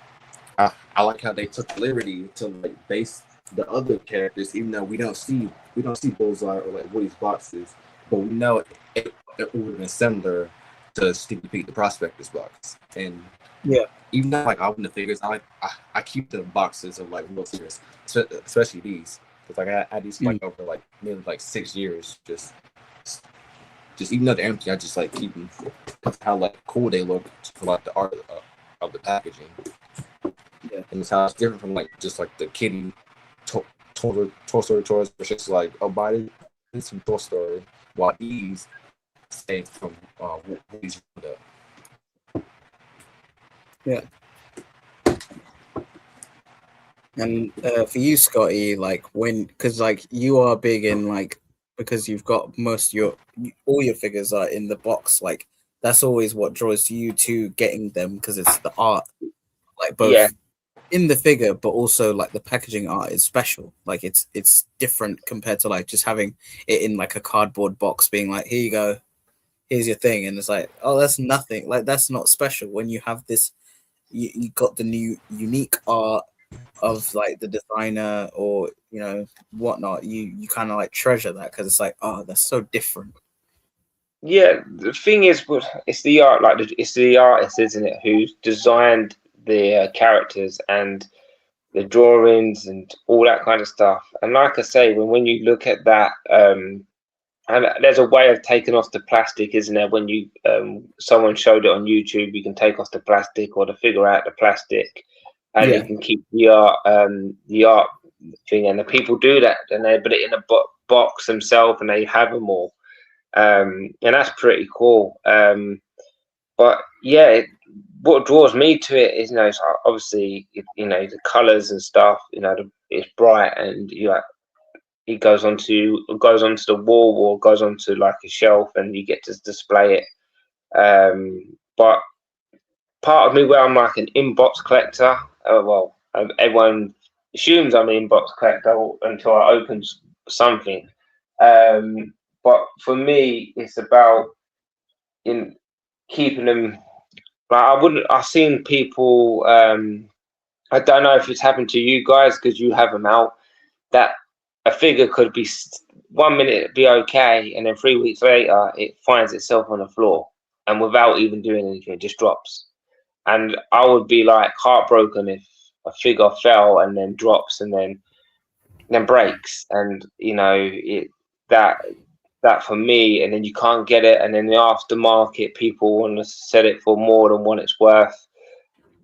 I like how they took the liberty to like base the other characters, even though we don't see Bullseye or like Woody's boxes, but we know it would have been similar to Sneaky Pete the Prospector's box. And even though like I open the figures, I keep the boxes of like real figures, especially these, because like I had these like over like nearly like 6 years, just even though they're empty, I just like keep them because how like cool they look for like the art of the packaging. Yeah, and it's how it's different from like just like the kiddie Toy Story toys, which is like, oh, buy this from Toy Story, while these stay from Woody's Roundup. Yeah. And for you, Scotty, like because like you are big in like, because you've got all your figures are in the box, like that's always what draws you to getting them, because it's the art, like both in the figure, but also like the packaging art is special. Like it's different compared to like just having it in like a cardboard box, being like, here you go, here's your thing, and it's like, oh, that's nothing. Like that's not special. When you have this, you got the new unique art of like the designer or whatnot. You kind of like treasure that because it's like, oh, that's so different. Yeah, the thing is, it's the art. Like it's the artist, isn't it, who's designed the characters and the drawings and all that kind of stuff. And like I say, when you look at that, and there's a way of taking off the plastic, isn't there? When you someone showed it on YouTube, you can take off the plastic or to figure out the plastic, and you can keep the art thing. And the people do that, and they put it in a box themselves, and they have them all. And that's pretty cool. But yeah, what draws me to it is, it's obviously, the colors and stuff. It's bright, and it goes onto the wall or goes onto like a shelf, and you get to display it. But part of me, where I'm like an inbox collector, everyone assumes I'm an inbox collector until I open something. But for me, it's about in keeping them. Like I've seen people. I don't know if it's happened to you guys because you have them out. That a figure could be 1 minute it'd be okay, and then 3 weeks later it finds itself on the floor, and without even doing anything, it just drops. And I would be like heartbroken if a figure fell and then drops and then breaks, and that for me, and then you can't get it, and then the aftermarket people want to sell it for more than what it's worth,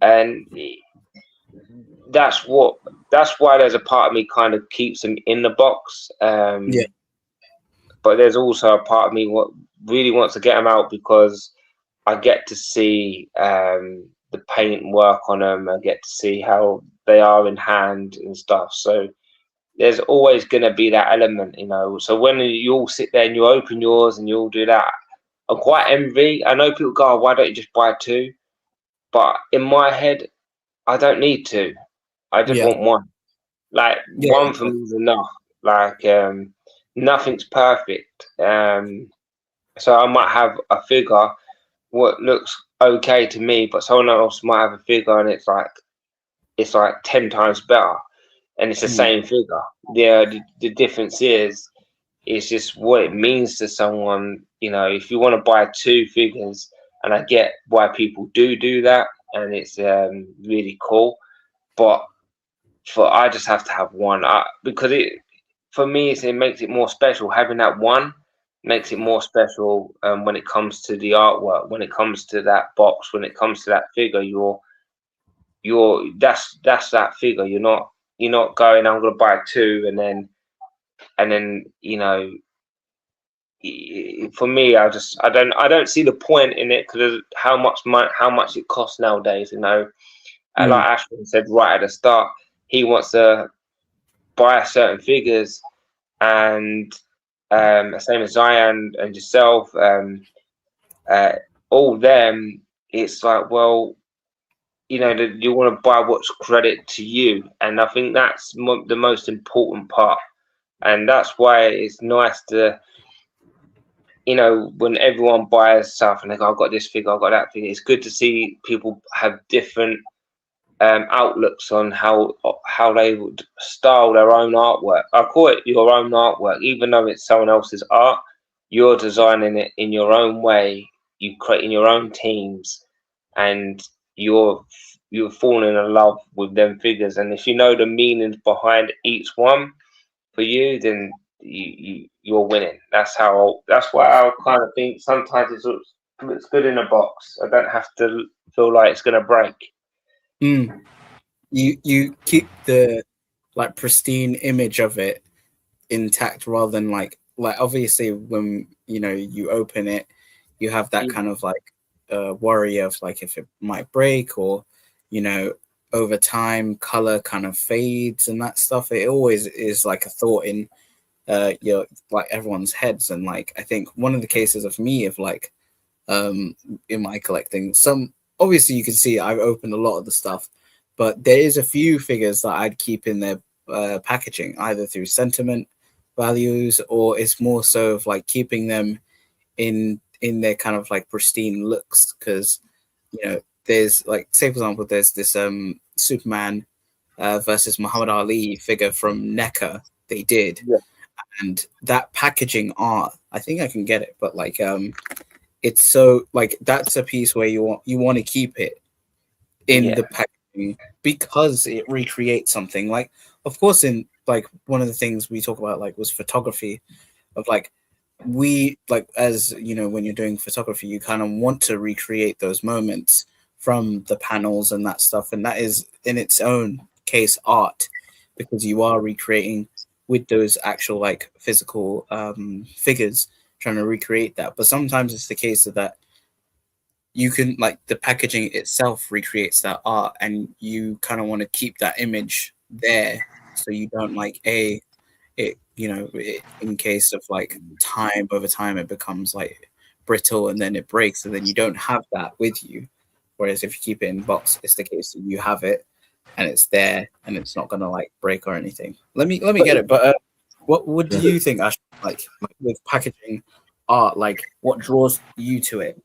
and that's why there's a part of me kind of keeps them in the box. But there's also a part of me what really wants to get them out, because I get to see the paint work on them. I get to see how they are in hand and stuff. So there's always going to be that element, So when you all sit there and you open yours and you all do that, I'm quite envy. I know people go, oh, why don't you just buy two? But in my head, I don't need two. I just want one. Like one for me is enough. Like nothing's perfect. So I might have a figure what looks okay to me, but someone else might have a figure and it's like 10 times better, and it's the same figure. The difference is it's just what it means to someone. If you want to buy two figures, and I get why people do that, and it's really cool, but I just have to have one, because for me it makes it more special. Having that one makes it more special when it comes to the artwork, when it comes to that box, when it comes to that figure. That's that figure. You're not going, I'm gonna buy two and then for me, I don't see the point in it because how much it costs nowadays. And like Ashwan said right at the start, he wants to buy certain figures, and same as Zion and yourself, all them. It's like, well, you want to buy what's credit to you, and I think that's the most important part, and that's why it's nice to, when everyone buys stuff and they go, I've got this figure, I've got that figure. It's good to see people have different outlooks on how they would style their own artwork. I call it your own artwork, even though it's someone else's art. You're designing it in your own way. You creating your own teams, and you're falling in love with them figures. And if you know the meanings behind each one for you, then you're winning. That's why I kind of think sometimes it looks good in a box. I don't have to feel like it's gonna break. You keep the like pristine image of it intact rather than like obviously when you open it, you have that kind of like worry of like if it might break, or over time color kind of fades and that stuff. It always is like a thought in your like everyone's heads. And like I think one of the cases of me of like in my collecting, some obviously you can see I've opened a lot of the stuff, but there is a few figures that I'd keep in their packaging, either through sentiment values, or it's more so of like keeping them in their kind of like pristine looks. Because there's like, say for example, there's this Superman versus Muhammad Ali figure from NECA they did, and that packaging art, I think I can get it, but like it's so like that's a piece where you want to keep it in the packaging because it recreates something. Like of course in like one of the things we talk about like was photography, of like we like, as when you're doing photography, you kind of want to recreate those moments from the panels and that stuff, and that is in its own case art, because you are recreating with those actual like physical figures, trying to recreate that. But sometimes it's the case of that you can like the packaging itself recreates that art, and you kind of want to keep that image there, so you don't like in case of like time, over time it becomes like brittle and then it breaks, and then you don't have that with you. Whereas if you keep it in box, it's the case that you have it and it's there and it's not gonna like break or anything. Let me get it. But what do you think, Ash? Like with packaging art, like what draws you to it?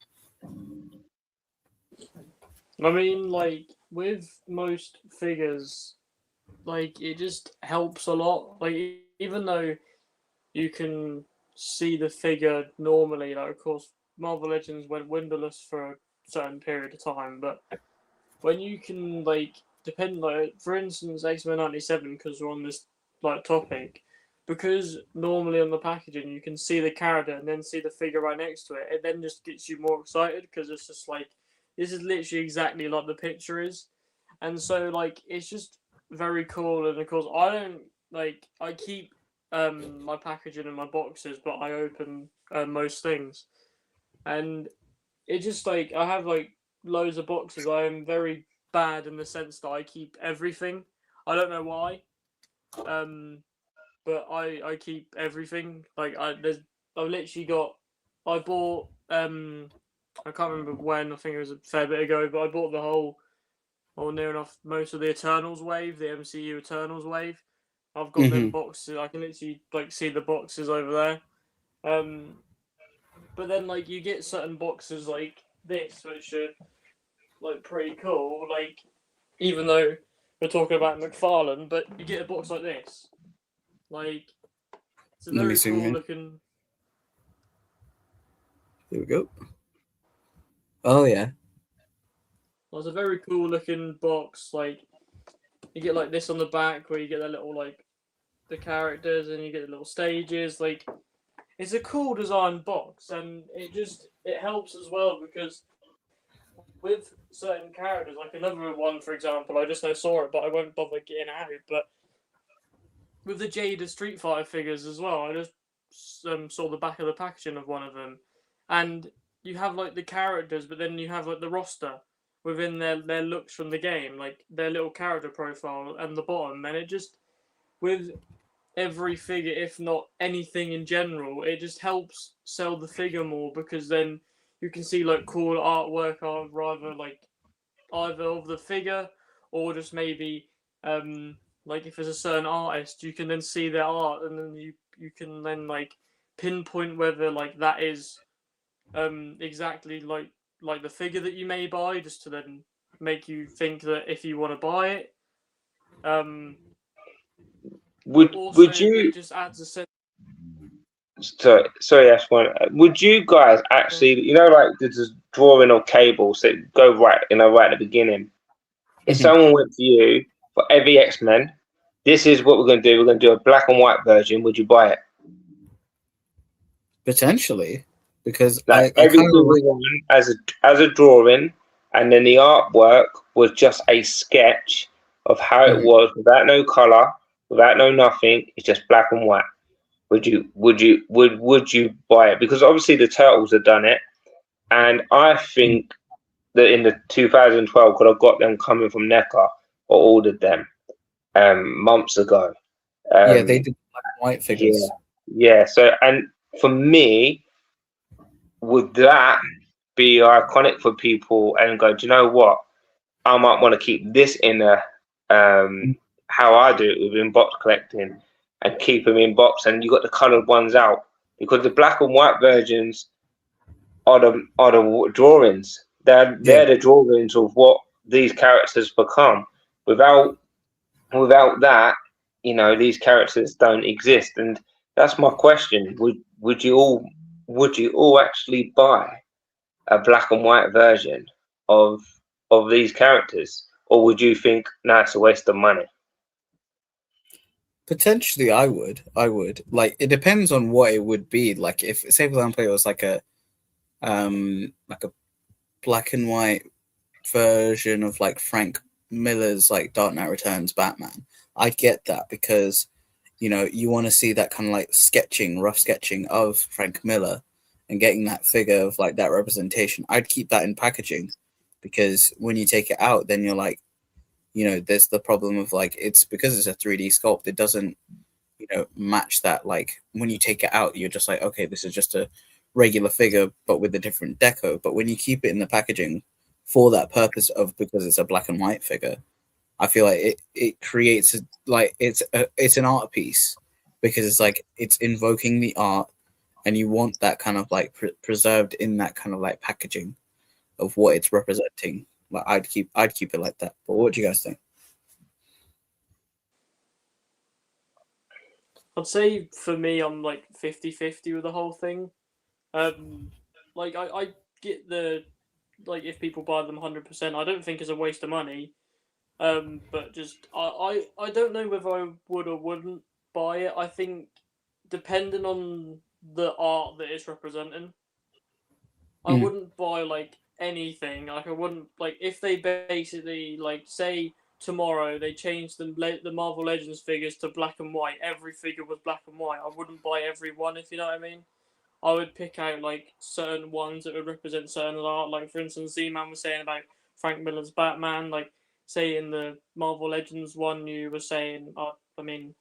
I mean, like with most figures, like it just helps a lot. Like even though you can see the figure normally, like of course Marvel Legends went windowless for a certain period of time, but when you can like depend, like for instance X-Men 97, because we're on this like topic, because normally on the packaging you can see the character and then see the figure right next to it, it then just gets you more excited because it's just like this is literally exactly like the picture is. And so like it's just very cool. And of course I keep my packaging in my boxes, but I open most things, and it just like I have like loads of boxes. I am very bad in the sense that I keep everything. I don't know why, but I keep everything. Like I've literally got. I bought I can't remember when. I think it was a fair bit ago, but I bought the whole, or near enough most of the Eternals wave, the MCU Eternals wave. I've got them boxes. I can literally like see the boxes over there. But then like you get certain boxes like this, which are like pretty cool. Like even though we're talking about McFarlane, but you get a box like this. Like it's a very cool looking. Here we go. Oh yeah. Well, it's a very cool looking box. Like you get like this on the back where you get the little like the characters, and you get the little stages. Like it's a cool design box, and it helps as well because with certain characters, like another one for example, I just saw it, but I won't bother getting out. But with the Jada Street Fighter figures as well, saw the back of the packaging of one of them, and you have like the characters, but then you have like the roster within their looks from the game, like their little character profile and the bottom, and it just with every figure, if not anything in general, it just helps sell the figure more because then you can see like cool artwork of rather like either of the figure or just maybe like if there's a certain artist, you can then see their art and then you can then like pinpoint whether like that is exactly like the figure that you may buy, just to then make you think that if you want to buy it. Also, Would you? it just adds a sense. Sorry, Ashwan. Would you guys actually, like the drawing or cable, so go right, right at the beginning. If Mhm. someone went to you for every X-Men, this is what we're going to do. We're going to do a black and white version. Would you buy it? Potentially, because Like I every kind of single one as a drawing, and then the artwork was just a sketch of how it was without no color, without no nothing. It's just black and white. Would you buy it? Because obviously the Turtles have done it, and I think that in the 2012, could have got them coming from NECA or ordered them months ago. yeah, they did black and white figures. Yeah. So, and for me, would that be iconic for people and go, do you know what? I might want to keep this in a how I do it with inbox collecting and keep them in box, and you got the coloured ones out because the black and white versions are the drawings. They're the drawings of what these characters become. Without that, these characters don't exist, and that's my question. Would you all actually buy a black and white version of these characters, or would you think, nah, it's a waste of money? Potentially, I would. Like, it depends on what it would be. Like, if, say, for example, it was like a black and white version of like Frank Miller's like Dark Knight Returns Batman, I get that because you want to see that kind of like rough sketching of Frank Miller and getting that figure of like that representation. I'd keep that in packaging because when you take it out, then you're like, there's the problem of like, it's because it's a 3D sculpt, it doesn't, match that. Like when you take it out, you're just like, okay, this is just a regular figure, but with a different deco. But when you keep it in the packaging for that purpose of, because it's a black and white figure, I feel like it creates it's an art piece because it's like, it's invoking the art and you want that kind of like preserved in that kind of like packaging of what it's representing. Like I'd keep it like that. But what do you guys think? I'd say for me, I'm like 50-50 with the whole thing. Like I get the, like, if people buy them 100%, I don't think it's a waste of money. But just I don't know whether I would or wouldn't buy it. I think depending on the art that it's representing, I wouldn't buy like anything. Like I wouldn't, like, if they basically like say tomorrow they changed the Marvel Legends figures to black and white. Every figure was black and white. I wouldn't buy every one, if you know what I mean. I would pick out like certain ones that would represent certain art. Like for instance, Z-Man was saying about Frank Miller's Batman. Like say in the Marvel Legends one, you were saying, I mean,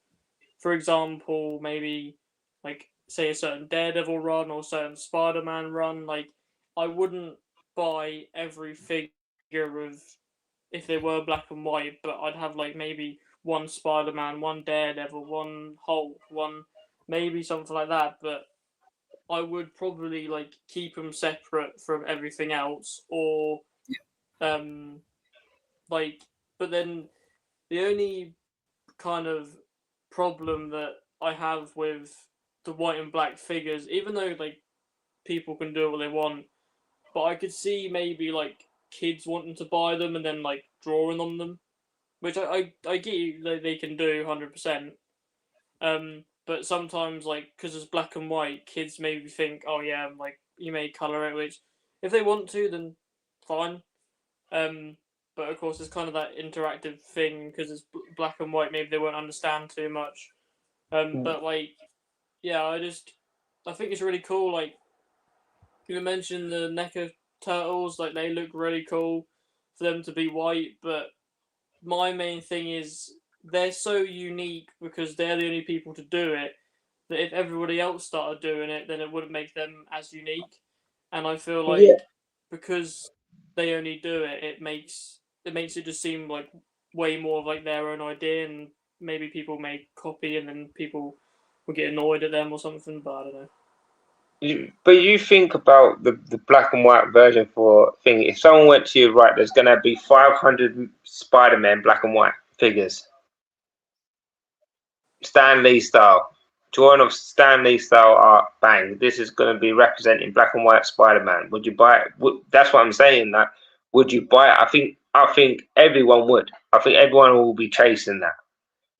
for example, maybe like say a certain Daredevil run or certain Spider-Man run. Like I wouldn't buy every figure of if they were black and white, but I'd have like maybe one Spider-Man, one Daredevil, one Hulk, one maybe something like that. But I would probably like keep them separate from everything else, or like. But then the only kind of problem that I have with the white and black figures, even though like people can do what they want, but I could see maybe like kids wanting to buy them and then like drawing on them, which I get you they can do 100%. But sometimes like because it's black and white, kids maybe think, oh yeah, like you may color it, which if they want to, then fine. But of course, it's kind of that interactive thing because it's black and white. Maybe they won't understand too much. But like, yeah, I think it's really cool. Like you mentioned the NECA turtles, like they look really cool for them to be white. But my main thing is they're so unique because they're the only people to do it. That if everybody else started doing it, then it wouldn't make them as unique. And I feel like because they only do it, it makes it just seem like way more of like their own idea, and maybe people may copy, and then people will get annoyed at them or something. But I don't know. But you think about the black and white version for thing. If someone went to you, right, there's going to be 500 Spider-Man black and white figures, Stan Lee style, drawing of Stan Lee style art. Bang! This is going to be representing black and white Spider-Man. Would you buy it? That's what I'm saying. That would you buy it? I think everyone would. I think everyone will be chasing that.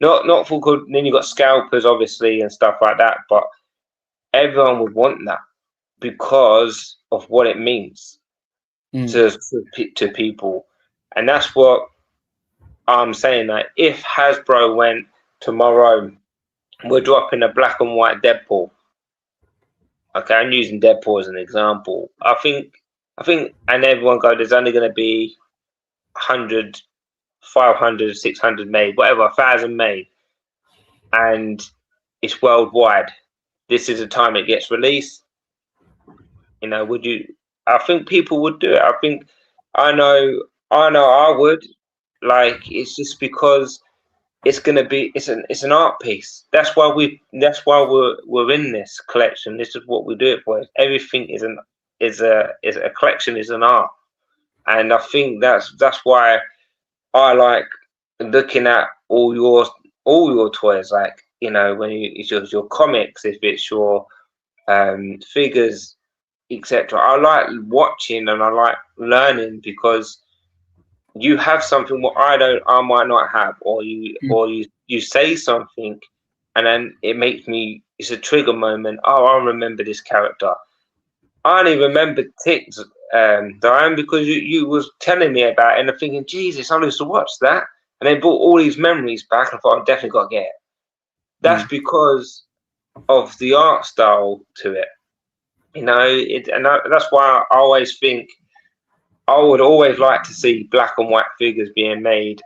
Not for good. Then you got scalpers, obviously, and stuff like that, but everyone would want that because of what it means to people. And that's what I'm saying, that if Hasbro went tomorrow, we're dropping a black and white Deadpool. Okay, I'm using Deadpool as an example. I think, and everyone go, there's only going to be 100, 500, 600 made, whatever, 1,000 made. And it's worldwide. This is the time it gets released. You know, would you? I think people would do it. I know I would. Like, it's just because it's gonna be. It's an art piece. That's why we're in this collection. This is what we do it for. Everything is a collection. Is an art, and I think that's why I like looking at all your toys. Like, you know, when it's your comics, if it's your figures, etc. I like watching and I like learning because you have something what I might not have, or you say something, and then it makes me. It's a trigger moment. Oh, I remember this character. I only remember Ticks, Diane, because you was telling me about it, and I'm thinking, Jesus, I used to watch that, and they brought all these memories back. And I thought, I've definitely got to get it. That's because of the art style to it, you know. That's why I always think I would always like to see black and white figures being made.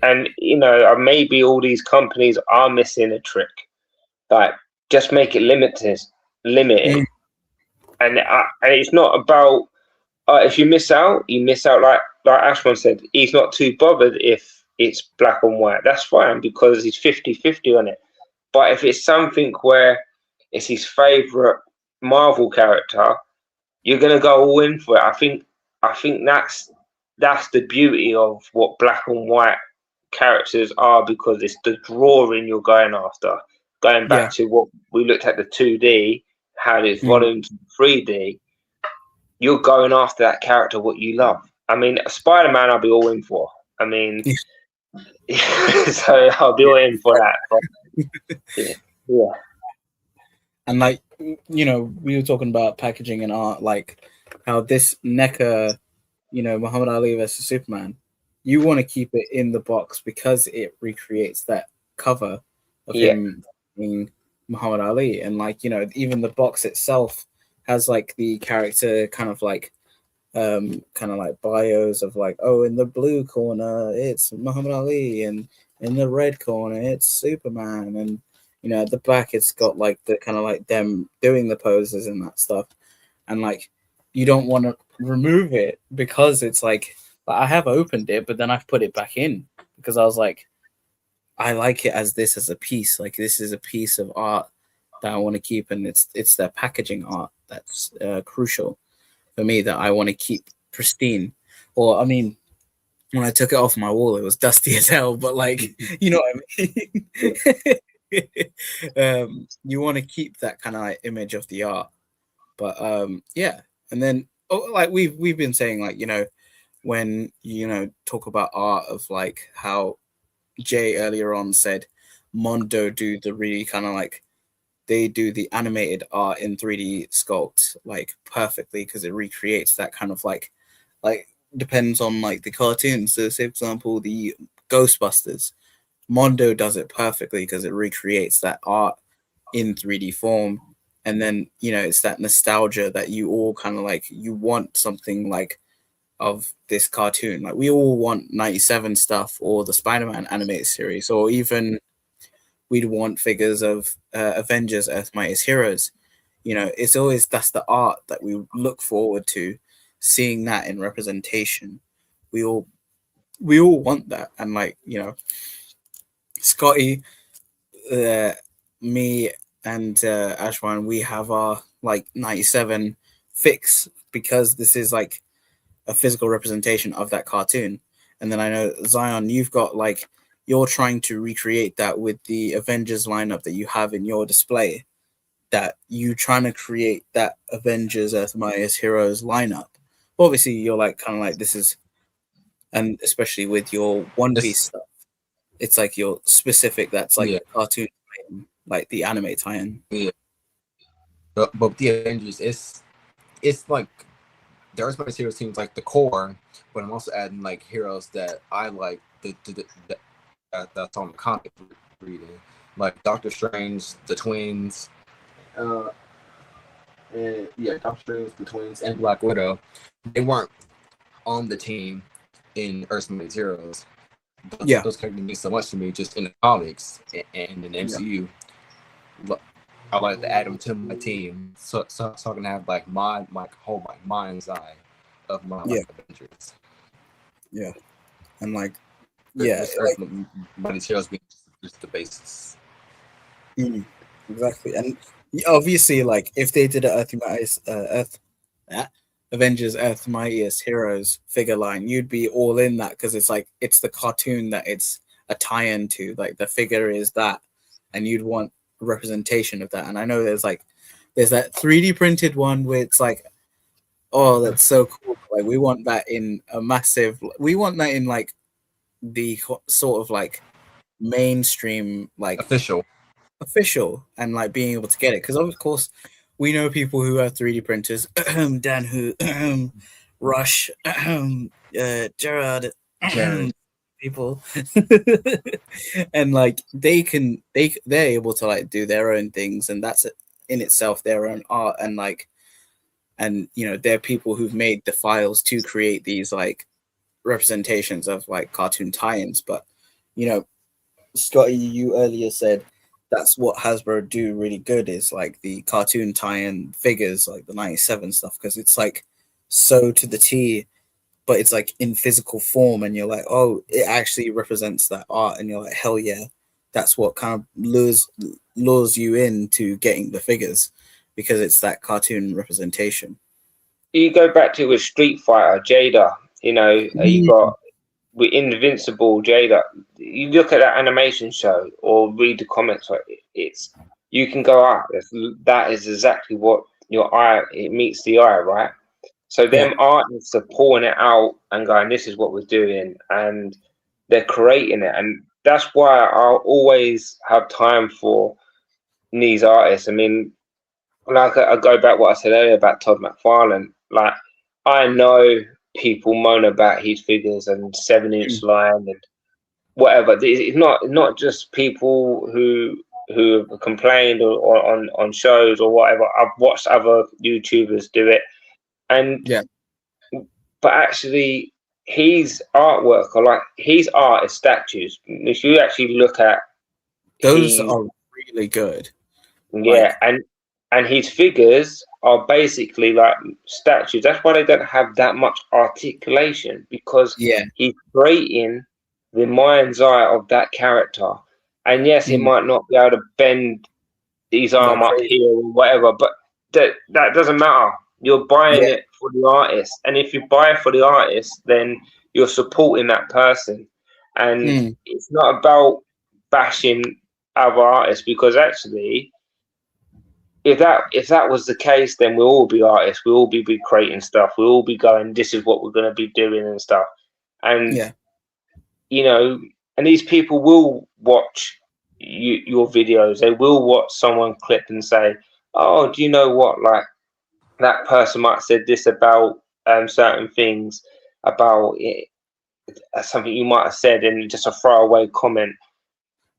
And you know, maybe all these companies are missing a trick. Like, just make it limited, and it's not about if you miss out, you miss out. Like Ashwan said, he's not too bothered if it's black and white. That's fine because he's 50-50 on it. But if it's something where it's his favorite Marvel character, you're gonna go all in for it. I think that's the beauty of what black and white characters are, because it's the drawing you're going after. Going back to what we looked at, the 2D, how it's volume 3D, you're going after that character, what you love. I mean, Spider-Man, I'll be all in for. I mean, so I'll be all in for that. But, yeah. And like, you know, we were talking about packaging and art, like how this NECA, you know, Muhammad Ali versus Superman, you want to keep it in the box because it recreates that cover of him being Muhammad Ali. And like, you know, even the box itself has like the character kind of like bios of like, oh, in the blue corner it's Muhammad Ali, and in the red corner it's Superman, and you know, at the back it's got like the kind of like them doing the poses and that stuff. And like, you don't want to remove it because it's like I have opened it, but then I've put it back in because I was like, I like it as a piece. Like, this is a piece of art that I want to keep, and it's their packaging art that's crucial for me, that I want to keep pristine. Or I mean, when I took it off my wall, it was dusty as hell. But like, you know what I mean? You want to keep that kind of like image of the art. But yeah, and then like we've been saying, like, you know, when you know talk about art, of like how Jay earlier on said Mondo do the really kind of like, they do the animated art in 3D sculpt like perfectly, because it recreates that kind of like depends on like the cartoons. So say for example the Ghostbusters, Mondo does it perfectly because it recreates that art in 3D form. And then, you know, it's that nostalgia that you all kind of like, you want something like of this cartoon. Like we all want 97 stuff or the Spider-Man animated series, or even we'd want figures of Avengers Earth Mightiest Heroes. You know, it's always, that's the art that we look forward to, seeing that in representation. We all want that. And like, you know, Scotty, me and Ashwan, we have our like 97 fix because this is like a physical representation of that cartoon. And then I know, Zion, you've got like, you're trying to recreate that with the Avengers lineup that you have in your display, that you trying to create that Avengers Earth Mightiest Heroes lineup. Obviously you're like kind of like, this is, and especially with your One Piece stuff, it's like you're specific, that's like the cartoon tie-in, like the anime tie-in. Yeah. But the Avengers, it's like the Earth Mightiest Heroes seems like the core, but I'm also adding like heroes that I like that's on the comic reading, like Doctor Strange, the twins, and Doctor Strange, the twins, and Black Widow. They weren't on the team in Earth Mightiest Heroes. Those characters mean so much to me just in the comics and in the MCU. I like to add them to my team, so I can have like my whole mind's eye of my Avengers. Yeah, and like Mightiest Heroes being just the basis. Exactly, and obviously, like if they did an Avengers Earth Mightiest Heroes figure line, you'd be all in that because it's like it's the cartoon that it's a tie-in to. Like the figure is that, and you'd want a representation of that. And I know there's that 3D printed one where it's like, oh, that's so cool. Like we want that in a massive. We want that in like the sort of like mainstream, like official, and like being able to get it, because of course we know people who have 3D printers, Dan who, Rush, Gerard, people, and like they're able to like do their own things, and that's in itself their own art, and like, and you know, they're people who've made the files to create these like representations of like cartoon tie-ins. But you know, Scotty, you earlier said that's what Hasbro do really good, is like the cartoon tie-in figures, like the 97 stuff, because it's like so to the T, but it's like in physical form, and you're like, oh, it actually represents that art, and you're like, hell yeah, that's what kind of lures you into getting the figures, because it's that cartoon representation. You go back to with Street Fighter, Jada, you know, you got with Invincible, Jada. You look at that animation show or read the comments, like it's, you can go out. That is exactly what your eye, it meets the eye, right? So them artists are pouring it out and going, this is what we're doing, and they're creating it. And that's why I'll always have time for these artists. I mean, like I go back what I said earlier about Todd McFarlane. Like I know people moan about his figures and 7-inch line and whatever. It's not just people who have complained or on shows or whatever. I've watched other YouTubers do it, and but actually his artwork, or like his art is statues. If you actually look at those are really good. Yeah, and his figures are basically like statues. That's why they don't have that much articulation, because he's creating the mind's eye of that character. And yes, he might not be able to bend his arm up here or whatever, but that doesn't matter. You're buying it for the artist, and if you buy for the artist, then you're supporting that person. And it's not about bashing other artists, because actually, if that was the case, then we'll all be artists. We'll all be creating stuff. We'll all be going, this is what we're going to be doing and stuff. And you know, and these people will watch your videos. They will watch someone clip and say, oh, do you know what, like that person might have said this about certain things about it, something you might have said, and just a throwaway comment.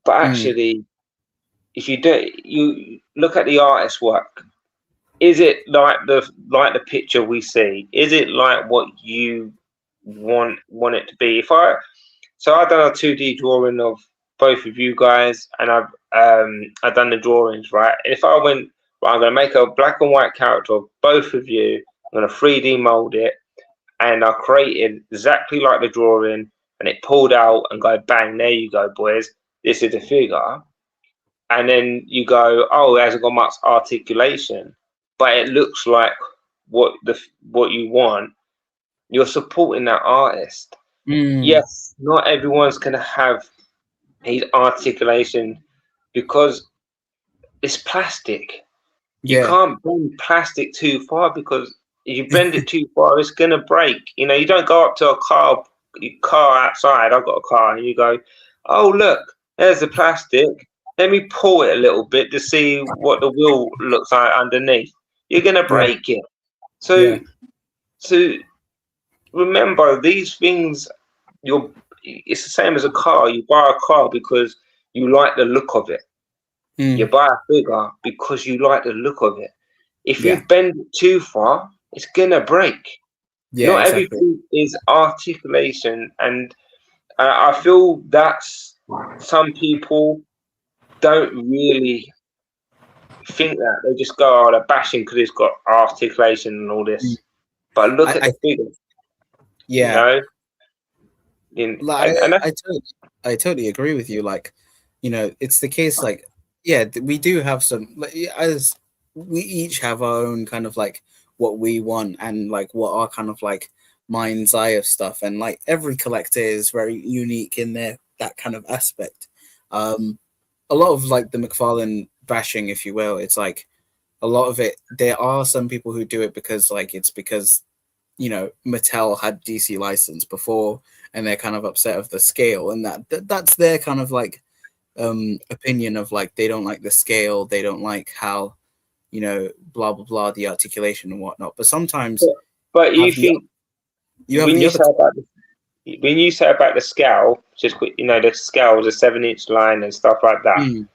But actually, if you do, you look at the artist's work. Is it like the picture we see? Is it like what you want it to be? I've done a 2D drawing of both of you guys, and I've done the drawings, right? If I went, right, I'm gonna make a black and white character of both of you. I'm gonna 3D mold it, and I created exactly like the drawing, and it pulled out and go bang. There you go, boys. This is the figure. And then you go, oh, it hasn't got much articulation, but it looks like what you want. You're supporting that artist. Yes, not everyone's gonna have his articulation because it's plastic. You can't bend plastic too far, because if you bend it too far, it's gonna break. You know, you don't go up to a car outside. I've got a car, and you go, oh look, there's the plastic. Let me pull it a little bit to see what the wheel looks like underneath. You're gonna break it. So remember, these things, it's the same as a car. You buy a car because you like the look of it. You buy a figure because you like the look of it. If you bend it too far, it's gonna break. Not everything is articulation, and I feel that's some people don't really think that. They just go, oh, they're bashing because it's got articulation and all this. But look at the figure. Yeah. You know? I totally agree with you. Like, you know, it's the case, like, yeah, we do have some, like, as we each have our own kind of like what we want and like what our kind of like mind's eye of stuff, and like every collector is very unique in that kind of aspect. A lot of like the McFarlane bashing, if you will, it's like a lot of it, there are some people who do it because like it's because, you know, Mattel had DC license before and they're kind of upset of the scale, and that's their kind of like opinion of like they don't like the scale, they don't like how, you know, blah blah blah, the articulation and whatnot. But sometimes but you think when you say about the scale, just, you know, the scale, the 7-inch line and stuff like that,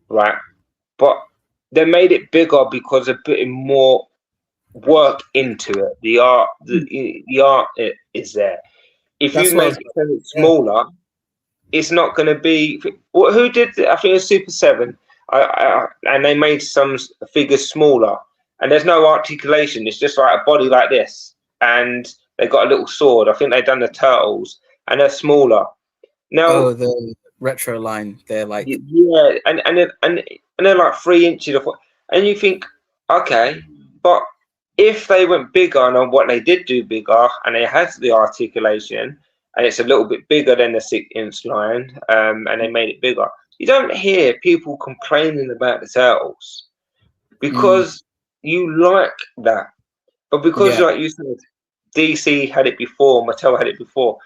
right? But they made it bigger because they're putting more work into it. The art is there. If you make it smaller, it's not going to be. Who did it? I think it was Super 7. And they made some figures smaller, and there's no articulation. It's just like a body like this, and they got a little sword. I think they've done the Turtles, and they're smaller. Now, the retro line, they're like and they're like 3 inches of, and you think, okay, but if they went bigger, and what they did do bigger, and they had the articulation, and it's a little bit bigger than the 6-inch line, and they made it bigger, you don't hear people complaining about the Turtles because you like that. But because, like you said, DC had it before, Mattel had it before.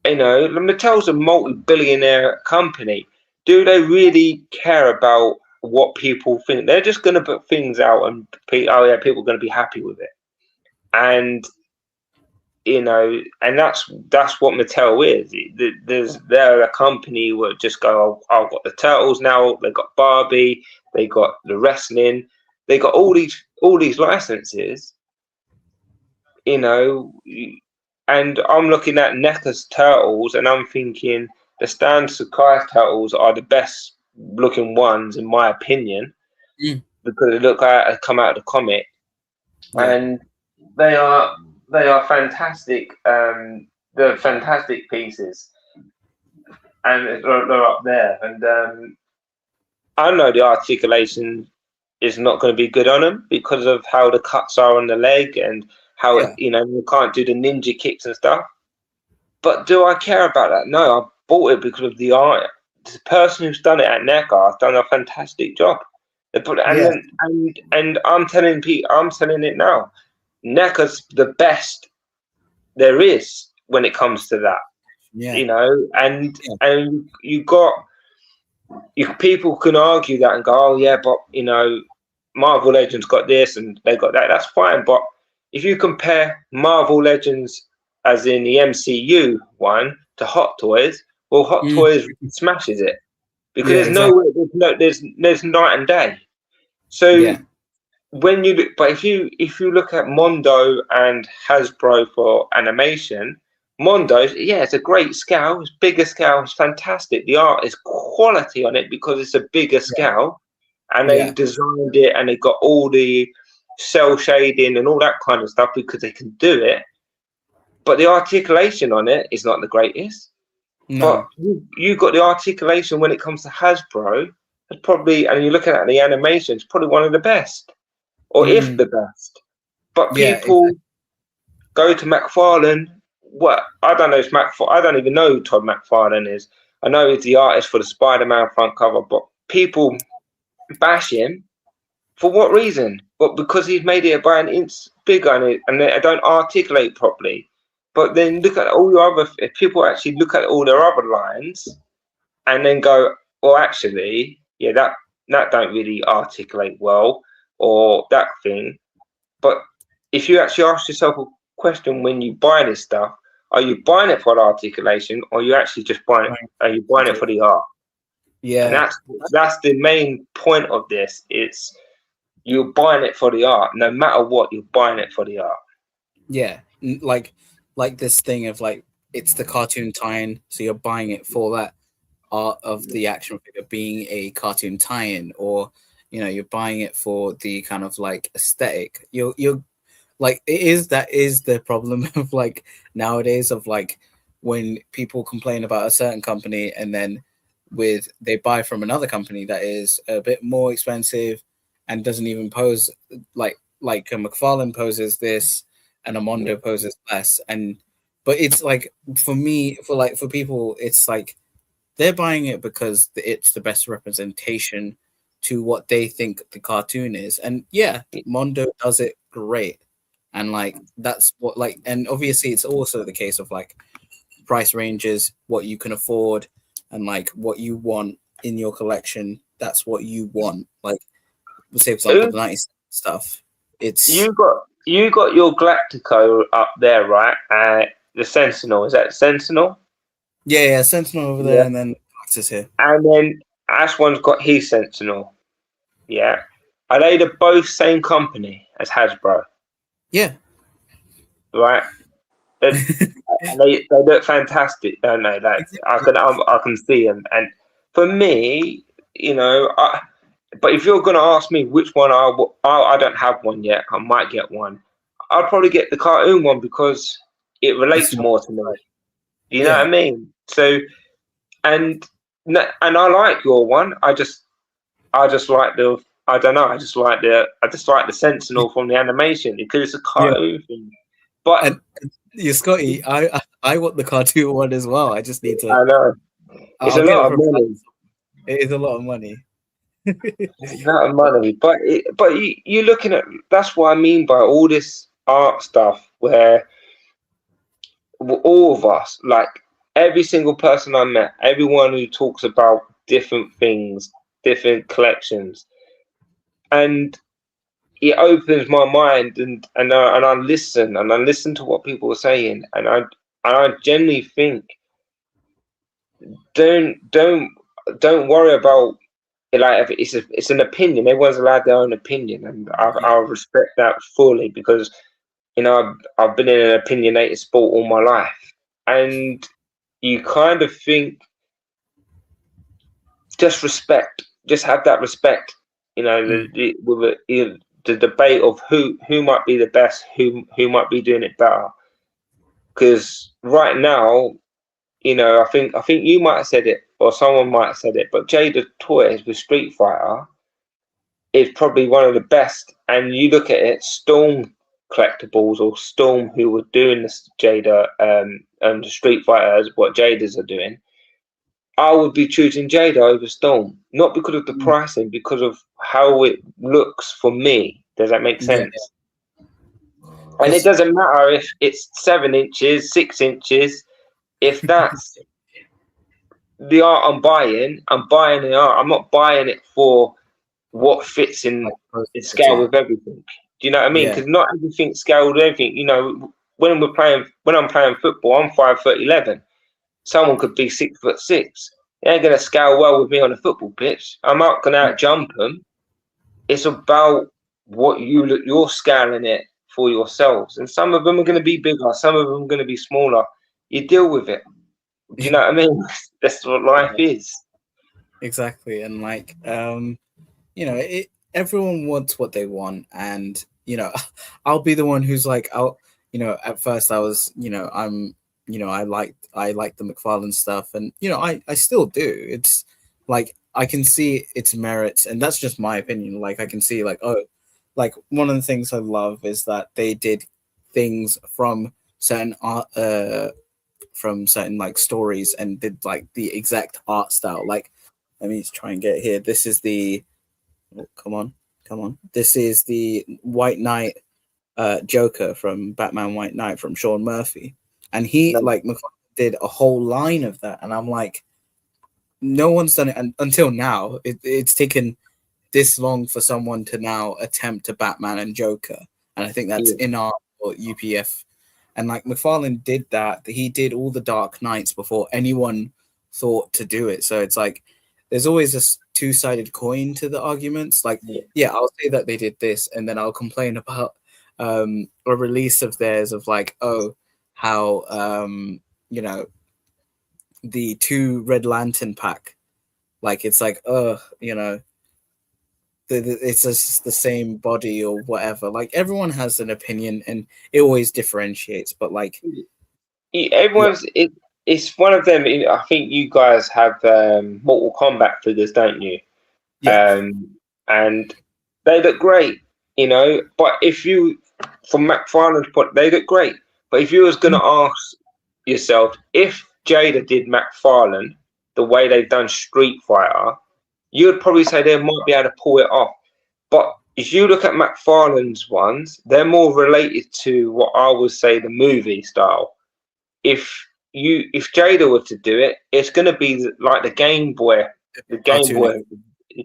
You know, Mattel's a multi-billionaire company. Do they really care about what people think? They're just going to put things out, and people are going to be happy with it. And you know, and that's what Mattel is. They're a company where just go, oh, I've got the Turtles now. They got Barbie. They got the wrestling. They got all these licenses. You know, and I'm looking at NECA's Turtles, and I'm thinking the Stan Sakai Turtles are the best looking ones in my opinion, because they look like come out of the comic, and they are fantastic. They're fantastic pieces, and they're up there. And I know the articulation is not going to be good on them because of how the cuts are on the leg and how you know, you can't do the ninja kicks and stuff. But do I care about that? No, I bought it because of the art. The person who's done it at NECA has done a fantastic job. And I'm telling it now. NECA's the best there is when it comes to that. You know, and people can argue that and go, oh yeah, but you know, Marvel Legends got this and they got that. That's fine, but if you compare Marvel Legends, as in the MCU one, to Hot Toys, well, Hot Toys smashes it because Yeah, there's exactly. there's night and day. So Yeah. when you look, but if you look at Mondo and Hasbro for animation, Mondo's, yeah, it's a great scale, it's bigger scale, it's fantastic. The art is quality on it because it's a bigger scale, and they Yeah. designed it and they got all the cell shading and all that kind of stuff because they can do it. But the articulation on it is not the greatest. But No. you got the articulation when it comes to Hasbro. It's probably, and you're looking at the animation, it's probably one of the best, or if the best. But Yeah, people go to McFarlane. What, I don't know. It's I don't even know who Todd McFarlane is. I know he's the artist for the Spider-Man front cover, but people bash him for what reason? But because he's made it by an inch bigger and they don't articulate properly. But then look at all your other. If people actually look at all their other lines and then go, well, actually, yeah, that don't really articulate well, or that thing. But if you actually ask yourself a question when you buy this stuff, are you buying it for the articulation, or are you actually just buying it? Are you buying it for the art? And Yeah. that's the main point of this. It's you're buying it for the art, no matter what. You're buying it for the art. Yeah. Like this thing of like it's the cartoon tie-in, so you're buying it for that art of the action figure being a cartoon tie-in, or you're buying it for the kind of like aesthetic. You're like that is the problem of like nowadays of like when people complain about a certain company and then they buy from another company that is a bit more expensive and doesn't even pose like a McFarlane poses this and a Mondo poses less. But it's like for people it's like they're buying it because it's the best representation to what they think the cartoon is. And yeah, Mondo does it great. And like that's what like, and obviously it's also the case of like price ranges, what you can afford, and like what you want in your collection. That's what you want. Like, say for example, the 90s stuff. It's you got your Galactico up there, right? The Sentinel, is that Sentinel? yeah, Sentinel over there, and then Galactus here. And then Ashwan's got his Sentinel. Yeah. Are they the both same company as Hasbro? Yeah. Right. They look fantastic, don't they? Like I can see them. And for me, but if you're gonna ask me which one I don't have one yet. I might get one. I'd probably get the cartoon one because it relates more to me. You know what I mean? So, and I like your one. I just like the. I don't know. I just like the Sentinel from the animation because it's a cartoon thing. But you're Scotty. I want the cartoon one as well. I just need to. I know. It's a lot of money. It is a lot of money. It's a lot of money, but you're looking at. That's what I mean by all this art stuff, where all of us, like every single person I met, everyone who talks about different things, different collections, and it opens my mind, and I listen to what people are saying, and I genuinely think don't worry about it. Like it's an opinion. Everyone's allowed their own opinion, and I respect that fully because I've been in an opinionated sport all my life, and you kind of think just have that respect. The debate of who might be the best, who might be doing it better. Because right now, I think you might have said it, or someone might have said it, but ScottyToyz with Street Fighter is probably one of the best. And you look at it, Storm Collectibles or Storm, who were doing this Jada and the Street Fighters, what Jada's are doing, I would be choosing Jada over Storm, not because of the pricing, because of how it looks for me. Does that make sense? Yeah. And it doesn't matter if it's 7 inches, 6 inches. If that's the art I'm buying the art. I'm not buying it for what fits in scale with everything. Do you know what I mean? Because not everything scaled with everything. When I'm playing football, I'm 5'11". Someone could be 6'6". They ain't gonna scale well with me on the football pitch. I'm not gonna out jump them. It's about what you're scaling it for yourselves, and some of them are gonna be bigger, some of them are gonna be smaller. You deal with it. Do you know what I mean? That's what life is. Exactly. And like everyone wants what they want, and I'll be the one who's like, at first I was, I liked the McFarlane stuff, and I still do. It's like I can see its merits, and that's just my opinion. Like I can see like, oh, like one of the things I love is that they did things from certain art from certain like stories and did like the exact art style. Like let me try and get it here. This is the come on. This is the White Knight Joker from Batman White Knight from Sean Murphy. And he like McFarlane did a whole line of that. And I'm like, no one's done it until now. It's taken this long for someone to now attempt to Batman and Joker. And I think that's in our UPF. And like McFarlane did that. He did all the Dark Knights before anyone thought to do it. So it's like there's always a two-sided coin to the arguments. Like, I'll say that they did this, and then I'll complain about a release of theirs of like, oh, how the 2 Red Lantern pack, like it's like, it's just the same body or whatever. Like everyone has an opinion, and it always differentiates. But like, everyone's it's one of them. I think you guys have Mortal Kombat figures, don't you? Yeah. And they look great, But if you, from McFarlane's point, they look great. But if you was going to ask yourself, if Jada did McFarlane the way they've done Street Fighter, you would probably say they might be able to pull it off. But if you look at McFarlane's ones, they're more related to what I would say the movie style. If Jada were to do it, it's going to be like the Game Boy,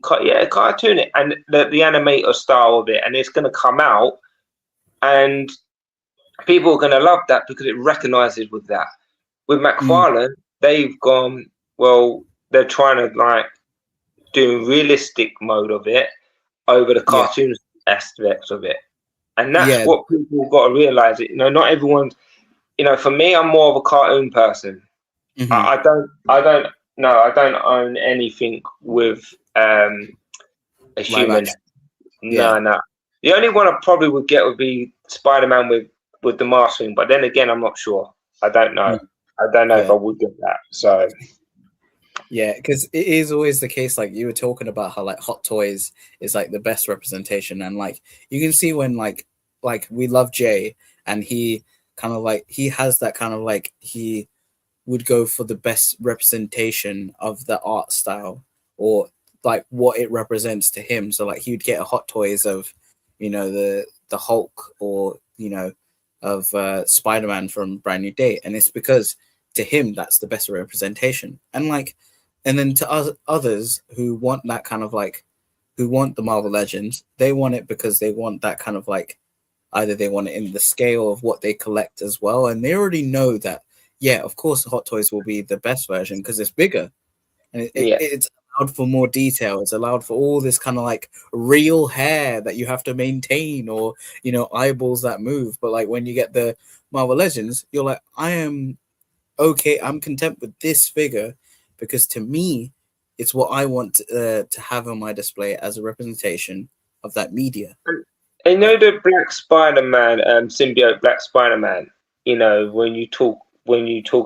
cartoon it, and the animator style of it, and it's going to come out, and people are going to love that because it recognizes with that. With McFarlane, they've gone, well, they're trying to like do realistic mode of it over the cartoon aspects of it, and that's what people got to realize. It, not everyone's. For me, I'm more of a cartoon person. Mm-hmm. I don't own anything with a human. No. The only one I probably would get would be Spider-Man with the mask thing. But then again, I'm not sure. I don't know. I don't know if I would get that. So yeah, because it is always the case. Like you were talking about how like Hot Toys is like the best representation, and like you can see when like we love Jay, and he kind of like he has that kind of like he would go for the best representation of the art style or like what it represents to him. So like he would get a Hot Toys of the Hulk or of Spider-Man from Brand New Day, and it's because to him that's the best representation. And then to others who want that kind of like who want the Marvel Legends, they want it because they want that kind of like either they want it in the scale of what they collect as well, and they already know that, of course, Hot Toys will be the best version because it's bigger, and it's allowed for more detail. It's allowed for all this kind of like real hair that you have to maintain, or eyeballs that move. But like when you get the Marvel Legends, you're like, I am okay. I'm content with this figure because to me, it's what I want to have on my display as a representation of that media. The Black Spider-Man, symbiote Black Spider-Man. When you talk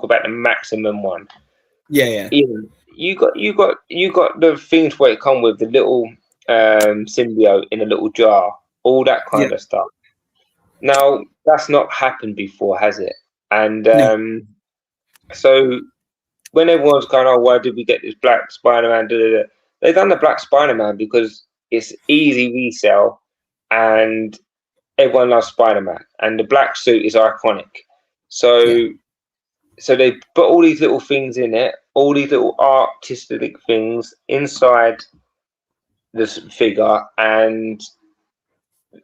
about the maximum one. You got the things where it come with the little symbiote in a little jar, all that kind of stuff. Now that's not happened before, has it? And so when everyone's going, oh, why did we get this Black Spider-Man? They've done the Black Spider-Man because it's easy resale. And everyone loves Spider-Man, and the black suit is iconic. So they put all these little things in it, all these little artistic things inside this figure, and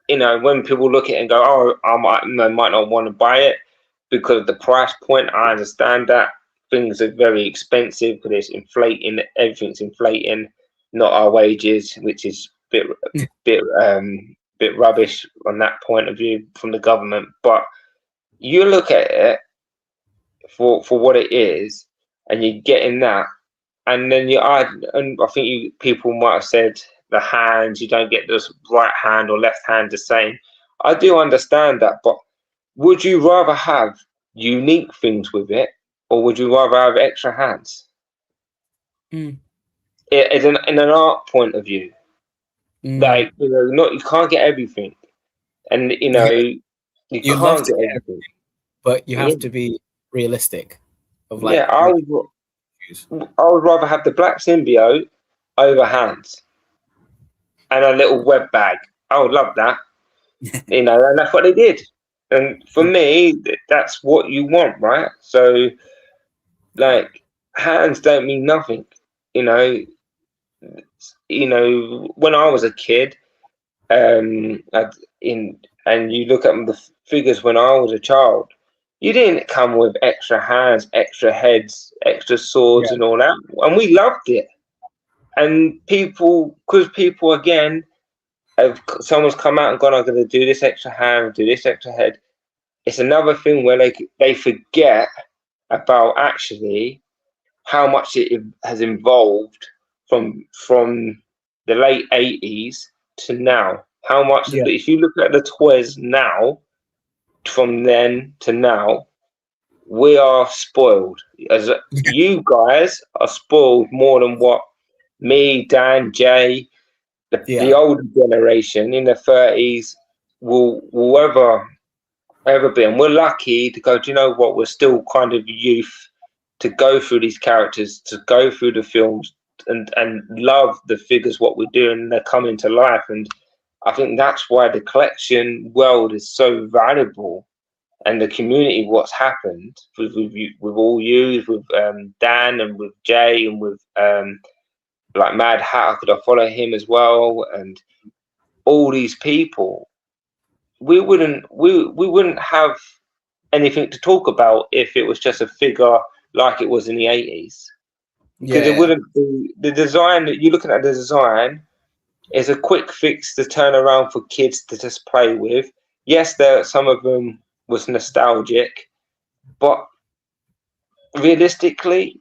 when people look at it and go, "Oh, I might not want to buy it because of the price point," I understand that. things are very expensive because it's inflating. Everything's inflating, not our wages, which is bit rubbish on that point of view from the government. But you look at it for what it is, and you're getting that, and then and I think people might have said the hands, you don't get this right hand or left hand the same. I do understand that, but would you rather have unique things with it, or would you rather have extra hands? In an art point of view, like you can't get everything, and you You'd love can't to get get everything. but you have to be realistic. Of like, Yeah, I would rather have the black symbiote over hands and a little web bag. I would love that, and that's what they did. And for me, that's what you want, right? So, like, hands don't mean nothing, you know. When I was a kid, and you look at the figures when I was a child, you didn't come with extra hands, extra heads, extra swords, and all that, and we loved it. And because people again, someone's come out and gone, I'm going to do this extra hand, do this extra head. It's another thing where they forget about actually how much it has evolved from the late 80s to now. How much if you look at the toys now, from then to now, we are spoiled. As you guys are spoiled more than what me, Dan, Jay, the older generation in the 30s will ever be. And we're lucky to go, do you know what? We're still kind of youth to go through these characters, to go through the films and love the figures, what we're doing, they're coming to life. And I think that's why the collection world is so valuable, and the community, what's happened with all you, with Dan and with Jay and with like Mad Hatter, could I follow him as well, and all these people, we wouldn't have anything to talk about if it was just a figure like it was in the 80s. Because it wouldn't be the design that you're looking at. The design is a quick fix to turn around for kids to just play with. Yes, some of them was nostalgic, but realistically,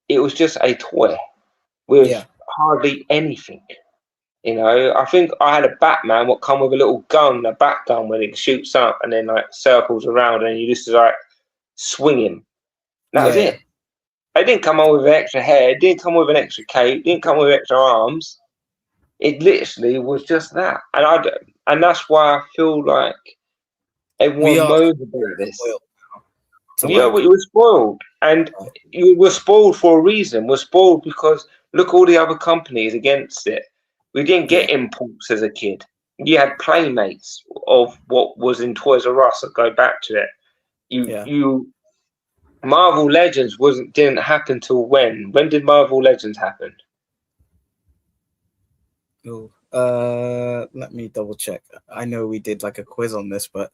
it was just a toy with hardly anything. I think I had a Batman what come with a little gun, a bat gun, when it shoots up and then like circles around, and you just like swing him. That was it. It didn't come on with an extra head, didn't come with an extra cape, didn't come with extra arms. It literally was just that, and that's why I feel like everyone knows about this. We were spoiled, and you were spoiled for a reason. We're spoiled because look, all the other companies against it. We didn't get Impulse as a kid. You had Playmates of what was in Toys R Us. I'll go back to it. You Marvel Legends didn't happen till when? When did Marvel Legends happen? Let me double check. I know we did like a quiz on this, but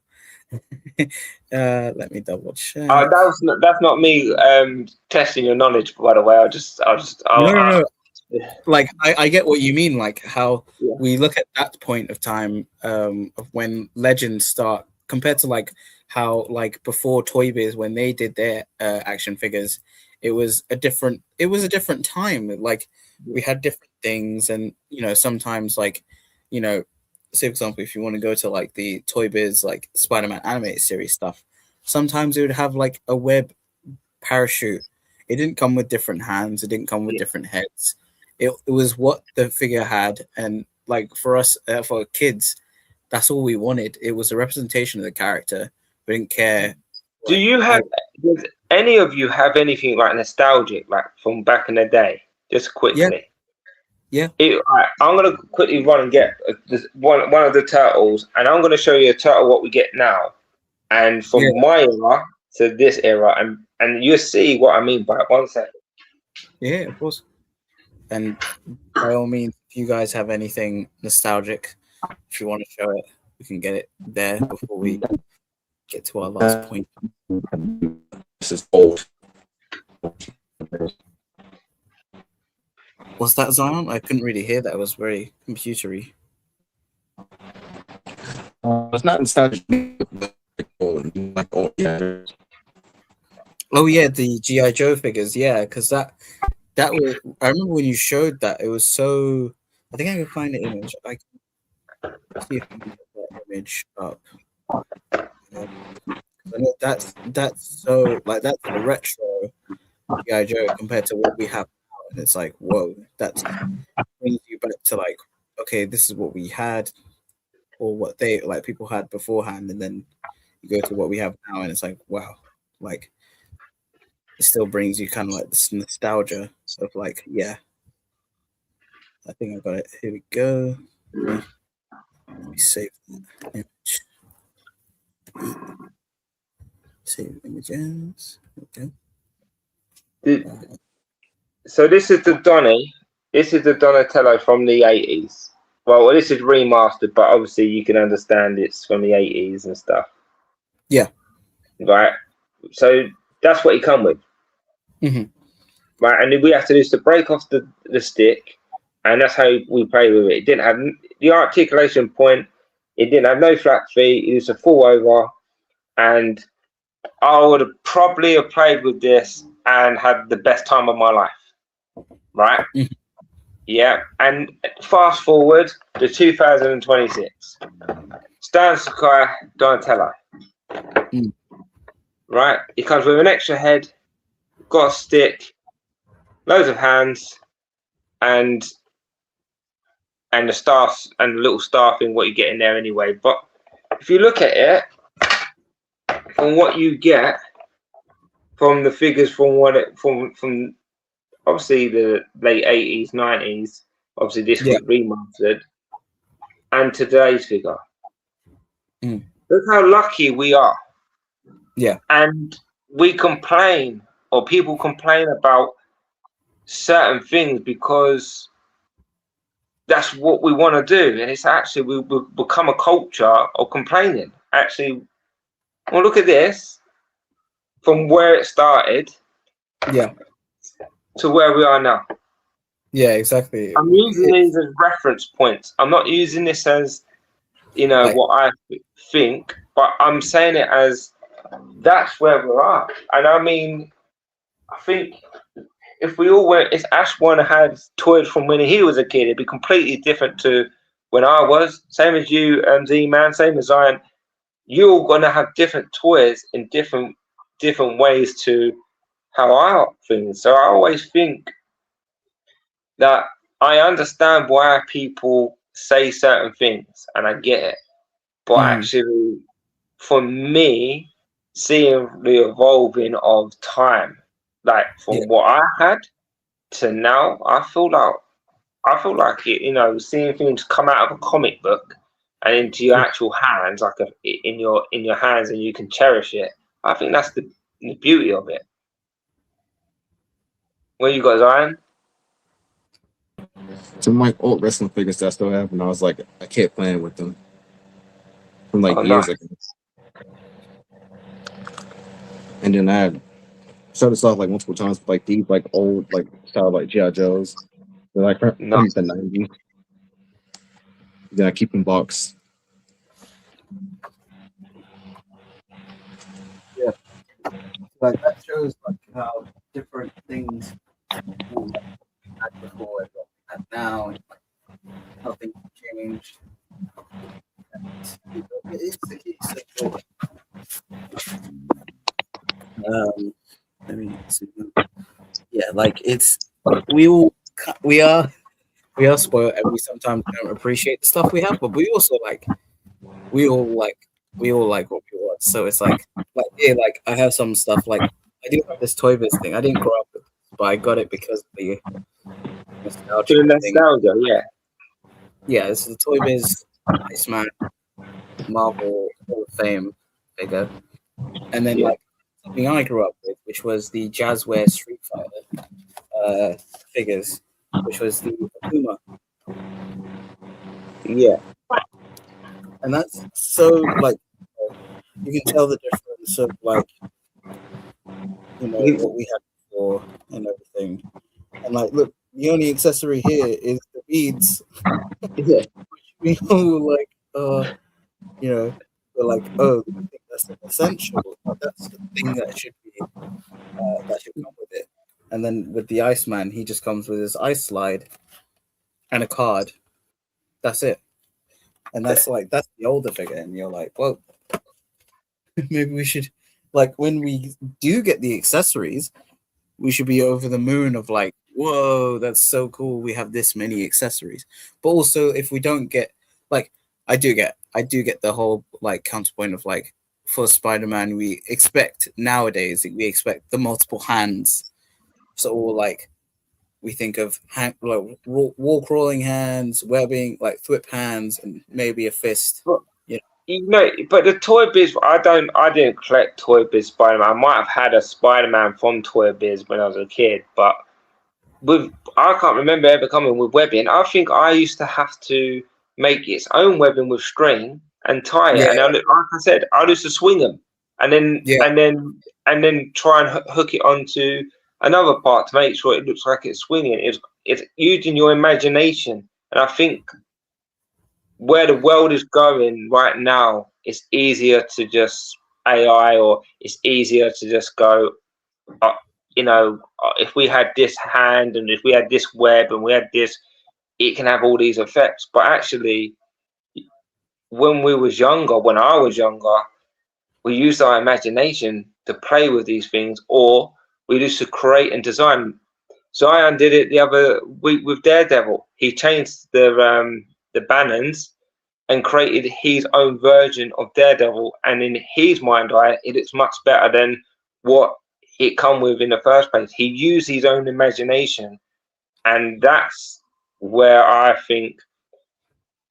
let me double check. That's not me testing your knowledge, by the way. No. Like I get what you mean, like how we look at that point of time of when Legends start compared to like how like before Toy Biz, when they did their action figures, it was a different time. Like we had different things, and sometimes like say for example, if you want to go to like the Toy Biz like Spider-Man animated series stuff, sometimes it would have like a web parachute. It didn't come with different hands, it didn't come with different heads. It was what the figure had, and like for us, for kids, that's all we wanted. It was a representation of the character. We didn't care. Does any of you have anything like nostalgic, like from back in the day? Just quickly. Yeah. I'm gonna quickly run and get one of the turtles, and I'm gonna show you a turtle what we get now, and from my era to this era, and you'll see what I mean by it. 1 second. Yeah, of course. And by all means, if you guys have anything nostalgic, if you want to show it, we can get it there before we get to our last point. This is old. Was that Zion? I couldn't really hear that. It was very computery. It's not nostalgic, but like old characters. Oh yeah, the GI Joe figures. Yeah, because that was. I remember when you showed that. It was so. I think I can find the image. I can see if I can get that image up. I know that's so like that's a retro GI Joe compared to what we have now, and it's like whoa, that brings you back to like okay, this is what we had, or what they like people had beforehand, and then you go to what we have now, and it's like wow, like it still brings you kind of like this nostalgia of like yeah. I think I got it. Here we go. Let me save that image. Save images. Okay. So this is the Donny. This is the Donatello from the 80s. Well, this is remastered, but obviously you can understand it's from the 80s and stuff. Yeah. Right. So that's what he come with. Mm-hmm. Right, and then we have to do is to break off the stick, and that's how we play with it. It didn't have the articulation point. It didn't have no flat feet. It was a full over, and I would have probably have played with this and had the best time of my life. Right? Mm-hmm. Yeah. And fast forward to 2026. Stan Sakai Donatello. Mm. Right? He comes with an extra head, got a stick, loads of hands, and the staff and the little staffing what you get in there anyway. But if you look at it, from what you get from the figures from what it from obviously the late 80s, 90s, obviously this was remastered, and today's figure. Mm. Look how lucky we are. Yeah. And we complain, or people complain about certain things because that's what we want to do, and it's actually we become a culture of complaining. Actually, well, look at this from where it started, to where we are now. Yeah, exactly. I'm using these as reference points. I'm not using this as like, what I think, but I'm saying it as that's where we are. And I mean, I think if we all went, if Ashwan had toys from when he was a kid, it'd be completely different to when I was. Same as you, Z-Man, same as Zion. You're all gonna have different toys in different ways to how I think. So I always think that I understand why people say certain things, and I get it. But actually, for me, seeing the evolving of time, like from what I had to now, I feel like it, seeing things come out of a comic book and into your actual hands, like in your hands, and you can cherish it. I think that's the beauty of it. What you got, Zion? Some like old wrestling figures that I still have, and I was like, I kept playing with them from like years ago. And then I had started this off like multiple times with like these like old like style like GI Joes. They're like from the 90s. Then I keep in box. Yeah, like that shows like how different things had before and what we have now, and like how things have changed. It's so cool. Let me see. Yeah, like we are spoiled, and we sometimes don't appreciate the stuff we have, but we all like what we want. So it's like I have some stuff like I do have this Toybiz thing. I didn't grow up with this, but I got it because of the nostalgia thing. Yeah, this is the Toybiz Zman Marvel Hall of Fame figure, and then like something I grew up with, which was the Jazzware Street Fighter figures, which was the Akuma. Yeah, and that's so like you can tell the difference of like what we had before and everything. And like, look, the only accessory here is the beads. Yeah. We all like, you know, we're like, oh, I think that's an essential. That's the thing that should be that should come with it. And then with the Iceman, he just comes with his ice slide and a card. That's it. And that's the older figure, and you're like, well, maybe we should, like, when we do get the accessories, we should be over the moon of like, whoa, that's so cool. We have this many accessories. But also, if we don't get, like, I do get the whole like counterpoint of like, for Spider-Man, we expect the multiple hands. So like, we think of like wall crawling hands, webbing, like thwip hands, and maybe a fist. You know, but the Toy Biz, I didn't collect Toy Biz Spider-Man. I might have had a Spider-Man from Toy Biz when I was a kid, but I can't remember ever coming with webbing. I think I used to have to make its own webbing with string and tie it. Yeah. And like I said, I used to swing them, and then try and hook it onto another part to make sure it looks like it's swinging. It's using your imagination, and I think where the world is going right now, it's easier to just AI, or it's easier to just go, if we had this hand and if we had this web and we had this, it can have all these effects. But actually, when I was younger, we used our imagination to play with these things, or we used to create and design. Zion did it the other week with Daredevil. He changed the banners and created his own version of Daredevil, and in his mind eye, it is much better than what it come with in the first place. He used his own imagination, and that's where I think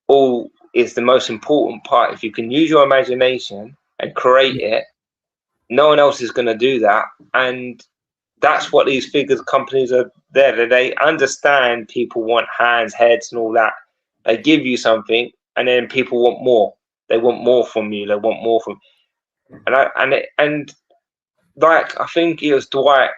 all is the most important part. If you can use your imagination and create it, no one else is going to do that. And that's what these figures companies are there. They understand people want hands, heads, and all that. They give you something, and then people want more. They want more from you. They want more from, and like I think it was Dwight.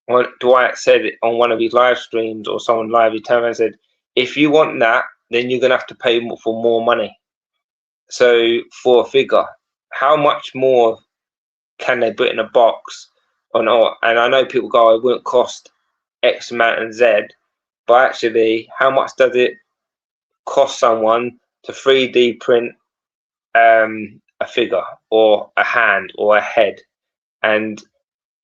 Well, Dwight said it on one of his live streams, or someone live. He turned around and said, "If you want that, then you're gonna have to pay for more money." So for a figure, how much more can they put in a box or not? And I know people go, "It wouldn't cost X amount and Z," but actually, how much does it cost someone to 3D print a figure or a hand or a head? And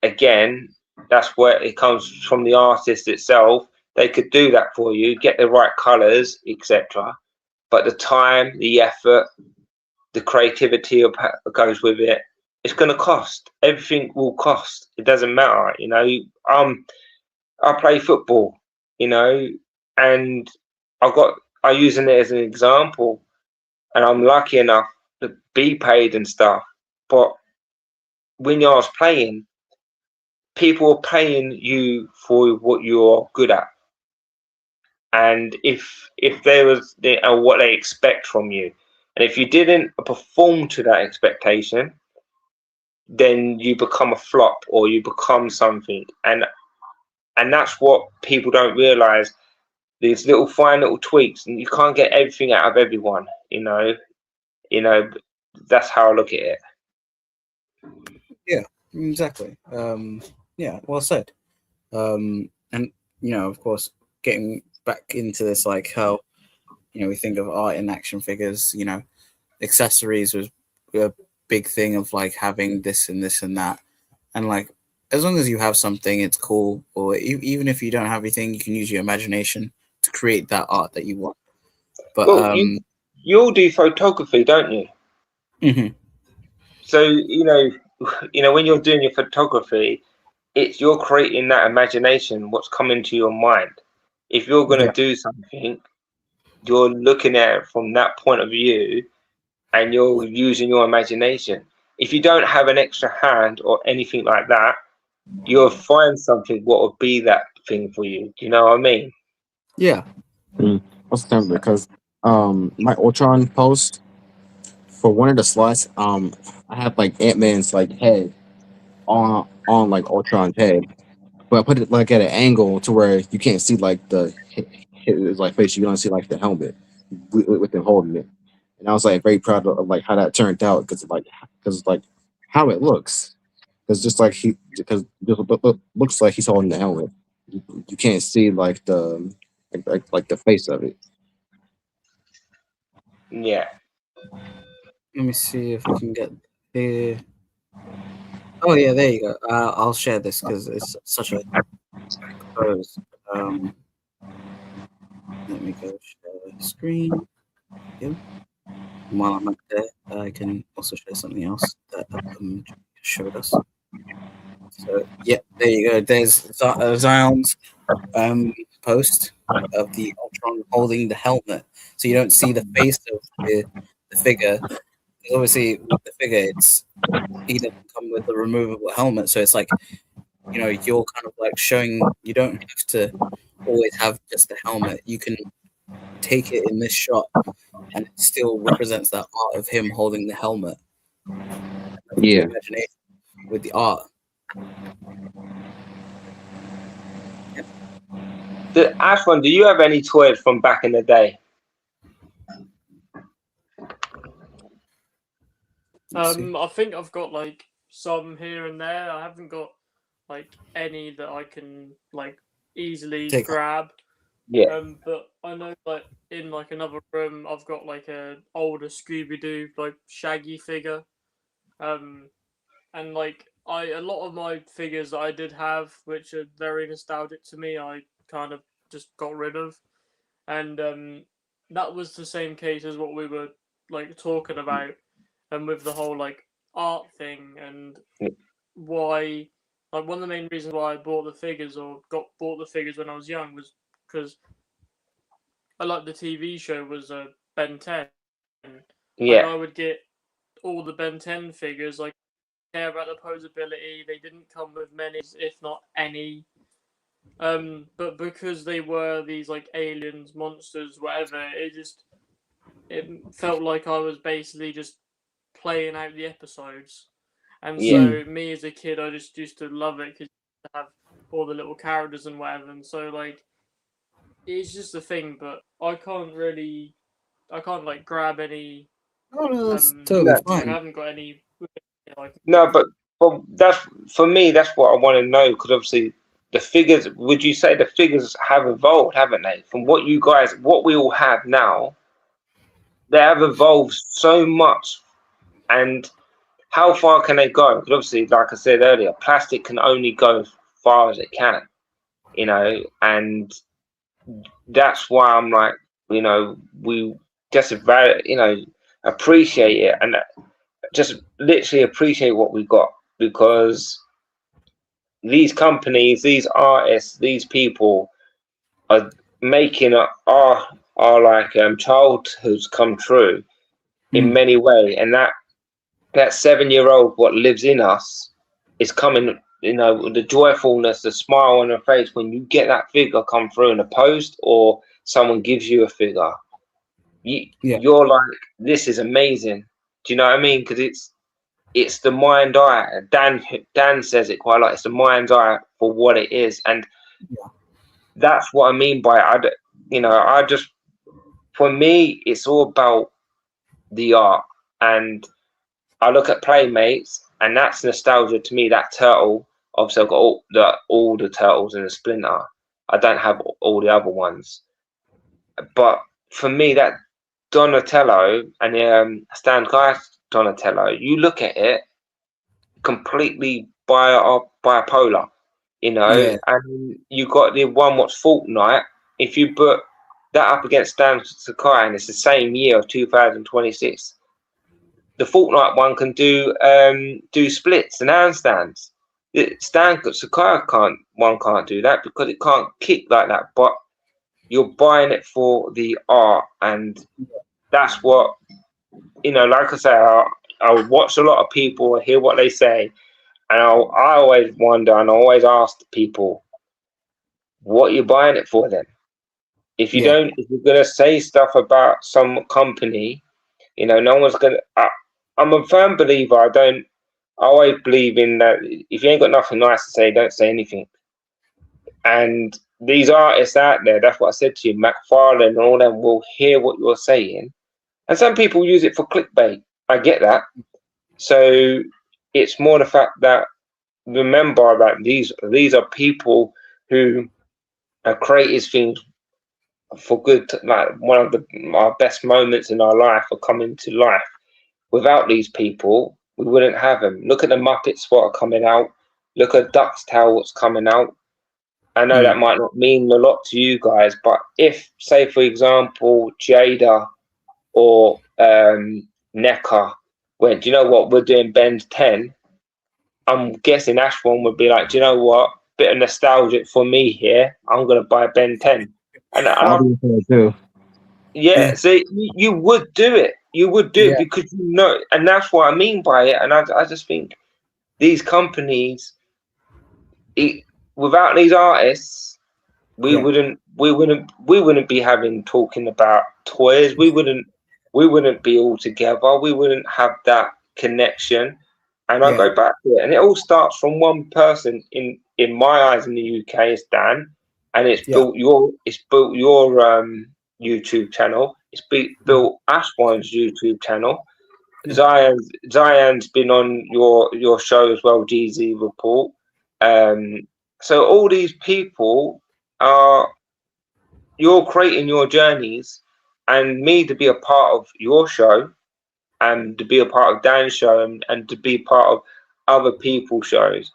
again, that's where it comes from, the artist itself. They could do that for you, get the right colors, etc. But the time, the effort, the creativity goes with it. It's going to cost. Everything will cost. It doesn't matter, I play football, and I'm using it as an example, and I'm lucky enough to be paid and stuff. But when I was playing, people are paying you for what you're good at, and if there was what they expect from you, and if you didn't perform to that expectation, then you become a flop or you become something. And that's what people don't realize, these little fine little tweaks, and you can't get everything out of everyone. That's how I look at it. Yeah, exactly. Yeah, well said. And of course, getting back into this, like how we think of art in action figures, accessories was a big thing of like having this and this and that, and like as long as you have something, it's cool. Or even if you don't have anything, you can use your imagination to create that art that you want. But well, you all do photography, don't you? Mm-hmm. So when you're doing your photography, you're creating that imagination, what's coming to your mind. If you're going to do something, you're looking at it from that point of view, and you're using your imagination. If you don't have an extra hand or anything like that, you'll find something what would be that thing for you. Do you know what I mean? Yeah. What's the time? Because my Ultron post for one of the slots, I have like Ant-Man's like head on like Ultron's head, but I put it like at an angle to where you can't see like his like face. You don't see like the helmet with him holding it. And I was like very proud of like how that turned out because like how it looks. Because just like because it looks like he's holding the helmet. You can't see like the face of it. Yeah. Let me see if we can get here. Oh yeah, there you go. I'll share this because it's such a pose. Let me go share the screen. Yep. While I'm up there, I can also share something else that showed us. So yeah, there you go. There's Zion's post of the Ultron holding the helmet, so you don't see the face of the figure. Because obviously, with the figure, he doesn't come with a removable helmet, so it's like, you know, you're kind of like showing you don't have to always have just the helmet. You can take it in this shot, and it still represents that art of him holding the helmet. Yeah. Imagination with the art. Ashwan, do you have any toys from back in the day? I think I've got like some here and there. I haven't got like any that I can like easily grab. Yeah. But I know like in like another room I've got like a older Scooby-Doo like Shaggy figure. And like a lot of my figures that I did have, which are very nostalgic to me, I kind of just got rid of. And that was the same case as what we were like talking about, and with the whole like art thing and why, like one of the main reasons why I bought the figures or bought the figures when I was young was because I liked the TV show was Ben 10. Yeah. Like I would get all the Ben 10 figures, like care about the posability. They didn't come with many, if not any. But because they were these like aliens, monsters, whatever, it felt like I was basically just playing out the episodes. And so me as a kid, I just used to love it because you have all the little characters and whatever. And so like, it's just a thing. But I can't like grab any. Oh no, that's totally Like, fine. I haven't got any. Like, No, but that's for me. That's what I want to know, because obviously the figures. Would you say the figures have evolved, haven't they? From what we all have now, they have evolved so much. And how far can they go? Because obviously, like I said earlier, plastic can only go as far as it can, you know. And that's why I'm like, you know, we just appreciate it and just literally appreciate what we got, because these companies, these artists, these people are making our like childhoods come true in many ways, and that 7-year-old what lives in us is coming. You know, the joyfulness, the smile on her face when you get that figure come through in a post or someone gives you a figure. You're like, this is amazing. Do you know what I mean? Because it's the mind eye. Dan says it quite a lot. It's the mind's eye for what it is, and that's what I mean by it. I just, for me, it's all about the art. And I look at Playmates, and that's nostalgia to me. That turtle, obviously, I've got all the turtles in the Splinter. I don't have all the other ones, but for me, that Donatello and Stan Geist Donatello, you look at it completely bipolar, and you got the one what's Fortnite. If you put that up against Stan Sakai, and it's the same year of 2026, the Fortnite one can do splits and handstands. Stan Sakai can't do that because it can't kick like that. But you're buying it for the art, and that's what, like I say, I watch a lot of people and hear what they say, and I always wonder, and I always ask people, what you're buying it for then? If you don't, if you're gonna say stuff about some company, no one's gonna. I'm a firm believer. I always believe in that. If you ain't got nothing nice to say, don't say anything. And these artists out there, that's what I said to you, McFarlane and all them will hear what you're saying. And some people use it for clickbait. I get that. So it's more the fact that remember that these are people who have created things for good. Like one of our best moments in our life are coming to life. Without these people, we wouldn't have them. Look at the Muppets what are coming out. Look at Duck's Tale what's coming out. I know that might not mean a lot to you guys, but if, say, for example, Jada or NECA went, do you know what, we're doing Bend 10, I'm guessing Ashwan would be like, do you know what, bit of nostalgic for me here, I'm going to buy Bend 10. And I'll be there too. yeah, so you would do it. You would do it because you know, and that's what I mean by it. And I just think these companies, without these artists, we wouldn't be talking about toys. We wouldn't be all together. We wouldn't have that connection. And I go back to it, and it all starts from one person. In my eyes, in the UK, it's Dan, and it's built your YouTube channel. It's built Ashwan's YouTube channel. Zion's been on your show as well, GZ Report. So all these people you're creating your journeys, and me to be a part of your show, and to be a part of Dan's show, and to be part of other people's shows.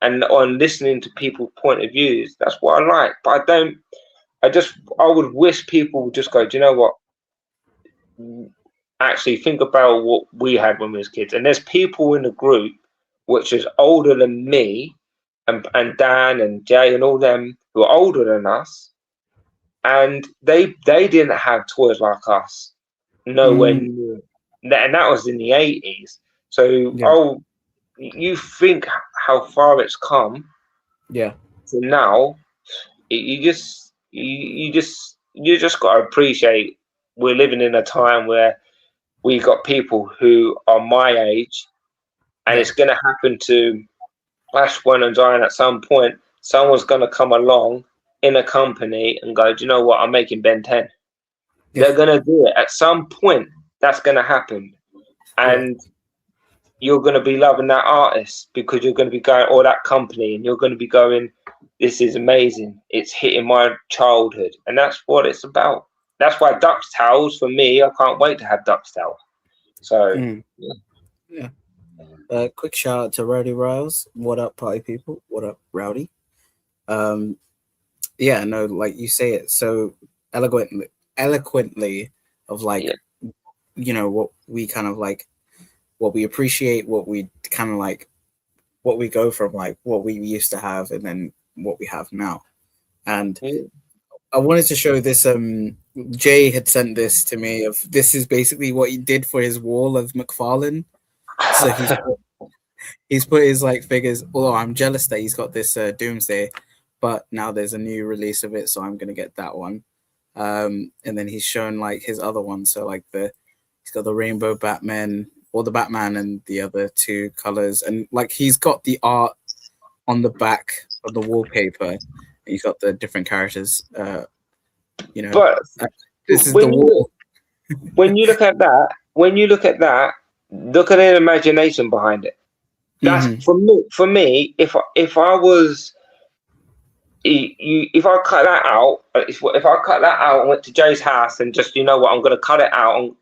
And on listening to people's point of views, that's what I like. But I would wish people would just go, do you know what? Actually think about what we had when we was kids. And there's people in the group which is older than me and Dan and Jay and all them who are older than us, and they didn't have toys like us. Nowhere near. And that was in the 80s. So you think how far it's come. Yeah. So now you just got to appreciate we're living in a time where we got people who are my age, and it's going to happen to Ashwan and Zion at some point. Someone's going to come along in a company and go, do you know what, I'm making Ben 10. They're going to do it at some point. That's going to happen, and you're going to be loving that artist because you're going to be going, or that company, and you're going to be going, this is amazing, it's hitting my childhood. And that's what it's about. That's why Duck's Tales, for me, I can't wait to have Duck's Tale. So quick shout out to Rowdy Riles. What up, party people? What up, Rowdy? No, like you say it so eloquently of like, you know, what we kind of like, what we appreciate, what we kind of like, what we go from, like what we used to have and then what we have now. And I wanted to show this. Jay had sent this to me. Of this is basically what he did for his wall of McFarlane. So he's put his like figures. Although I'm jealous that he's got this Doomsday, but now there's a new release of it, so I'm gonna get that one. And then he's shown like his other one. So like he's got the Rainbow Batman, or the Batman, and the other two colors, and like he's got the art on the back of the wallpaper. He's got the different characters. You know, but this is the wall. when you look at that, look at the imagination behind it. That's for me. If I was, if I cut that out, if I cut that out and went to Jay's house and just, you know what, I'm going to cut it out,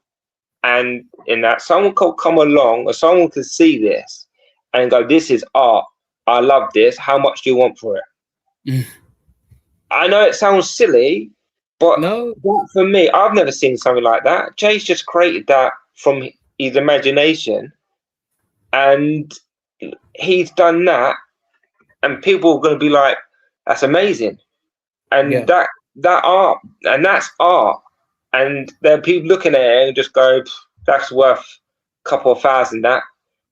and in that someone could come along or someone could see this and go, this is art. I love this. How much do you want for it? I know it sounds silly, but no, for me, I've never seen something like that. Jay's just created that from his imagination, and he's done that, and people are going to be like, that's amazing. And that art, and that's art. And then people looking at it and just go, that's worth a couple of thousand, that.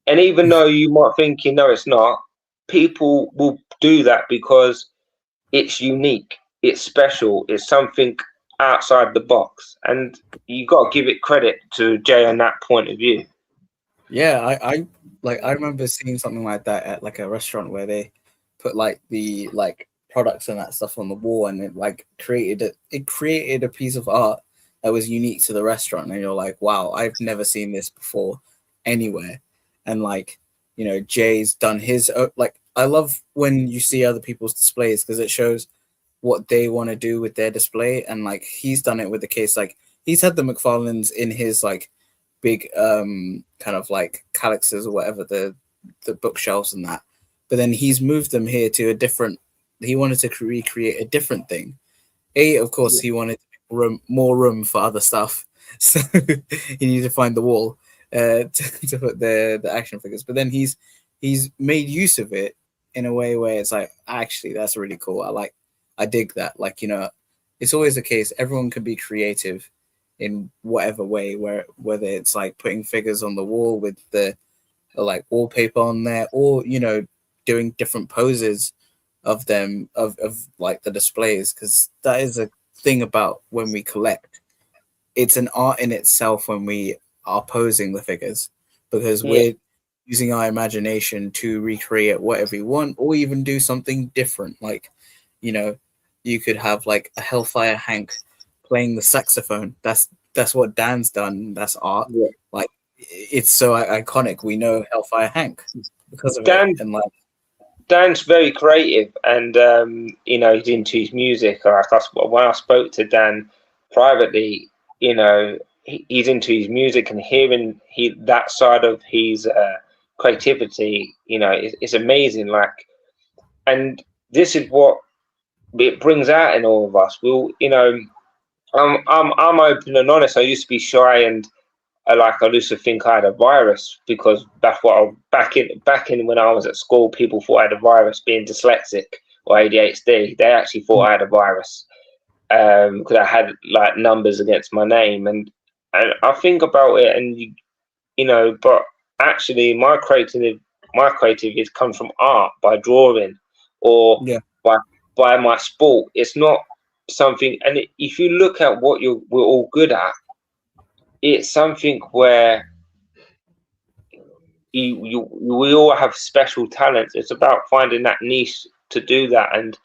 And even though you might think, you know, it's not, people will do that because it's unique, it's special, it's something outside the box. And you got to give it credit to Jay on that point of view. Yeah, I remember seeing something like that at like a restaurant where they put like the like products and that stuff on the wall, and it like created a piece of art that was unique to the restaurant, and you're like, wow, I've never seen this before anywhere. And like, you know, Jay's done his like, I love when you see other people's displays because it shows what they want to do with their display. And like, he's done it with the case, like he's had the McFarlanes in his like big kind of like calyxes or whatever, the bookshelves and that, but then he's moved them here to a different, he wanted to recreate a different thing. Of course, he wanted more room for other stuff, so he needed to find the wall to put the action figures. But then he's made use of it in a way where it's like, actually, that's really cool. I dig that. Like, you know, it's always the case. Everyone can be creative in whatever way, whether it's like putting figures on the wall with the like wallpaper on there, or, you know, doing different poses of them, of like the displays, because that is a thing about when we collect. It's an art in itself when we are posing the figures, because we're using our imagination to recreate whatever we want, or even do something different. Like, you know, you could have like a Hellfire Hank playing the saxophone. That's what Dan's done. That's art. Yeah. Like, it's so iconic. We know Hellfire Hank because of Dan, it. And like, Dan's very creative, and you know, he's into his music. Like when I spoke to Dan privately, you know, he's into his music, and hearing that side of his creativity, you know, it's amazing. Like, and this is what it brings out in all of us. We'll, you know, I'm open and honest. I used to be shy, and I used to think I had a virus, because that's what back in when I was at school, people thought I had a virus, being dyslexic or ADHD. They actually thought I had a virus because I had like numbers against my name, and I think about it, and you know, but actually my creativity comes from art, by drawing, or by my sport. It's not something, and if you look at what we're all good at, it's something where we all have special talents. It's about finding that niche to do that, and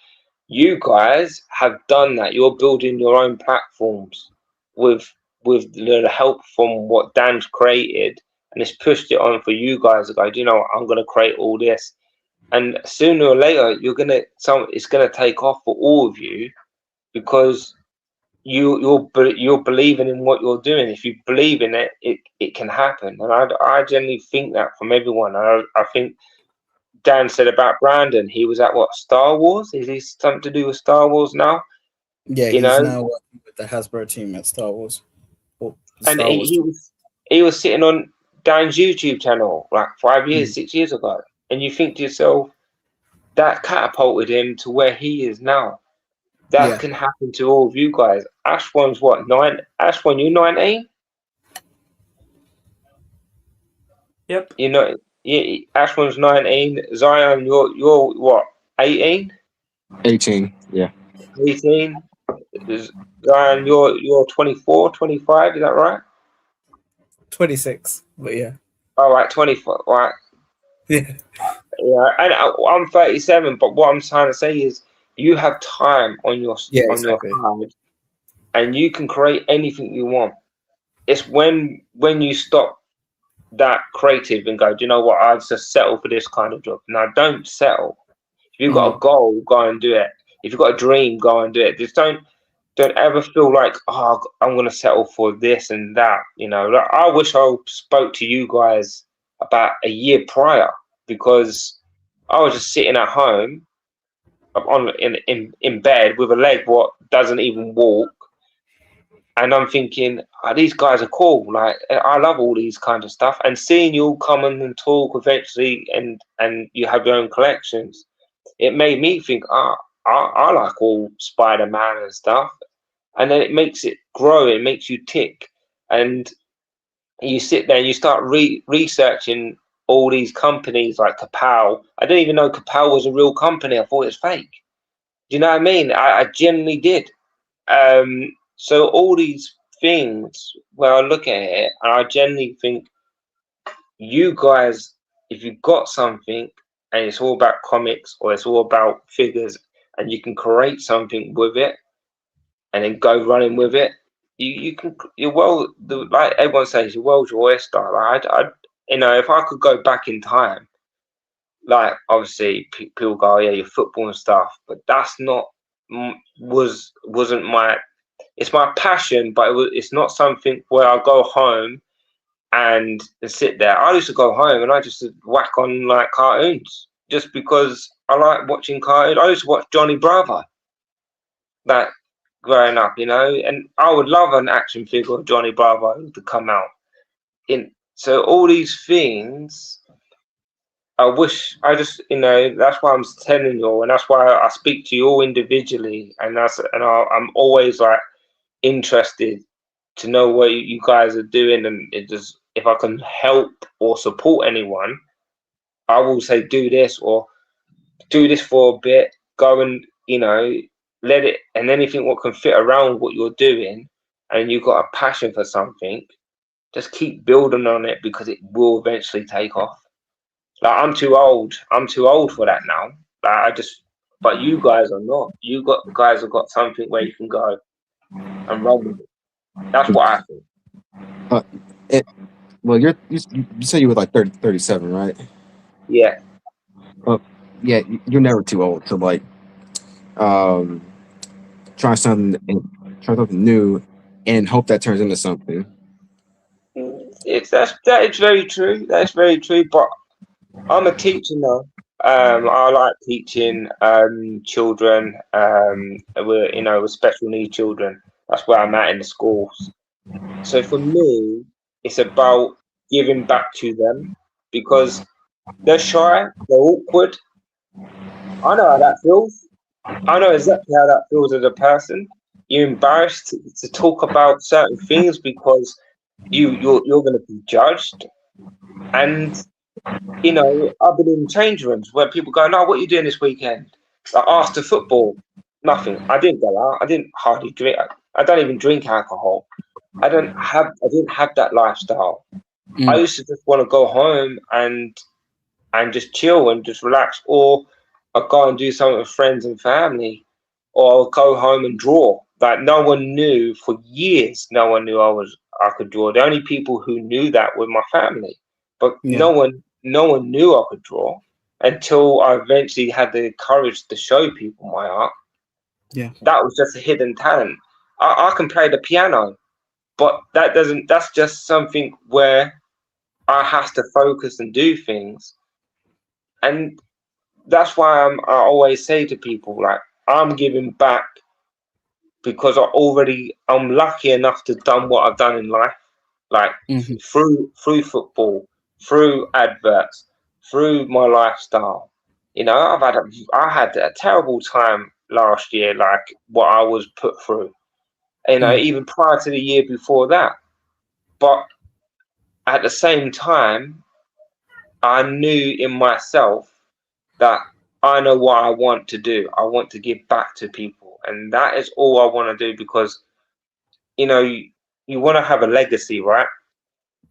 you guys have done that. You're building your own platforms with the help from what Dan's created, and it's pushed it on for you guys to go, do you know what, I'm going to create all this, and sooner or later it's going to take off for all of you, because you're believing in what you're doing. If you believe in it, it can happen. And I generally think that from everyone. I think Dan said about Brandon, he was at what, Star Wars? Is he something to do with Star Wars now? yeah, you he's know, now working with the Hasbro team at Star Wars. and he was sitting on Dan's YouTube channel like 5 years, 6 years ago, and you think to yourself, that catapulted him to where he is now. That can happen to all of you guys. Ashwan's what, 9? Ashwan, you 19? Yep. You know, Ashwan's 19. Zion, you're what, 18? 18, yeah. 18. Zion, you're 24, 25, is that right? 26, but yeah. All right, 24, right. Yeah. Yeah, and I'm 37, but what I'm trying to say is you have time on your your side, and you can create anything you want. It's when you stop that creative and go, do you know what, I'll just settle for this kind of job. Now, don't settle. If you've got a goal, go and do it. If you've got a dream, go and do it. Just don't ever feel like, oh, I'm going to settle for this and that. You know, like, I wish I spoke to you guys about a year prior, because I was just sitting at home in bed with a leg what doesn't even walk, and I'm thinking, oh, these guys are cool. Like, I love all these kind of stuff, and seeing you all come in and talk eventually, and you have your own collections, it made me think, I like all Spider-Man and stuff, and then it makes it grow. It makes you tick, and you sit there and you start researching all these companies like Kapow. I didn't even know Kapow was a real company. I thought it was fake. Do you know what I mean? I genuinely did. So all these things, where I look at it, and I genuinely think, you guys, if you've got something and it's all about comics or it's all about figures, and you can create something with it and then go running with it, you can, you're well, like everyone says, your world's your oyster. Like, I you know, if I could go back in time, like obviously people go, oh, yeah, your football and stuff, but that's not wasn't my, it's my passion, but it's not something where I go home and sit there. I used to go home and I just whack on like cartoons just because I like watching cartoons. I used to watch Johnny Bravo, like growing up, you know, and I would love an action figure of Johnny Bravo to come out. So all these things, I wish I just, you know, that's why I'm telling you all, and that's why I speak to you all individually, and I'm always like interested to know what you guys are doing, and it just, if I can help or support anyone, I will say do this or do this for a bit, go and, you know, let it, and anything what can fit around what you're doing, and you've got a passion for something, just keep building on it because it will eventually take off. Like I'm too old for that now. Like I just, but you guys are not. Guys have got something where you can go and run with it. That's what I think. Well, you say you were like 37, right? Yeah. Well, yeah, you're never too old to like try something new and hope that turns into something. That is very true. That's very true. But I'm a teacher now. I like teaching children. With special needs children. That's where I'm at in the schools. So for me, it's about giving back to them because they're shy, they're awkward. I know how that feels. I know exactly how that feels as a person. You're embarrassed to talk about certain things because you're going to be judged. And you know, I've been in change rooms where people go, "No, what are you doing this weekend?" Like after football, nothing. I didn't go out. I didn't hardly drink. I don't even drink alcohol. I didn't have that lifestyle. I used to just want to go home and just chill and just relax, or I'd go and do something with friends and family, or I'll go home and draw. Like no one knew for years. No one knew I could draw. The only people who knew that were my family, but no one knew I could draw until I eventually had the courage to show people my art. Yeah, that was just a hidden talent. I can play the piano, but that's just something where I have to focus and do things. And that's why I always say to people, like, I'm giving back because I'm lucky enough to done what I've done in life, like through football, through adverts, through my lifestyle. You know, I had a terrible time last year, like what I was put through. You know, even prior to the year before that. But at the same time, I knew in myself that I know what I want to do. I want to give back to people. And that is all I want to do because, you know, you want to have a legacy, right?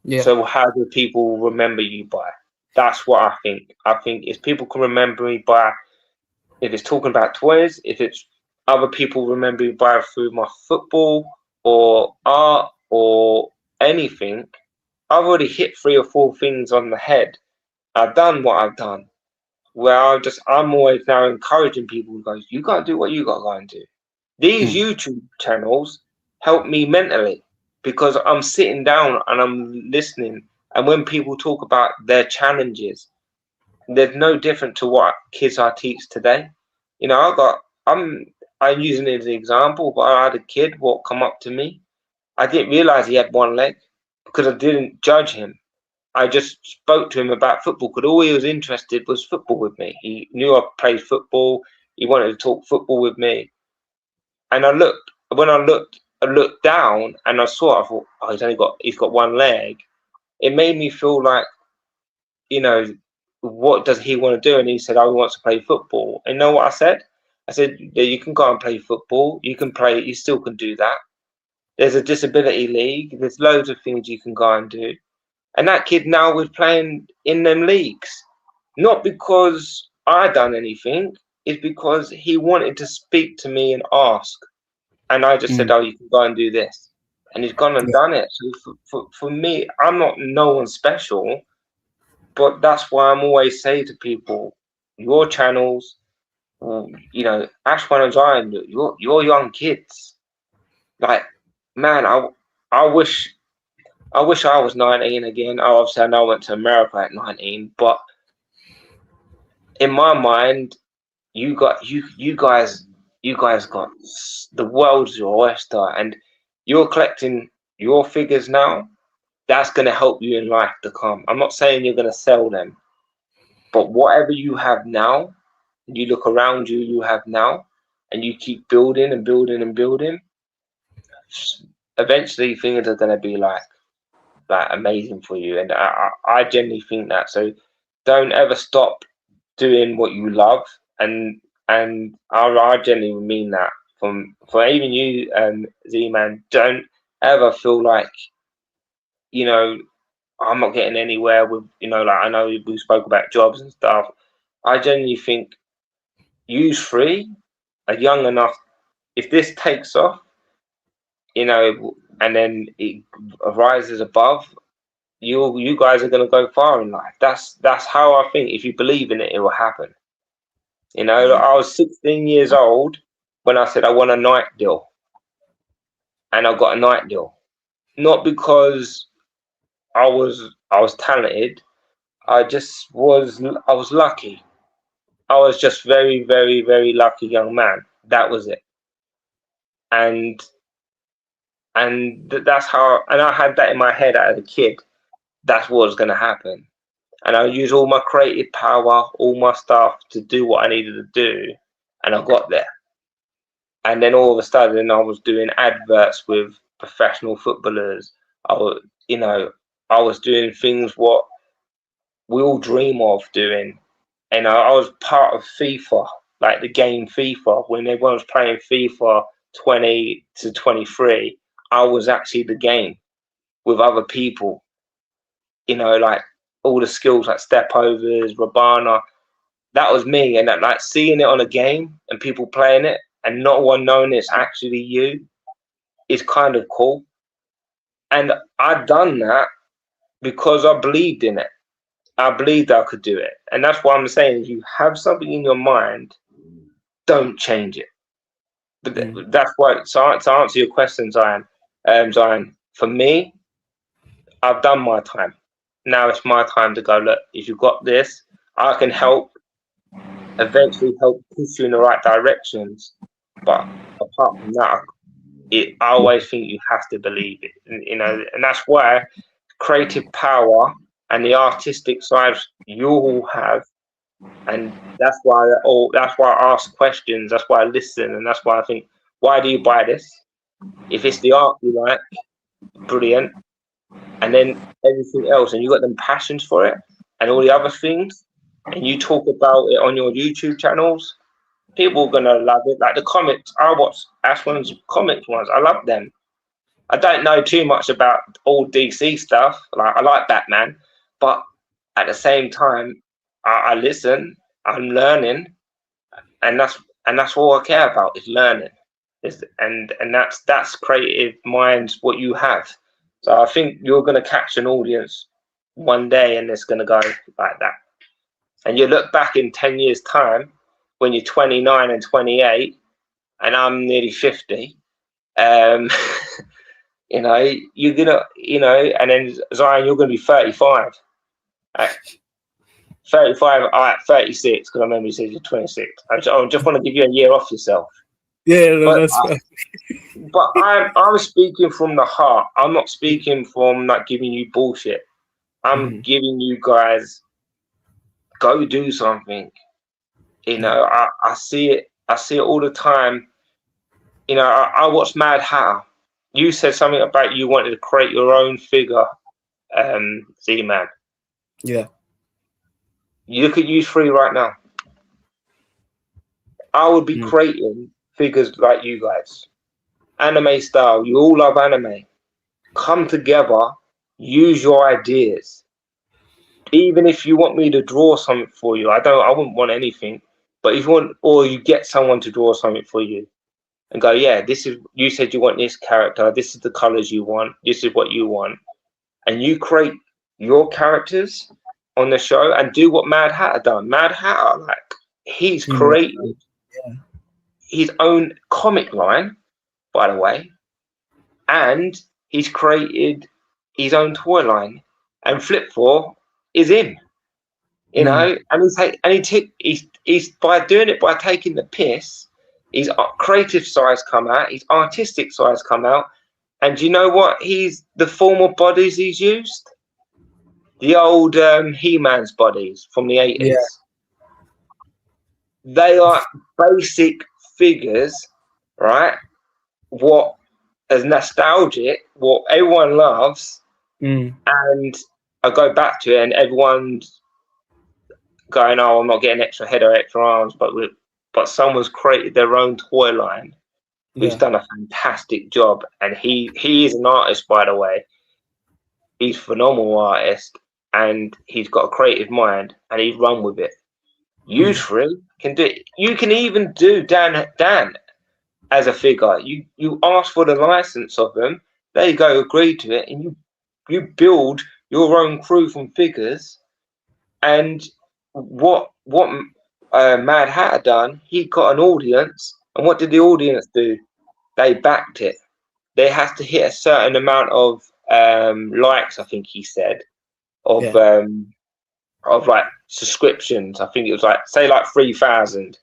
yeah. So how do people remember you by? That's what I think. I think if people can remember me by, if it's talking about toys, if it's other people remember me by through my football or art or anything, I've already hit 3 or 4 things on the head. I've done what I've done. Where I'm always now encouraging people who go, you gotta do what you gotta go and do. These YouTube channels help me mentally because I'm sitting down and I'm listening. And when people talk about their challenges, there's no different to what kids I teach today. You know, I'm using it as an example, but I had a kid come up to me. I didn't realize he had one leg because I didn't judge him. I just spoke to him about football because all he was interested was football with me. He knew I played football. He wanted to talk football with me. And I looked down and I thought, oh, he's got one leg. It made me feel like, you know, what does he want to do? And he said, oh, he wants to play football. And you know what I said? I said, yeah, you can go and play football. You still can do that. There's a disability league. There's loads of things you can go and do. And that kid now was playing in them leagues. not because I done anything. It's because he wanted to speak to me and ask, and I just said, "Oh, you can go and do this," and he's gone and done it. So for me, I'm not no one special, but that's why I'm always saying to people, your channels, you know, Ashwan and Zion, you're young kids. Like, man, I wish I was 19 again. Obviously, I know I went to America at 19, but in my mind, you guys got the world's your oyster, and you're collecting your figures now. That's gonna help you in life to come. I'm not saying you're gonna sell them, but whatever you have now, you look around you, you have now, and you keep building and building and building. Eventually, things are gonna be like amazing for you, and I genuinely think that. So don't ever stop doing what you love, and I genuinely mean that for even you, Z-Man. Don't ever feel like, you know, I'm not getting anywhere with, you know, like I know we spoke about jobs and stuff. I genuinely think you three are young enough. If this takes off, you know, and then it rises above, you guys are gonna go far in life. That's how I think. If you believe in it, it will happen. You know, I was 16 years old when I said I want a night deal, and I got a night deal. Not because I was talented. I was lucky. I was just very, very, very lucky young man. That was it. And that's how. And I had that in my head as a kid. That's what was gonna happen. And I used all my creative power, all my stuff to do what I needed to do, and I got there. And then all of a sudden, I was doing adverts with professional footballers. I was doing things what we all dream of doing. And I was part of FIFA, like the game FIFA. When everyone was playing FIFA 20 to 23, I was actually the game with other people. You know, like all the skills like step overs, Rabana. That was me. And that, like seeing it on a game and people playing it and not one knowing it's actually you is kind of cool. And I'd done that because I believed in it. I believed I could do it. And that's what I'm saying. If you have something in your mind, don't change it. But that's why, so to answer your question, Zion, for me, I've done my time. Now it's my time to go, look, if you've got this, I can help eventually help push you in the right directions. But apart from that, I always think you have to believe it. You know, and that's why creative power and the artistic side you all have, and that's why I ask questions, that's why I listen, and that's why I think, why do you buy this? If it's the art you like, brilliant. And then everything else, and you got them passions for it and all the other things, and you talk about it on your YouTube channels, people are gonna love it. Like the comics, I watch Ashwan's comics ones, I love them. I don't know too much about all DC stuff. Like I like Batman, but at the same time, I listen. I'm learning, and that's all I care about is learning. And that's creative minds what you have. So I think you're gonna catch an audience one day, and it's gonna go like that. And you look back in 10 years' time when you're 29 and 28, and I'm nearly 50. You know, you're gonna, you know, and then Zion, you're gonna be 35. 35, all right, 36, because I remember you said you're 26. I just want to give you a year off yourself. Yeah, no, that's fine. But I'm speaking from the heart. I'm not speaking from like giving you bullshit. I'm giving you guys, go do something. You know, I see it. I see it all the time. You know, I watch Mad Hatter. You said something about you wanted to create your own figure, Z-Man. Yeah. You look at you three right now. I would be creating figures like you guys. Anime style. You all love anime. Come together. Use your ideas. even if you want me to draw something for you, I wouldn't want anything. But if you want, or you get someone to draw something for you, and go, yeah, this is, you said you want this character, this is the colors you want, this is what you want, and you create your characters on the show and do what Mad Hatter done. Mad Hatter, like, he's created his own comic line, by the way, and he's created his own toy line, and Flip 4 is in, you know, and he's by doing it, by taking the piss, his creative sides come out, his artistic sides come out, and you know what? He's the former bodies he's used, the old He-Man's bodies from the 80s. Yeah. They are basic figures, right? What is nostalgic, what everyone loves, and I go back to it, and everyone's going, "Oh, I'm not getting extra head or extra arms," but someone's created their own toy line, who's done a fantastic job, and he is an artist, by the way. He's a phenomenal artist, and he's got a creative mind, and he's run with it. You three can do it. You can even do Dan as a figure. You ask for the license of them, they go agree to it, and you build your own crew from figures. And what Mad Hatter done, he got an audience, and what did the audience do? They backed it. They have to hit a certain amount of likes, I think he said, of like subscriptions. I think it was like, say, like 3,000.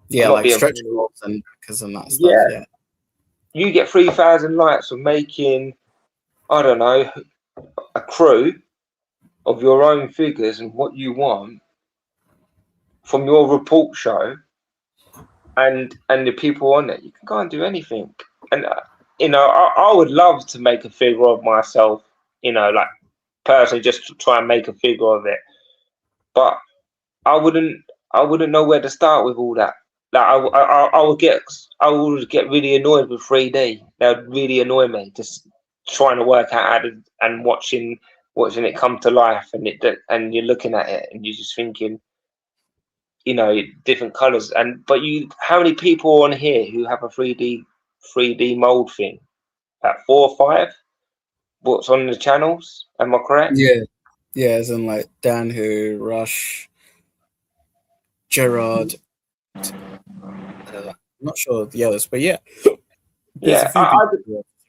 Yeah, like stretch goals and because of that stuff. Yeah. You get 3,000 likes for making, I don't know, a crew of your own figures and what you want from your report show, and the people on it. You can go and do anything. And you know, I would love to make a figure of myself, you know, like personally, just to try and make a figure of it. But I wouldn't know where to start with all that. Like I would get really annoyed with 3D. That would really annoy me, just trying to work out how to, and watching it come to life, and you're looking at it and you're just thinking, you know, different colors. But how many people on here who have a 3D mold thing? About 4 or 5. What's on the channels? Am I correct? Yeah, as in like Dan, who Rush, Gerard. I'm not sure the others, but yeah.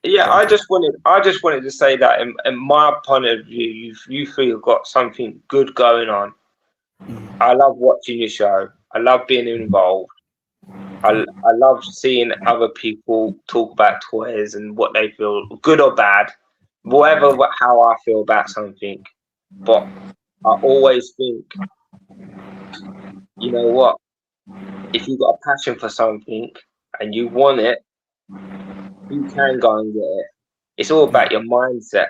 I just wanted to say that in my point of view, you feel you've got something good going on. I love watching your show. I love being involved. I love seeing other people talk about toys and what they feel, good or bad, how I feel about something. But I always think, you know what? If you've got a passion for something and you want it, you can go and get it. It's all about your mindset.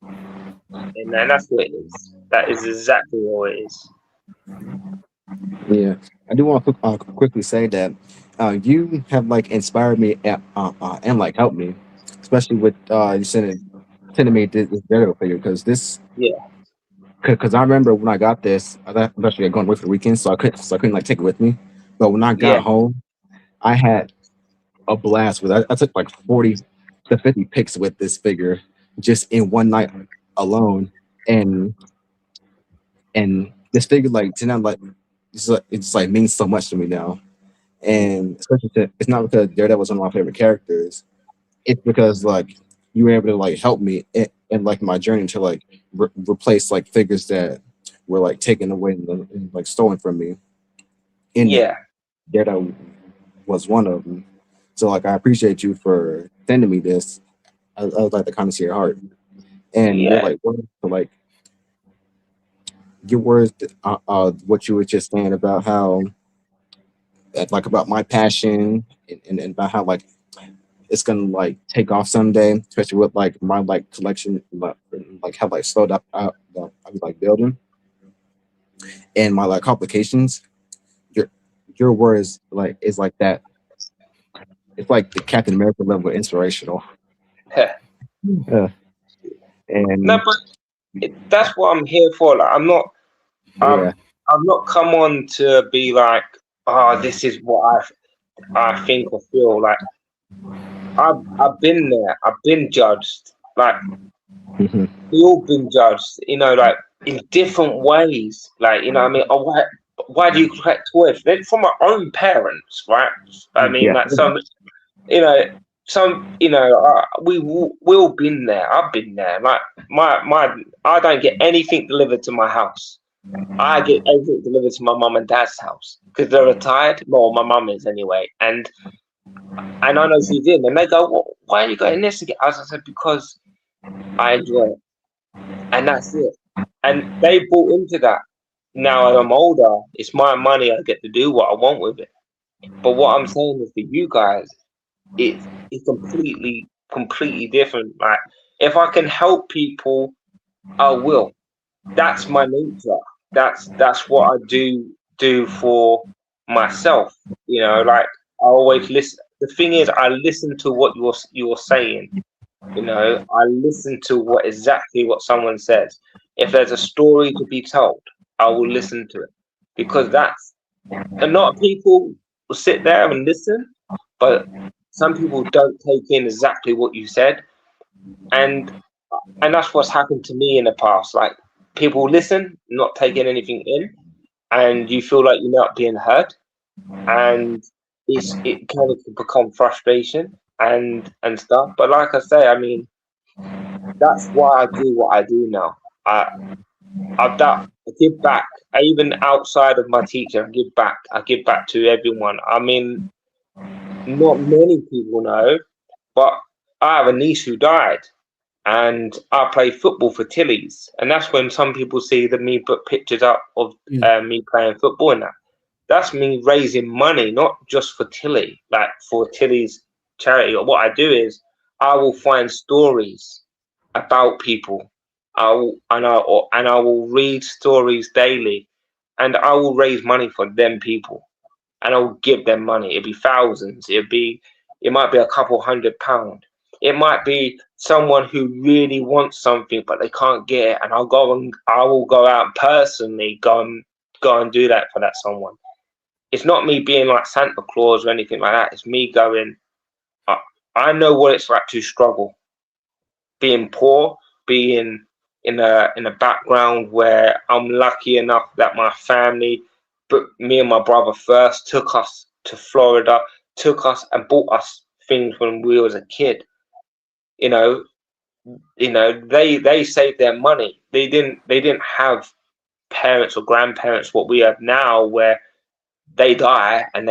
And that's what it is. That is exactly what it is. Yeah, I do want to quickly say that you have like inspired me and like helped me, especially with you sending me this video for you, because this because I remember when I got this, I was actually going away for the weekend, so I couldn't like take it with me. But when I got home, I had a blast with it. I took like 40 to 50 pics with this figure just in one night alone, and this figure like to now like it's like means so much to me now. And especially it's not because Daredevil was one of my favorite characters. It's because like you were able to like help me in like my journey to like replace like figures that were like taken away and like stolen from me. And Daredevil was one of them. So like I appreciate you for sending me this. I was like the kindness of your heart, and you're like like your words, what you were just saying about how, like about my passion and about how like it's gonna like take off someday, especially with like my like collection, like how like slowed up I was like building, and my like complications. Your words like is like that. It's like the Captain America level inspirational. And no, that's what I'm here for. Like, Yeah. I'm not come on to be like, oh, this is what I think or feel. Like, I've been there. I've been judged. Like, Hmm. we all been judged. You know, like in different ways. Like, you know, what I mean, oh, why do you collect toys? They're from our own parents, right? I mean, Yeah. like you know, we all been there. I've been there. Like I don't get anything delivered to my house. I get everything delivered to my mum and dad's house because they're retired. Well, my mum is anyway, and I know she's in, and they go, well, "Why are you getting this again?" As I said, because I enjoy it, and that's it. And they bought into that. Now as I'm older, it's my money. I get to do what I want with it. But what I'm saying is for you guys, it's completely different. Like if I can help people, I will. That's my nature. That's what I do for myself. You know, like I always listen. The thing is, I listen to what you're saying. You know, I listen to what someone says. If there's a story to be told, I will listen to it because that's a lot of people will sit there and listen, but some people don't take in exactly what you said, and that's what's happened to me in the past. Like people listen, not taking anything in, and you feel like you're not being heard, and it kind of can become frustration and stuff. But like I say, I mean, that's why I do what I do now. I give back. I, even outside of my teacher, I give back. I give back to everyone. I mean, not many people know, but I have a niece who died, and I play football for Tilly's, and that's when some people see me put pictures up of me playing football, and that's me raising money, not just for Tilly, like for Tilly's charity. What I do is I will find stories about people. I will read stories daily, and I will raise money for them people, and I will give them money. It'd be thousands. It might be a couple £100. It might be someone who really wants something but they can't get it, and I will go out and personally go and do that for that someone. It's not me being like Santa Claus or anything like that. It's me going. I know what it's like to struggle, being poor, being in a background where I'm lucky enough that my family, but me and my brother first, took us to Florida, took us and bought us things when we was a kid. You know, they saved their money. They didn't have parents or grandparents what we have now, where they die and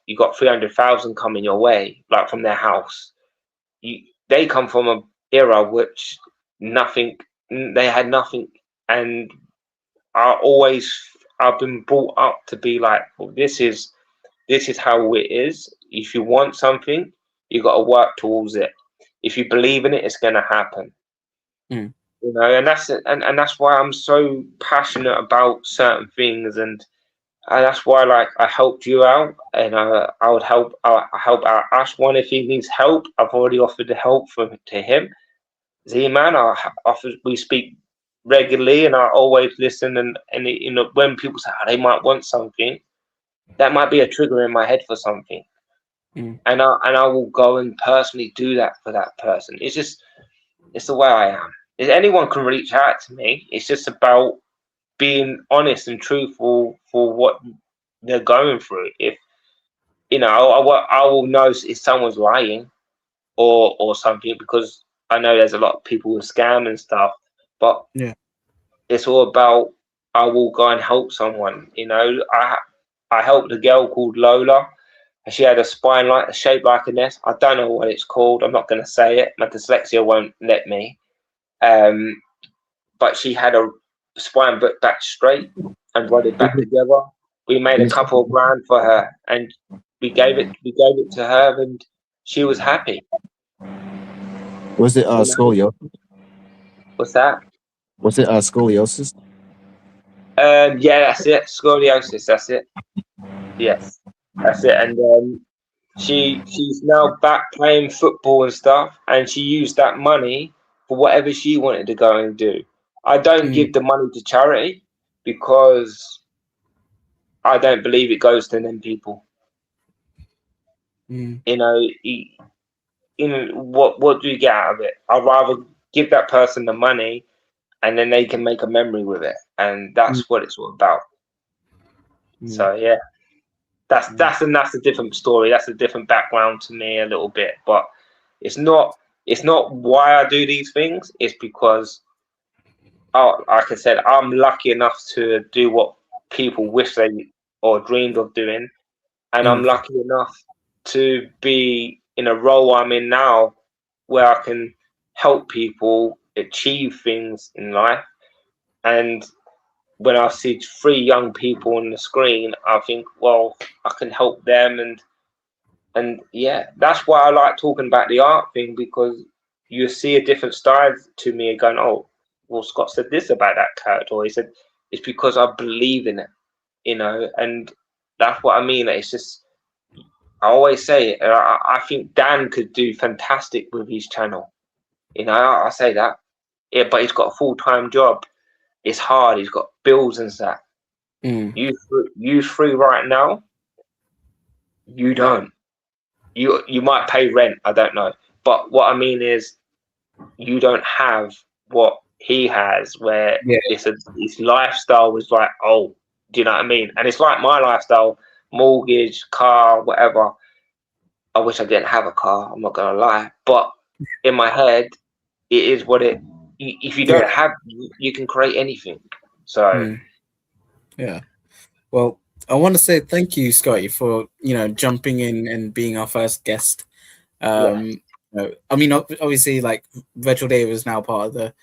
you got 300,000 coming your way, like from their house. They come from a era which nothing, they had nothing, and I've been brought up to be like, well, this is how it is. If you want something, you got to work towards it. If you believe in it, it's gonna happen. You know, and that's why I'm so passionate about certain things, and that's why, like, I helped you out, and I would help. I help out Ashwan if he needs help. I've already offered the help to him. Zman, we speak regularly, and I always listen. And you know, when people say they might want something, that might be a trigger in my head for something, and I will go and personally do that for that person. It's the way I am. If anyone can reach out to me. It's just about being honest and truthful for what they're going through. If you know, I will know if someone's lying or something, because I know there's a lot of people who scam and stuff. But it's all about, I will go and help someone. You know, I helped a girl called Lola. She had a spine shaped like a nest. I don't know what it's called. I'm not going to say it. My dyslexia won't let me. But she had a spine put back straight and brought it back together. We made a couple of grand for her, and we gave it to her, and she was happy. Was it scoliosis? What's that? Was it scoliosis? Yeah, that's it. Scoliosis. That's it. Yes, that's it. And she's now back playing football and stuff, and she used that money for whatever she wanted to go and do. I don't give the money to charity because I don't believe it goes to them people. You know, what do you get out of it? I'd rather give that person the money, and then they can make a memory with it, and that's what it's all about. So yeah, that's a different story. That's a different background to me a little bit, but it's not why I do these things. It's because, like I said, I'm lucky enough to do what people wish they or dreamed of doing, and I'm lucky enough to be in a role I'm in now where I can help people achieve things in life. And when I see 3 young people on the screen, I think, well, I can help them. And yeah, that's why I like talking about the art thing, because you see a different side to me and going, oh, well, Scott said this about that character, or he said, it's because I believe in it, you know. And that's what I mean. It's just, I always say, I think Dan could do fantastic with his channel. You know, I say that. Yeah, but he's got a full-time job. It's hard. He's got bills and that. You 3 right now, you don't. You might pay rent. I don't know. But what I mean is, you don't have what he has, where his lifestyle was like, oh, do you know what I mean? And it's like my lifestyle. Mortgage, car, whatever. I wish I didn't have a car, I'm not gonna lie, but in my head it is what it, if you don't have, you can create anything. So yeah, well, I want to say thank you, Scotty, for jumping in and being our first guest. I mean, obviously, like, Virtual Dave is now part of the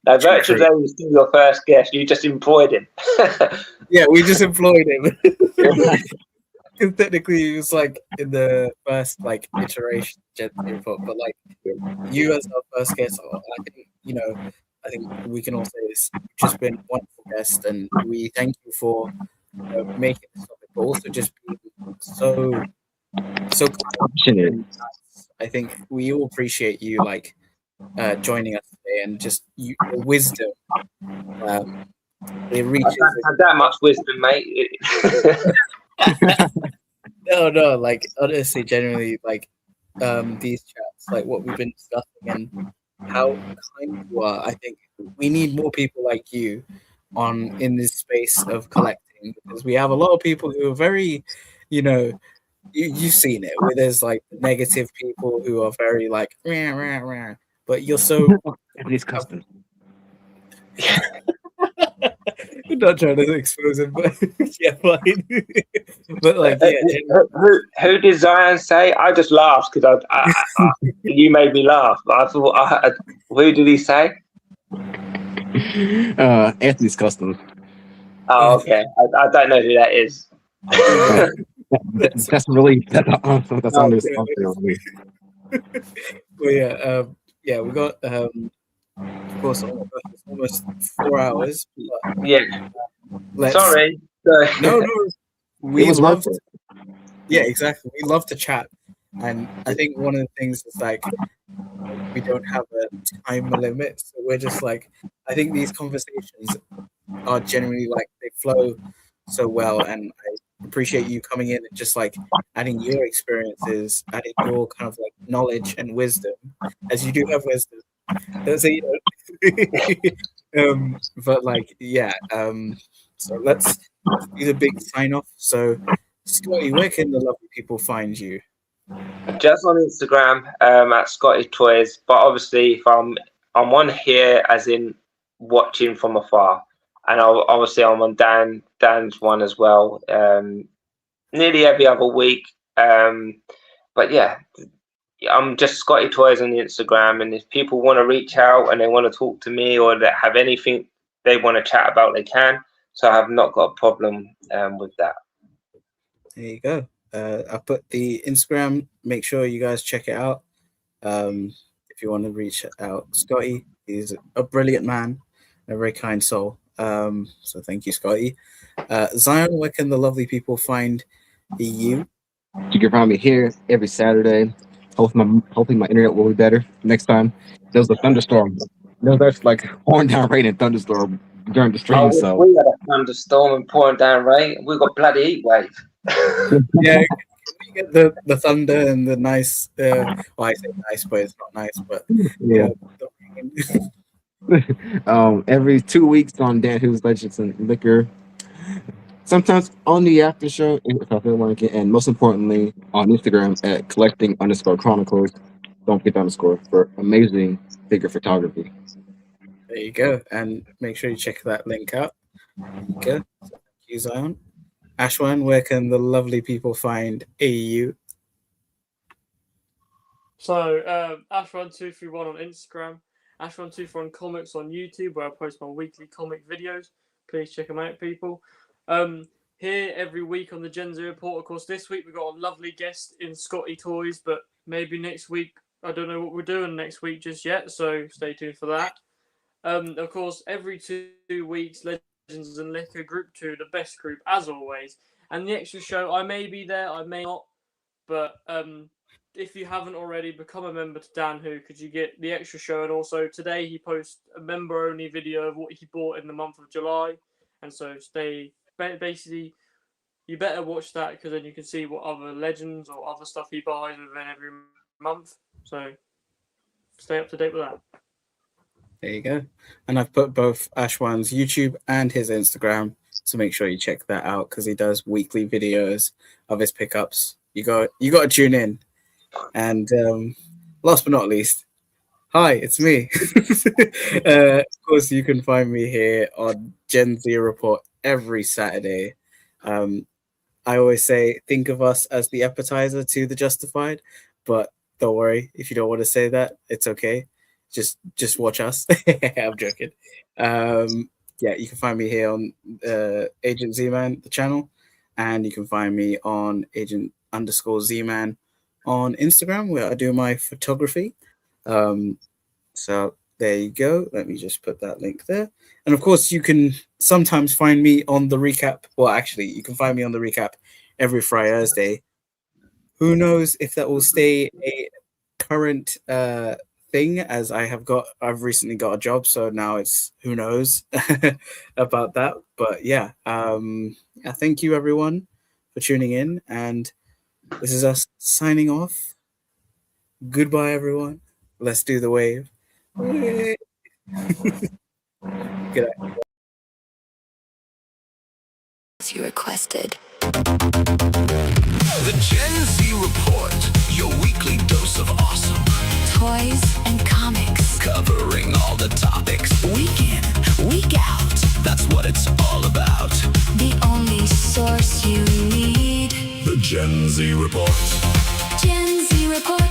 now, Virtual Dave was still your first guest. You just employed him. Yeah, we just employed him. Because technically, he was like in the first iteration of Gen Z Report, but like you as our first guest, I think we can all say this. You've just been a wonderful guest, and we thank you for making this topic, but also just being so passionate. I think we all appreciate you joining us today, and just your wisdom. It reaches. I don't have that much wisdom, mate. No, like, honestly, generally, these chats, like what we've been discussing and how kind you are. I think we need more people like you in this space of collecting, because we have a lot of people who are very, you've seen it, where there's like negative people who are very like rah, rah, rah, but you're so Everybody's custom. I'm not trying to expose him, but yeah, fine. But like, who did Zion say? I just laughed because you made me laugh. I thought, who did he say? Anthony's custom. Oh, okay. I don't know who that is. That's really that's on this. Well, we got of course, it's almost 4 hours. But, yeah. Sorry. No. We love. Yeah, exactly. We love to chat, and I think one of the things is like we don't have a time limit, so we're just like, I think these conversations are generally like they flow so well, and I appreciate you coming in and just like adding your experiences, adding your kind of like knowledge and wisdom, as you do have wisdom. So, but like, so let's do the big sign off. So, Scotty, where can the lovely people find you? Just on Instagram, at ScottyToyz. But obviously, if I'm on here, as in watching from afar, and obviously I'm on Dan's one as well, nearly every other week. But yeah, I'm just ScottyToyz on the Instagram, and if people want to reach out and they want to talk to me, or they have anything they want to chat about, they can. So I have not got a problem with that. There you go. I put the Instagram. Make sure you guys check it out. If you want to reach out, Scotty, he's a brilliant man, a very kind soul. So thank you, Scotty. Zion, where can the lovely people find you? You can find me here every Saturday. Hopefully my internet will be better next time. There was a thunderstorm There was actually like pouring down rain and thunderstorm during the stream. Oh, So we had a thunderstorm and pouring down rain. We got bloody heat wave. Yeah, we get the thunder and the nice. Well, I say nice, but it's not nice. But yeah. the rain. Every 2 weeks on Dan Who's Legends and Liquor. Sometimes on the after show if I feel like it, and most importantly on Instagram at collecting_chronicles. Don't forget the underscore for amazing figure photography. There you go, and make sure you check that link out. Good. Thank you, Zion. Ashwan, where can the lovely people find AU? So, Ashwan231 on Instagram, Ashwan231 Comics on YouTube, where I post my weekly comic videos. Please check them out, people. Here every week on the Gen Z Report. Of course, this week we got a lovely guest in ScottyToyz, but maybe next week, I don't know what we're doing next week just yet, so stay tuned for that. Of course, every 2 weeks, Legends and Liquor Group 2, the best group as always. And the extra show, I may be there, I may not, but if you haven't already, become a member to Dan Who, because you get the extra show. And also today he posts a member-only video of what he bought in the month of July. And so basically, you better watch that, because then you can see what other Legends or other stuff he buys within every month. So stay up to date with that. There you go. And I've put both Ashwan's YouTube and his Instagram, so make sure you check that out, because he does weekly videos of his pickups. You got to tune in. And last but not least, hi, it's me. Of course, you can find me here on Gen Z Report every Saturday. I always say, think of us as the appetizer to the Justified, but don't worry if you don't want to say that, it's okay. Just watch us. I'm joking. Yeah, you can find me here on Agent Zman, the channel, and you can find me on Agent_Zman on Instagram, where I do my photography. So there you go. Let me just put that link there. And of course, you can sometimes find me on the recap. Well, actually, you can find me on the recap every Thursday. Who knows if that will stay a current thing, as I've recently got a job, so now it's who knows about that. But yeah, thank you everyone for tuning in, and this is us signing off. Goodbye everyone. Let's do the wave. Good night. You requested. The Gen Z Report, your weekly dose of awesome. Toys and comics. Covering all the topics, week in, week out. That's what it's all about. The only source you need. The Gen Z Report. Gen Z Report.